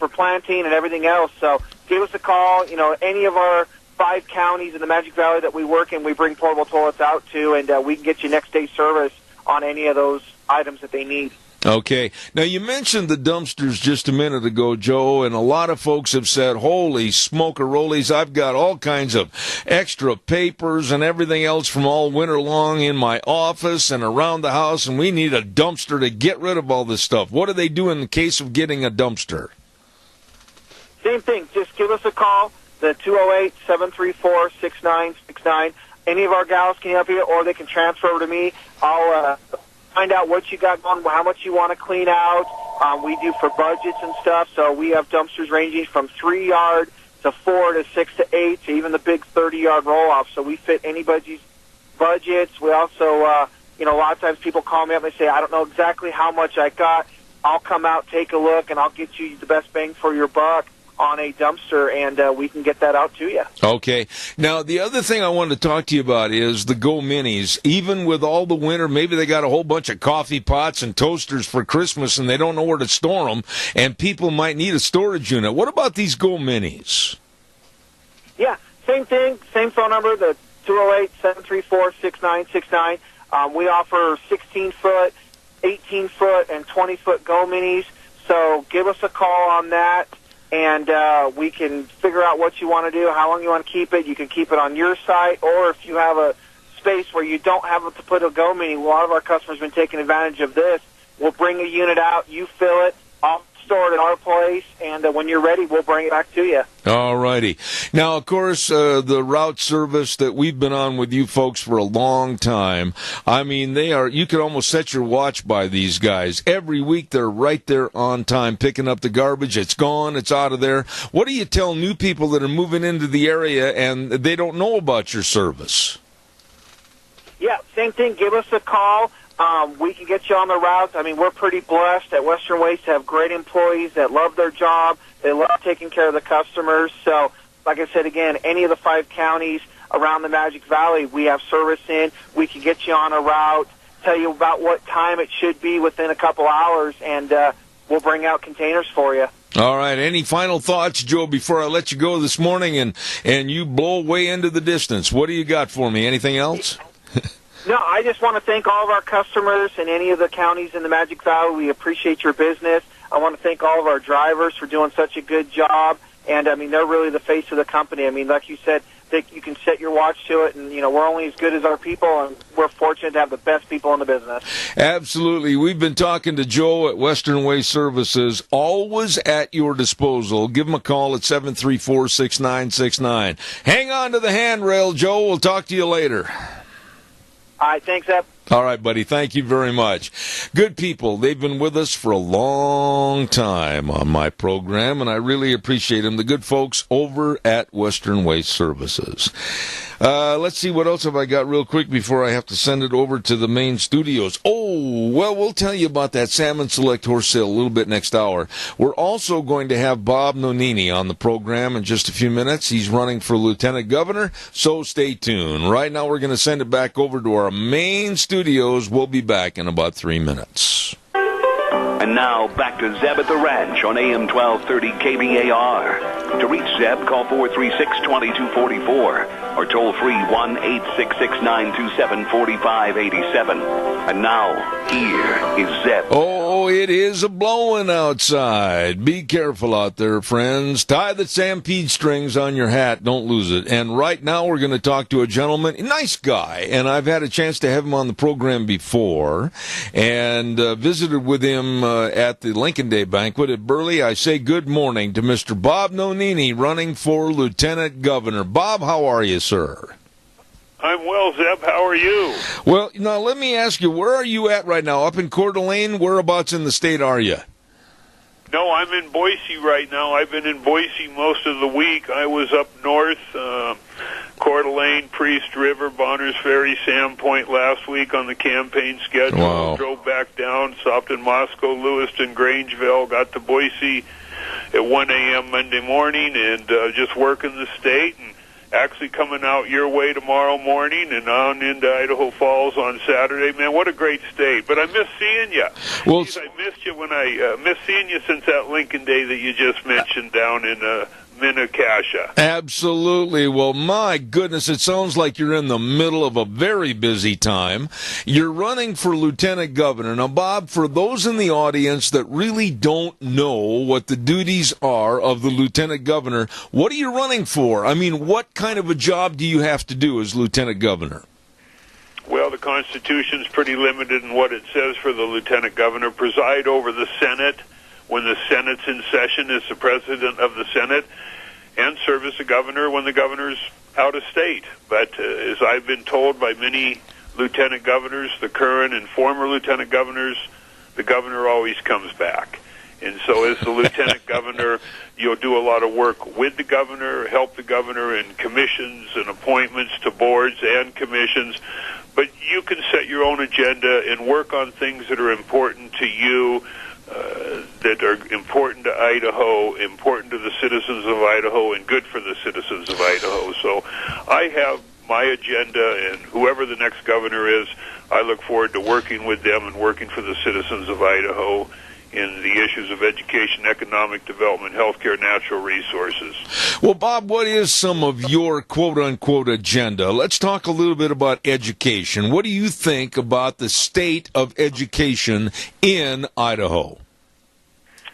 planting and everything else. So give us a call. Any of our 5 counties in the Magic Valley that we work in, we bring portable toilets out to, and we can get you next day service on any of those items that they need. Okay. Now, you mentioned the dumpsters just a minute ago, Joe, and a lot of folks have said, holy smoke-a-rollies, I've got all kinds of extra papers and everything else from all winter long in my office and around the house, and we need a dumpster to get rid of all this stuff. What do they do in the case of getting a dumpster? Same thing. Just give us a call. The 208-734-6969. Any of our gals can help you, or they can transfer over to me. I'll find out what you got going, how much you want to clean out. We do for budgets and stuff, so we have dumpsters ranging from 3 yard to 4 to 6 to 8 to even the big 30-yard roll-off. So we fit anybody's budgets. We also, a lot of times people call me up and they say, I don't know exactly how much I got. I'll come out, take a look, and I'll get you the best bang for your buck on a dumpster, and we can get that out to you. Okay. Now, the other thing I wanted to talk to you about is the Go Minis. Even with all the winter, maybe they got a whole bunch of coffee pots and toasters for Christmas, and they don't know where to store them, and people might need a storage unit. What about these Go Minis? Yeah, same thing, same phone number, the 208-734-6969. We offer 16-foot, 18-foot, and 20-foot Go Minis, so give us a call on that. And we can figure out what you want to do, how long you want to keep it. You can keep it on your site, or if you have a space where you don't have to put a Go Mini, a lot of our customers have been taking advantage of this. We'll bring a unit out, you fill it, I'll store it at our place, and when you're ready, we'll bring it back to you. All righty. Now, of course, the route service that we've been on with you folks for a long time, I mean, you could almost set your watch by these guys. Every week they're right there on time picking up the garbage. It's gone. It's out of there. What do you tell new people that are moving into the area and they don't know about your service? Yeah, same thing. Give us a call. We can get you on the routes. I mean, we're pretty blessed at Western Waste to have great employees that love their job. They love taking care of the customers. So, like I said, again, any of the 5 counties around the Magic Valley, we have service in. We can get you on a route, tell you about what time it should be within a couple hours, and we'll bring out containers for you. All right. Any final thoughts, Joe, before I let you go this morning and you blow way into the distance? What do you got for me? Anything else? No, I just want to thank all of our customers in any of the counties in the Magic Valley. We appreciate your business. I want to thank all of our drivers for doing such a good job. And, I mean, they're really the face of the company. I mean, like you said, you can set your watch to it, and, you know, we're only as good as our people, and we're fortunate to have the best people in the business. Absolutely. We've been talking to Joe at Western Way Services, always at your disposal. Give him a call at 734-6969. Hang on to the handrail, Joe. We'll talk to you later. All right, thanks, Eb. All right, buddy. Thank you very much. Good people. They've been with us for a long time on my program, and I really appreciate them. The good folks over at Western Waste Services. Let's see, what else have I got real quick before I have to send it over to the main studios. Oh, well, we'll tell you about that Salmon Select horse sale a little bit next hour. We're also going to have Bob Nonini on the program in just a few minutes. He's running for Lieutenant Governor, so stay tuned. Right now, we're going to send it back over to our main studios. We'll be back in about 3 minutes. And now, back to Zeb at the Ranch on AM 1230 KBAR. To reach Zeb, call 436-2244 or toll free 1-866-927-4587. And now, here is Zeb. Oh, it is a blowing outside. Be careful out there, friends. Tie the stampede strings on your hat. Don't lose it. And right now, we're going to talk to a gentleman, a nice guy, and I've had a chance to have him on the program before and visited with him at the Lincoln Day banquet at Burley. I say good morning to Mr. Bob Nonini, running for Lieutenant Governor. Bob, how are you, sir? I'm well, Zeb. How are you? Well, now let me ask you, where are you at right now? Up in Coeur d'Alene? Whereabouts in the state are you? No, I'm in Boise right now. I've been in Boise most of the week. I was up north, Coeur d'Alene, Priest River, Bonners Ferry, Sandpoint last week on the campaign schedule. Wow. Drove back down, stopped in Moscow, Lewiston, Grangeville, got to Boise at 1 a.m. Monday morning, and just working the state, and actually coming out your way tomorrow morning and on into Idaho Falls on Saturday. Man, what a great state. But I miss seeing you. Well, Jeez, I missed you when I missed seeing you since that Lincoln Day that you just mentioned down in Minnetonka. Absolutely. Well, my goodness, it sounds like you're in the middle of a very busy time. You're running for Lieutenant Governor. Now, Bob, for those in the audience that really don't know what the duties are of the Lieutenant Governor, what are you running for? I mean, what kind of a job do you have to do as Lieutenant Governor? Well, the Constitution's pretty limited in what it says for the Lieutenant Governor. Preside over the Senate when the Senate's in session as the President of the Senate, and serve as the governor when the governor's out of state. But as I've been told by many lieutenant governors, the current and former lieutenant governors, the governor always comes back. And so as the lieutenant governor, you'll do a lot of work with the governor, help the governor in commissions and appointments to boards and commissions. But you can set your own agenda and work on things that are important to you, that are important to Idaho, important to the citizens of Idaho, and good for the citizens of Idaho. So I have my agenda, and whoever the next governor is, I look forward to working with them and working for the citizens of Idaho in the issues of education, economic development, healthcare, natural resources. Well, Bob, what is some of your quote-unquote agenda? Let's talk a little bit about education. What do you think about the state of education in Idaho?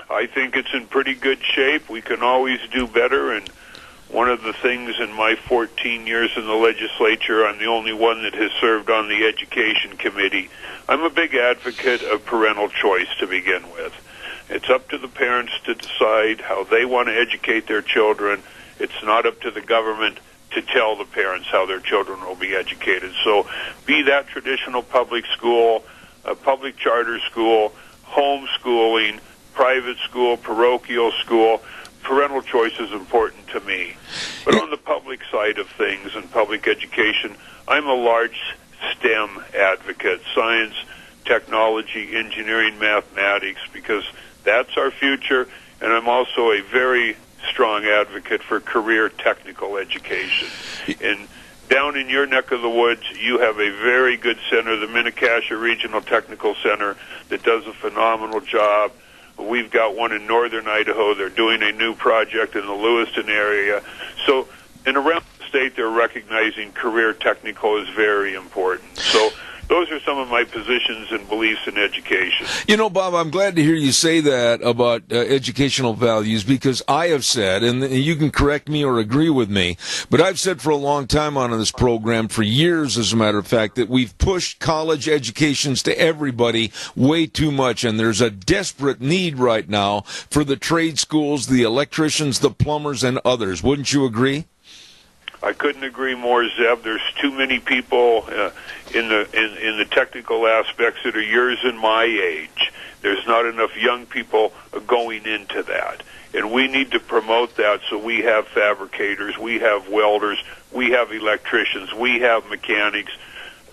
I think it's in pretty good shape. We can always do better, and one of the things in my 14 years in the legislature, I'm the only one that has served on the Education Committee. I'm a big advocate of parental choice to begin with. It's up to the parents to decide how they want to educate their children. It's not up to the government to tell the parents how their children will be educated. So be that traditional public school, a public charter school, homeschooling, private school, parochial school, parental choice is important to me. But on the public side of things and public education, I'm a large STEM advocate, science, technology, engineering, mathematics, because that's our future, and I'm also a very strong advocate for career technical education. And down in your neck of the woods, you have a very good center, the Minnetonka Regional Technical Center, that does a phenomenal job. We've got one in northern Idaho. They're doing a new project in the Lewiston area. So, and around the state, they're recognizing career technical is very important. So those are some of my positions and beliefs in education. You know, Bob, I'm glad to hear you say that about educational values, because I have said, and you can correct me or agree with me, but I've said for a long time on this program, for years as a matter of fact, that we've pushed college educations to everybody way too much, and there's a desperate need right now for the trade schools, the electricians, the plumbers, and others. Wouldn't you agree? I couldn't agree more, Zeb. There's too many people in the technical aspects that are yours and my age. There's not enough young people going into that. And we need to promote that, so we have fabricators, we have welders, we have electricians, we have mechanics.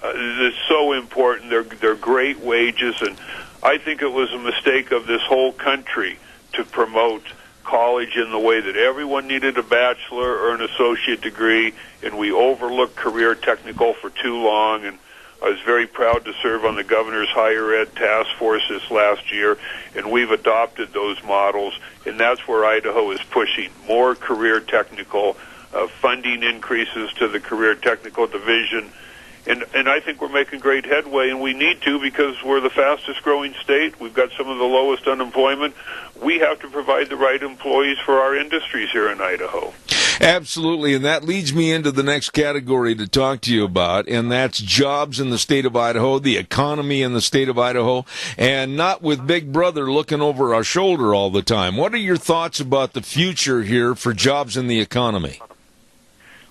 It's so important. They're great wages, and I think it was a mistake of this whole country to promote college in the way that everyone needed a bachelor or an associate degree, and we overlooked career technical for too long. And I was very proud to serve on the governor's higher ed task force this last year, and we've adopted those models, and that's where Idaho is pushing more career technical funding increases to the career technical division. And I think we're making great headway, and we need to, because we're the fastest growing state. We've got some of the lowest unemployment. We have to provide the right employees for our industries here in Idaho. Absolutely, and that leads me into the next category to talk to you about, and that's jobs in the state of Idaho, the economy in the state of Idaho, and not with Big Brother looking over our shoulder all the time. What are your thoughts about the future here for jobs in the economy?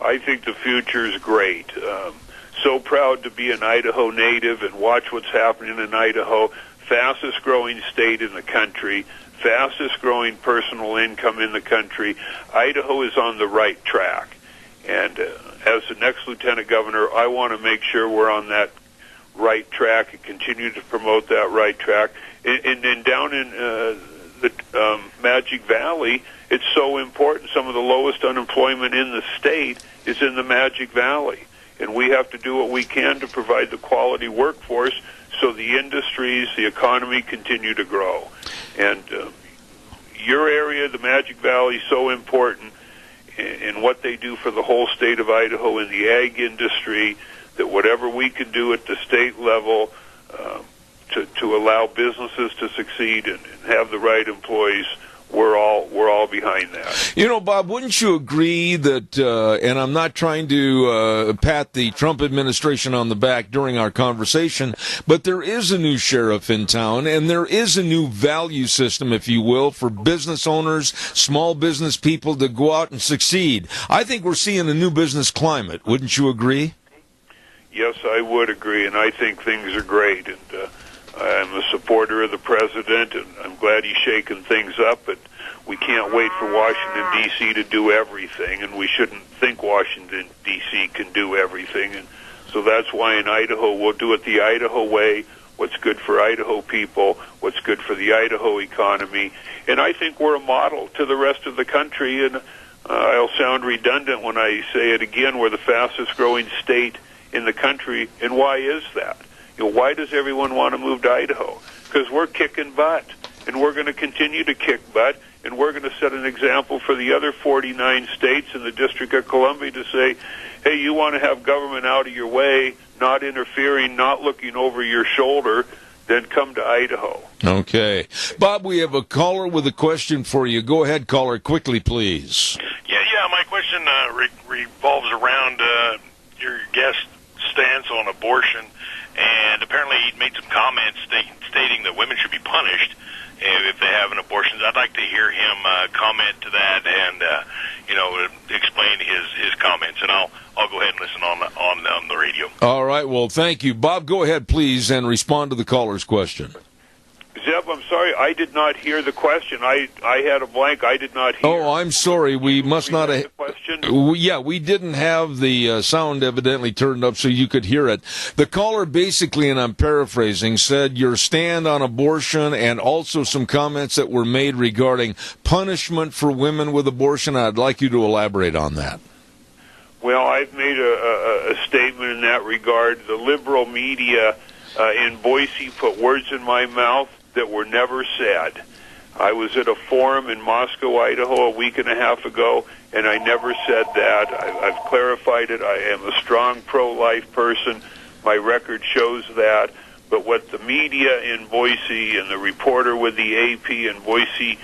I think the future is great. So proud to be an Idaho native and watch what's happening in Idaho. Fastest growing state in the country, fastest growing personal income in the country. Idaho is on the right track. And as the next lieutenant governor, I want to make sure we're on that right track and continue to promote that right track. And down in the Magic Valley, it's so important. Some of the lowest unemployment in the state is in the Magic Valley. And we have to do what we can to provide the quality workforce so the industries, the economy continue to grow. And your area, the Magic Valley, is so important in what they do for the whole state of Idaho in the ag industry, that whatever we can do at the state level to allow businesses to succeed and have the right employees, we're all behind that. You know, Bob, wouldn't you agree that, and I'm not trying to pat the Trump administration on the back during our conversation, but there is a new sheriff in town, and there is a new value system, if you will, for business owners, small business people to go out and succeed. I think we're seeing a new business climate. Wouldn't you agree? Yes, I would agree, and I think things are great. And I'm a supporter of the president, and I'm glad he's shaking things up, but we can't wait for Washington, D.C. to do everything, and we shouldn't think Washington, D.C. can do everything. And so that's why in Idaho we'll do it the Idaho way, what's good for Idaho people, what's good for the Idaho economy. And I think we're a model to the rest of the country, and I'll sound redundant when I say it again, we're the fastest growing state in the country. And why is that? You know, why does everyone want to move to Idaho? Because we're kicking butt, and we're going to continue to kick butt, and we're going to set an example for the other 49 states in the District of Columbia to say, hey, you want to have government out of your way, not interfering, not looking over your shoulder, then come to Idaho. Okay. Bob, we have a caller with a question for you. Go ahead, caller, quickly, please. Yeah, my question revolves around your guest's stance on abortion. And apparently he made some comments stating that women should be punished if they have an abortion. I'd like to hear him comment to that and, explain his comments. And I'll go ahead and listen on the radio. All right. Well, thank you. Bob, go ahead, please, and respond to the caller's question. Zeb, I'm sorry, I did not hear the question. I had a blank. I did not hear. Oh, I'm sorry. We must not have. Yeah, we didn't have the sound evidently turned up so you could hear it. The caller basically, and I'm paraphrasing, said your stand on abortion and also some comments that were made regarding punishment for women with abortion. I'd like you to elaborate on that. Well, I've made a statement in that regard. The liberal media in Boise put words in my mouth that were never said. I was at a forum in Moscow, Idaho, a week and a half ago, and I never said that. I've clarified it. I am a strong pro-life person. My record shows that. But what the media in Boise and the reporter with the AP in Boise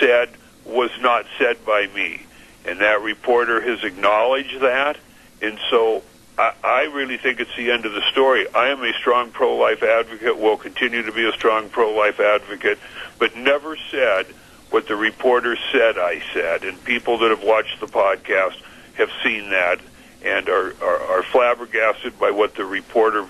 said was not said by me. And that reporter has acknowledged that. And so I really think it's the end of the story. I am a strong pro-life advocate, will continue to be a strong pro-life advocate, but never said what the reporter said I said. And people that have watched the podcast have seen that and are flabbergasted by what the reporter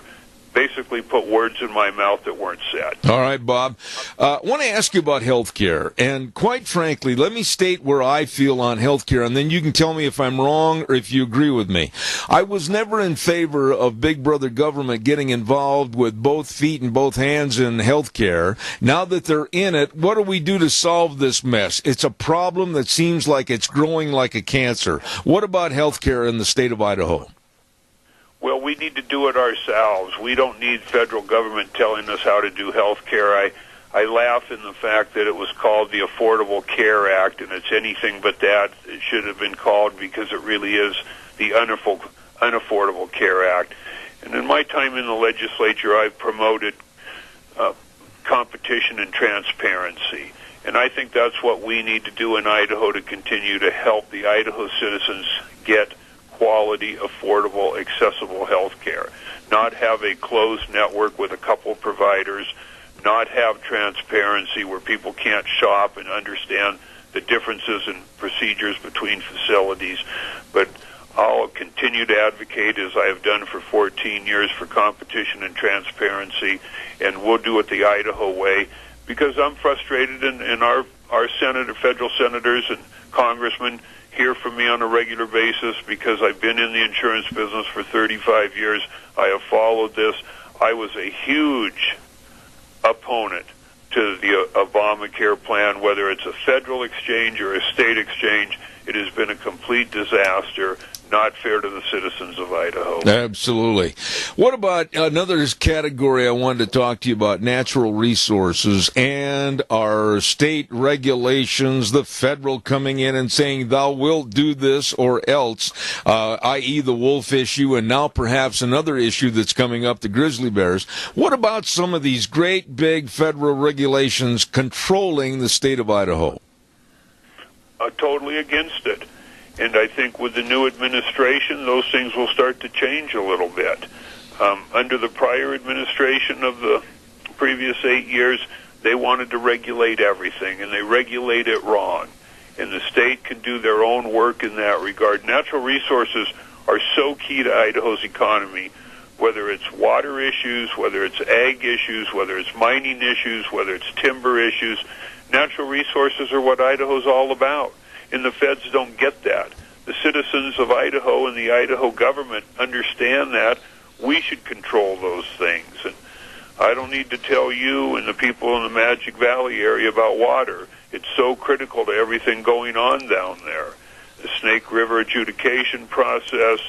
basically put words in my mouth that weren't said. All right, Bob. I want to ask you about health care. And quite frankly, let me state where I feel on health care, and then you can tell me if I'm wrong or if you agree with me. I was never in favor of big brother government getting involved with both feet and both hands in health care. Now that they're in it, what do we do to solve this mess? It's a problem that seems like it's growing like a cancer. What about health care in the state of Idaho? Well, we need to do it ourselves. We don't need federal government telling us how to do health care. I laugh in the fact that it was called the Affordable Care Act, and it's anything but that. It should have been called, because it really is, the Unaffordable Care Act. And in my time in the legislature, I've promoted competition and transparency. And I think that's what we need to do in Idaho to continue to help the Idaho citizens get quality, affordable, accessible health care. Not have a closed network with a couple providers, not have transparency where people can't shop and understand the differences in procedures between facilities. But I'll continue to advocate, as I have done for 14 years, for competition and transparency, and we'll do it the Idaho way, because I'm frustrated, and our federal senators and congressmen hear from me on a regular basis, because I've been in the insurance business for 35 years. I have followed this. I was a huge opponent to the Obamacare plan, whether it's a federal exchange or a state exchange. It has been a complete disaster, not fair to the citizens of Idaho. Absolutely. What about another category I wanted to talk to you about, natural resources and our state regulations, the federal coming in and saying thou wilt do this or else, i.e. the wolf issue, and now perhaps another issue that's coming up, the grizzly bears. What about some of these great big federal regulations controlling the state of Idaho? Totally against it. And I think with the new administration, those things will start to change a little bit. Under the prior administration of the previous 8 years, they wanted to regulate everything, and they regulate it wrong. And the state can do their own work in that regard. Natural resources are so key to Idaho's economy, whether it's water issues, whether it's ag issues, whether it's mining issues, whether it's timber issues. Natural resources are what Idaho's all about. And the feds don't get that. The citizens of Idaho and the Idaho government understand that. We should control those things. And I don't need to tell you and the people in the Magic Valley area about water. It's so critical to everything going on down there. The Snake River adjudication process,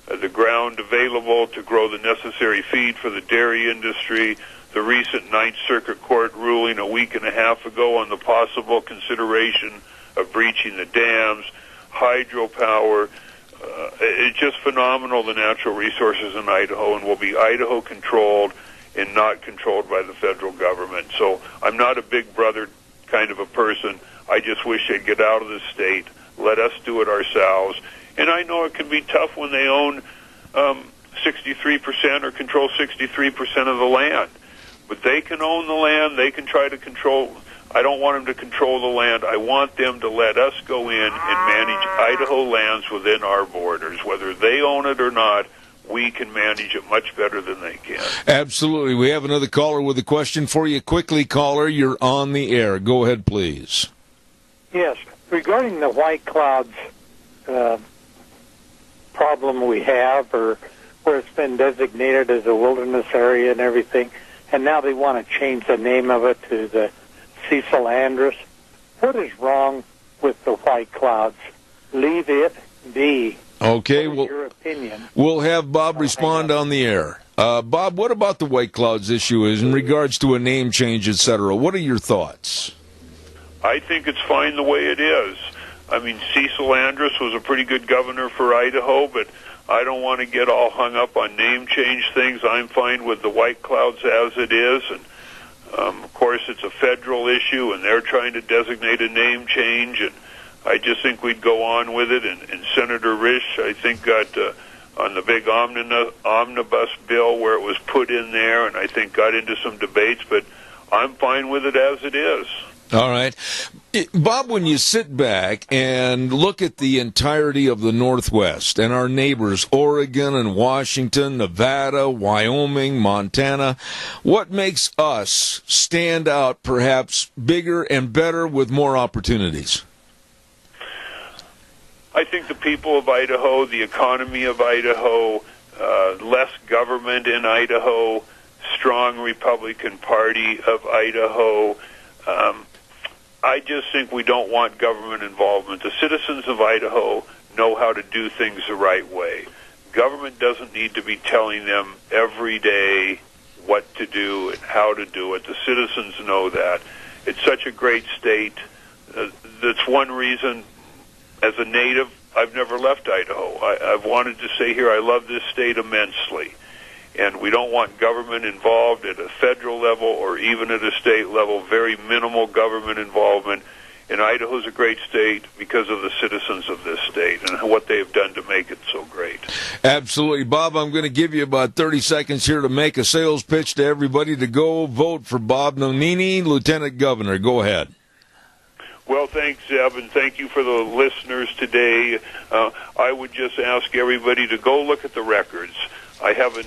the ground available to grow the necessary feed for the dairy industry, the recent Ninth Circuit Court ruling a week and a half ago on the possible consideration of breaching the dams, hydropower. It's just phenomenal, the natural resources in Idaho, and will be Idaho controlled and not controlled by the federal government. So I'm not a big brother kind of a person. I just wish they'd get out of the state, let us do it ourselves. And I know it can be tough when they own 63% or control 63% of the land. But they can own the land, they can try to control. I don't want them to control the land. I want them to let us go in and manage Idaho lands within our borders. Whether they own it or not, we can manage it much better than they can. Absolutely. We have another caller with a question for you. Quickly, caller, you're on the air. Go ahead, please. Yes. Regarding the white clouds problem we have, or where it's been designated as a wilderness area and everything, and now they want to change the name of it to the Cecil Andrus. What is wrong with the white clouds? Leave it be. Okay, well, your opinion? We'll have Bob respond on the air. Bob, what about the white clouds issue is in regards to a name change, etc.? What are your thoughts? I think it's fine the way it is. I mean, Cecil Andrus was a pretty good governor for Idaho, but I don't want to get all hung up on name change things. I'm fine with the White Clouds as it is, and of course it's a federal issue, and they're trying to designate a name change, and I just think we'd go on with it. And Senator Risch, I think, got on the big omnibus bill where it was put in there, and I think got into some debates, but I'm fine with it as it is. All right. Bob, when you sit back and look at the entirety of the Northwest and our neighbors, Oregon and Washington, Nevada, Wyoming, Montana, what makes us stand out perhaps bigger and better with more opportunities? I think the people of Idaho, the economy of Idaho, less government in Idaho, strong Republican Party of Idaho. I just think we don't want government involvement. The citizens of Idaho know how to do things the right way. Government doesn't need to be telling them every day what to do and how to do it. The citizens know that. It's such a great state. That's one reason, as a native, I've never left Idaho. I've wanted to stay here. I love this state immensely. And we don't want government involved at a federal level or even at a state level, very minimal government involvement. And Idaho's a great state because of the citizens of this state and what they've done to make it so great. Absolutely. Bob, I'm going to give you about 30 seconds here to make a sales pitch to everybody to go vote for Bob Nonini, Lieutenant Governor. Go ahead. Well, thanks, Zeb, and thank you for the listeners today. I would just ask everybody to go look at the records. I have a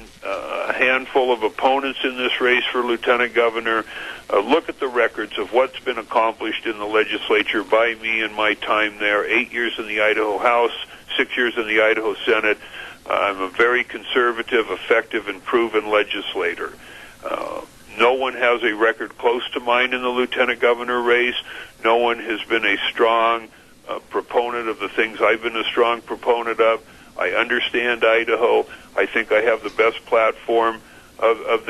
handful of opponents in this race for lieutenant governor. Look at the records of what's been accomplished in the legislature by me in my time there. 8 years in the Idaho House, 6 years in the Idaho Senate. I'm a very conservative, effective, and proven legislator. No one has a record close to mine in the lieutenant governor race. No one has been a strong proponent of the things I've been a strong proponent of. I understand Idaho. I think I have the best platform of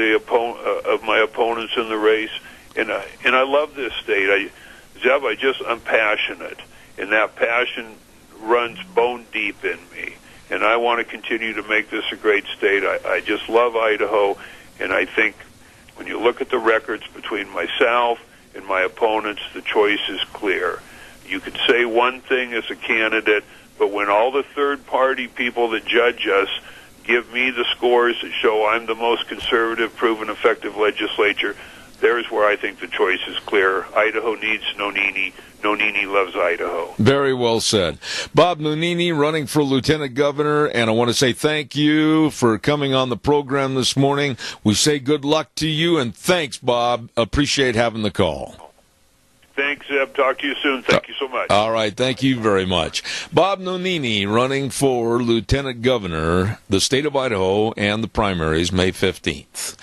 my opponents in the race, and I love this state. Zeb, I'm passionate, and that passion runs bone deep in me, and I want to continue to make this a great state. I just love Idaho, and I think when you look at the records between myself and my opponents, the choice is clear. You could say one thing as a candidate, but when all the third-party people that judge us give me the scores that show I'm the most conservative, proven, effective legislature, there's where I think the choice is clear. Idaho needs Nonini. Nonini loves Idaho. Very well said. Bob Nonini running for lieutenant governor, and I want to say thank you for coming on the program this morning. We say good luck to you, and thanks, Bob. Appreciate having the call. Thanks, Zeb. Talk to you soon. Thank you so much. All right. Thank you very much. Bob Nonini running for Lieutenant Governor, the state of Idaho, and the primaries, May 15th.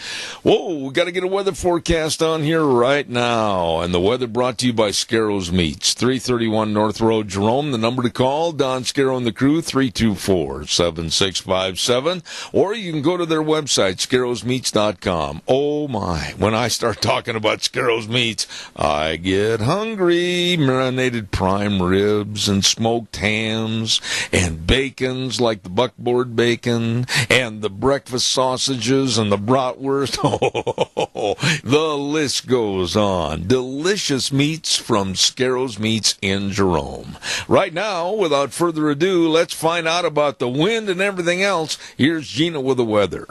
Whoa, we got to get a weather forecast on here right now. And the weather brought to you by Scarro's Meats, 331 North Road, Jerome. The number to call, Don Scarrow and the crew, 324-7657. Or you can go to their website, scarrowsmeats.com. Oh, my. When I start talking about Scarro's Meats, I get hungry. Marinated prime ribs and smoked hams and bacons like the buckboard bacon and the breakfast sausages and the bratwurst. Oh, the list goes on. Delicious meats from Scarro's Meats in Jerome. Right now, without further ado, let's find out about the wind and everything else. Here's Gina with the weather.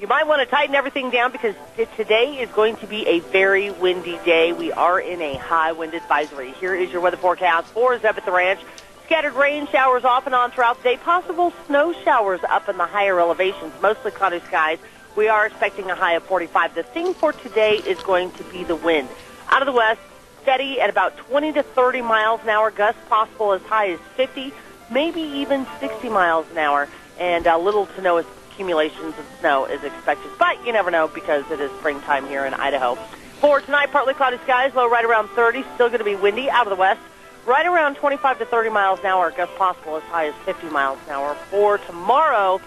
You might want to tighten everything down because today is going to be a very windy day. We are in a high wind advisory. Here is your weather forecast for Zeb at the Ranch. Scattered rain showers off and on throughout the day. Possible snow showers up in the higher elevations. Mostly cloudy skies. We are expecting a high of 45. The thing for today is going to be the wind. Out of the west, steady at about 20 to 30 miles an hour. Gusts possible as high as 50, maybe even 60 miles an hour. And little to no accumulations of snow is expected. But you never know because it is springtime here in Idaho. For tonight, partly cloudy skies, low right around 30. Still going to be windy out of the west. Right around 25 to 30 miles an hour. Gusts possible as high as 50 miles an hour. For tomorrow,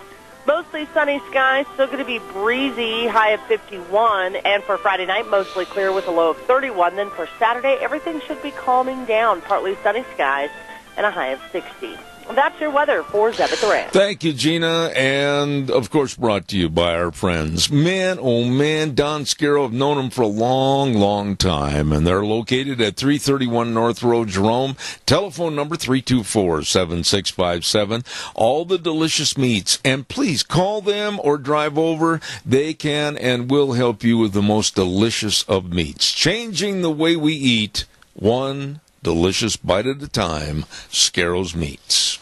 Mostly sunny skies, still going to be breezy, high of 51. And for Friday night, mostly clear with a low of 31. Then for Saturday, everything should be calming down, partly sunny skies and a high of 60. That's your weather for Zeb at the Ranch. Thank you, Gina. And, of course, brought to you by our friends. Man, oh, man, Don Scarrow, have known them for a long, long time. And they're located at 331 North Road, Jerome. Telephone number 324-7657. All the delicious meats. And please call them or drive over. They can and will help you with the most delicious of meats. Changing the way we eat, one delicious bite at a time. Scarrow's Meats.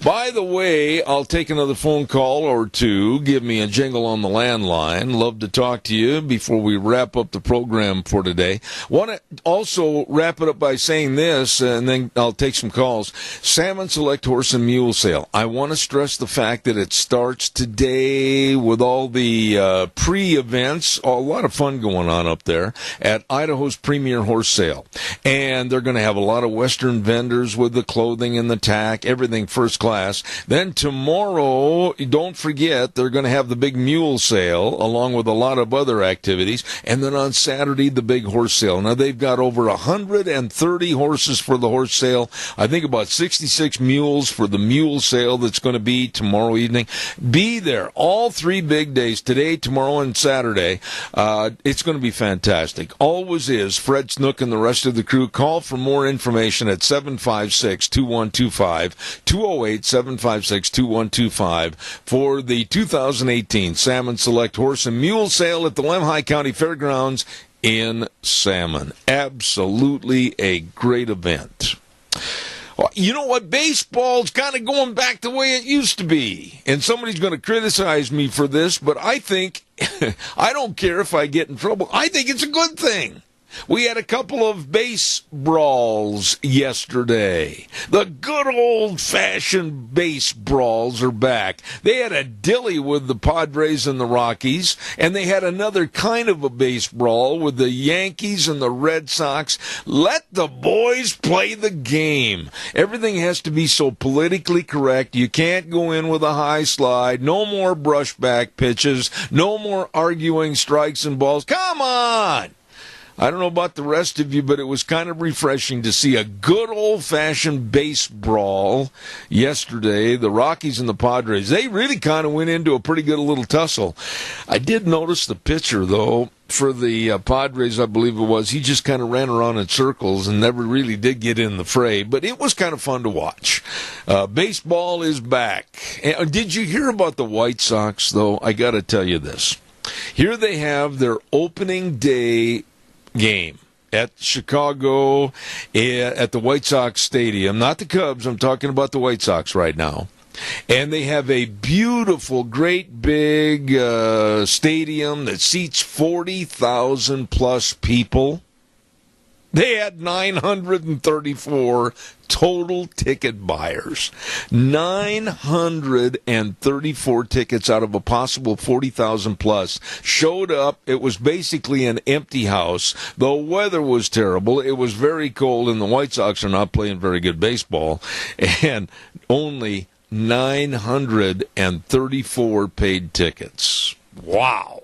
By the way, I'll take another phone call or two. Give me a jingle on the landline. Love to talk to you before we wrap up the program for today. Want to also wrap it up by saying this, and then I'll take some calls. Salmon Select Horse and Mule Sale. I want to stress the fact that it starts today with all the pre-events. A lot of fun going on up there at Idaho's Premier Horse Sale. And they're going to have a lot of Western vendors with the clothing and the tack, everything first class. Then tomorrow, don't forget, they're going to have the big mule sale along with a lot of other activities. And then on Saturday, the big horse sale. Now, they've got over 130 horses for the horse sale. I think about 66 mules for the mule sale that's going to be tomorrow evening. Be there all 3 big days, today, tomorrow, and Saturday. It's going to be fantastic. Always is. Fred Snook and the rest of the crew. Call for more information at 756-2125. 208-756-2125 for the 2018 Salmon Select Horse and Mule Sale at the Lemhi County Fairgrounds in Salmon. Absolutely a great event. Well, you know what? Baseball's kind of going back the way it used to be. And somebody's going to criticize me for this, but I think, I don't care if I get in trouble. I think it's a good thing. We had a couple of base brawls yesterday. The good old-fashioned base brawls are back. They had a dilly with the Padres and the Rockies, and they had another kind of a base brawl with the Yankees and the Red Sox. Let the boys play the game. Everything has to be so politically correct. You can't go in with a high slide. No more brushback pitches. No more arguing strikes and balls. Come on! I don't know about the rest of you, but it was kind of refreshing to see a good old-fashioned base brawl yesterday. The Rockies and the Padres, they really kind of went into a pretty good little tussle. I did notice the pitcher, though, for the Padres, I believe it was. He just kind of ran around in circles and never really did get in the fray, but it was kind of fun to watch. Baseball is back. Did you hear about the White Sox, though? I got to tell you this. Here they have their opening day game at Chicago at the White Sox Stadium. Not the Cubs, I'm talking about the White Sox right now. And they have a beautiful, great big stadium that seats 40,000 plus people. They had 934 total ticket buyers. 934 tickets out of a possible 40,000 plus showed up. It was basically an empty house. The weather was terrible. It was very cold, and the White Sox are not playing very good baseball. And only 934 paid tickets. Wow.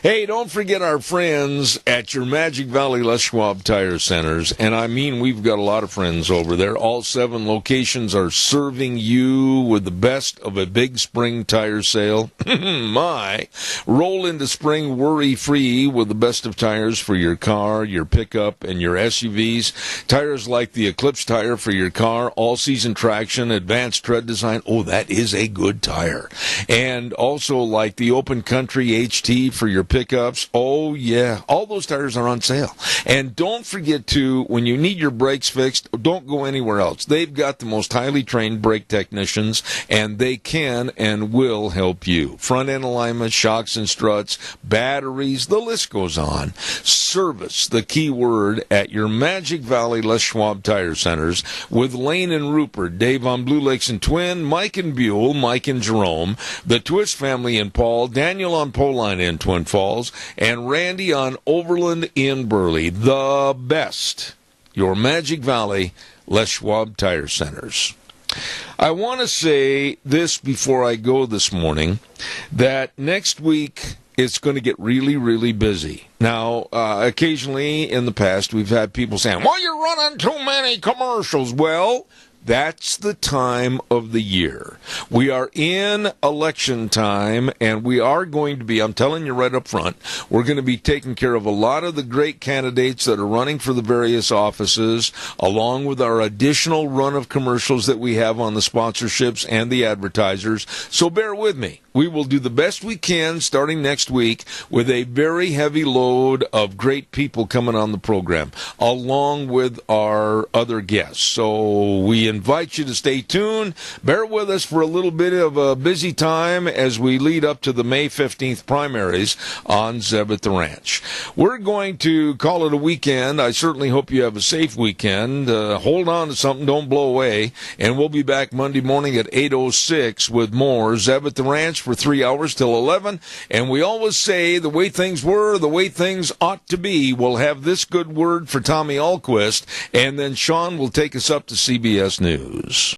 Hey, don't forget our friends at your Magic Valley Les Schwab Tire Centers. And I mean, we've got a lot of friends over there. All 7 locations are serving you with the best of a big spring tire sale. My. Roll into spring worry-free with the best of tires for your car, your pickup, and your SUVs. Tires like the Eclipse tire for your car, all-season traction, advanced tread design. Oh, that is a good tire. And also like the Open Country HT for your pickups. Oh, yeah. All those tires are on sale. And don't forget to, when you need your brakes fixed, don't go anywhere else. They've got the most highly trained brake technicians, and they can and will help you. Front end alignment, shocks and struts, batteries, the list goes on. Service, the key word, at your Magic Valley Les Schwab Tire Centers with Lane and Rupert, Dave on Blue Lakes and Twin, Mike and Buell, Mike and Jerome, the Twist family in Paul, Daniel on Poline in Twin Falls, and Randy on Overland in Burley. The best. Your Magic Valley Les Schwab Tire Centers. I want to say this before I go this morning, that next week it's going to get really, really busy. Now, occasionally in the past, we've had people saying, well, you're running too many commercials. Well, that's the time of the year. We are in election time, and we are going to be, I'm telling you right up front, we're going to be taking care of a lot of the great candidates that are running for the various offices, along with our additional run of commercials that we have on the sponsorships and the advertisers. So bear with me. We will do the best we can starting next week with a very heavy load of great people coming on the program, along with our other guests. So we invite you to stay tuned. Bear with us for a little bit of a busy time as we lead up to the May 15th primaries on Zeb at the Ranch. We're going to call it a weekend. I certainly hope you have a safe weekend. Hold on to something. Don't blow away. And we'll be back Monday morning at 8:06 with more Zeb at the Ranch for 3 hours till 11. And we always say the way things were, the way things ought to be. We'll have this good word for Tommy Ahlquist, and then Sean will take us up to CBS News.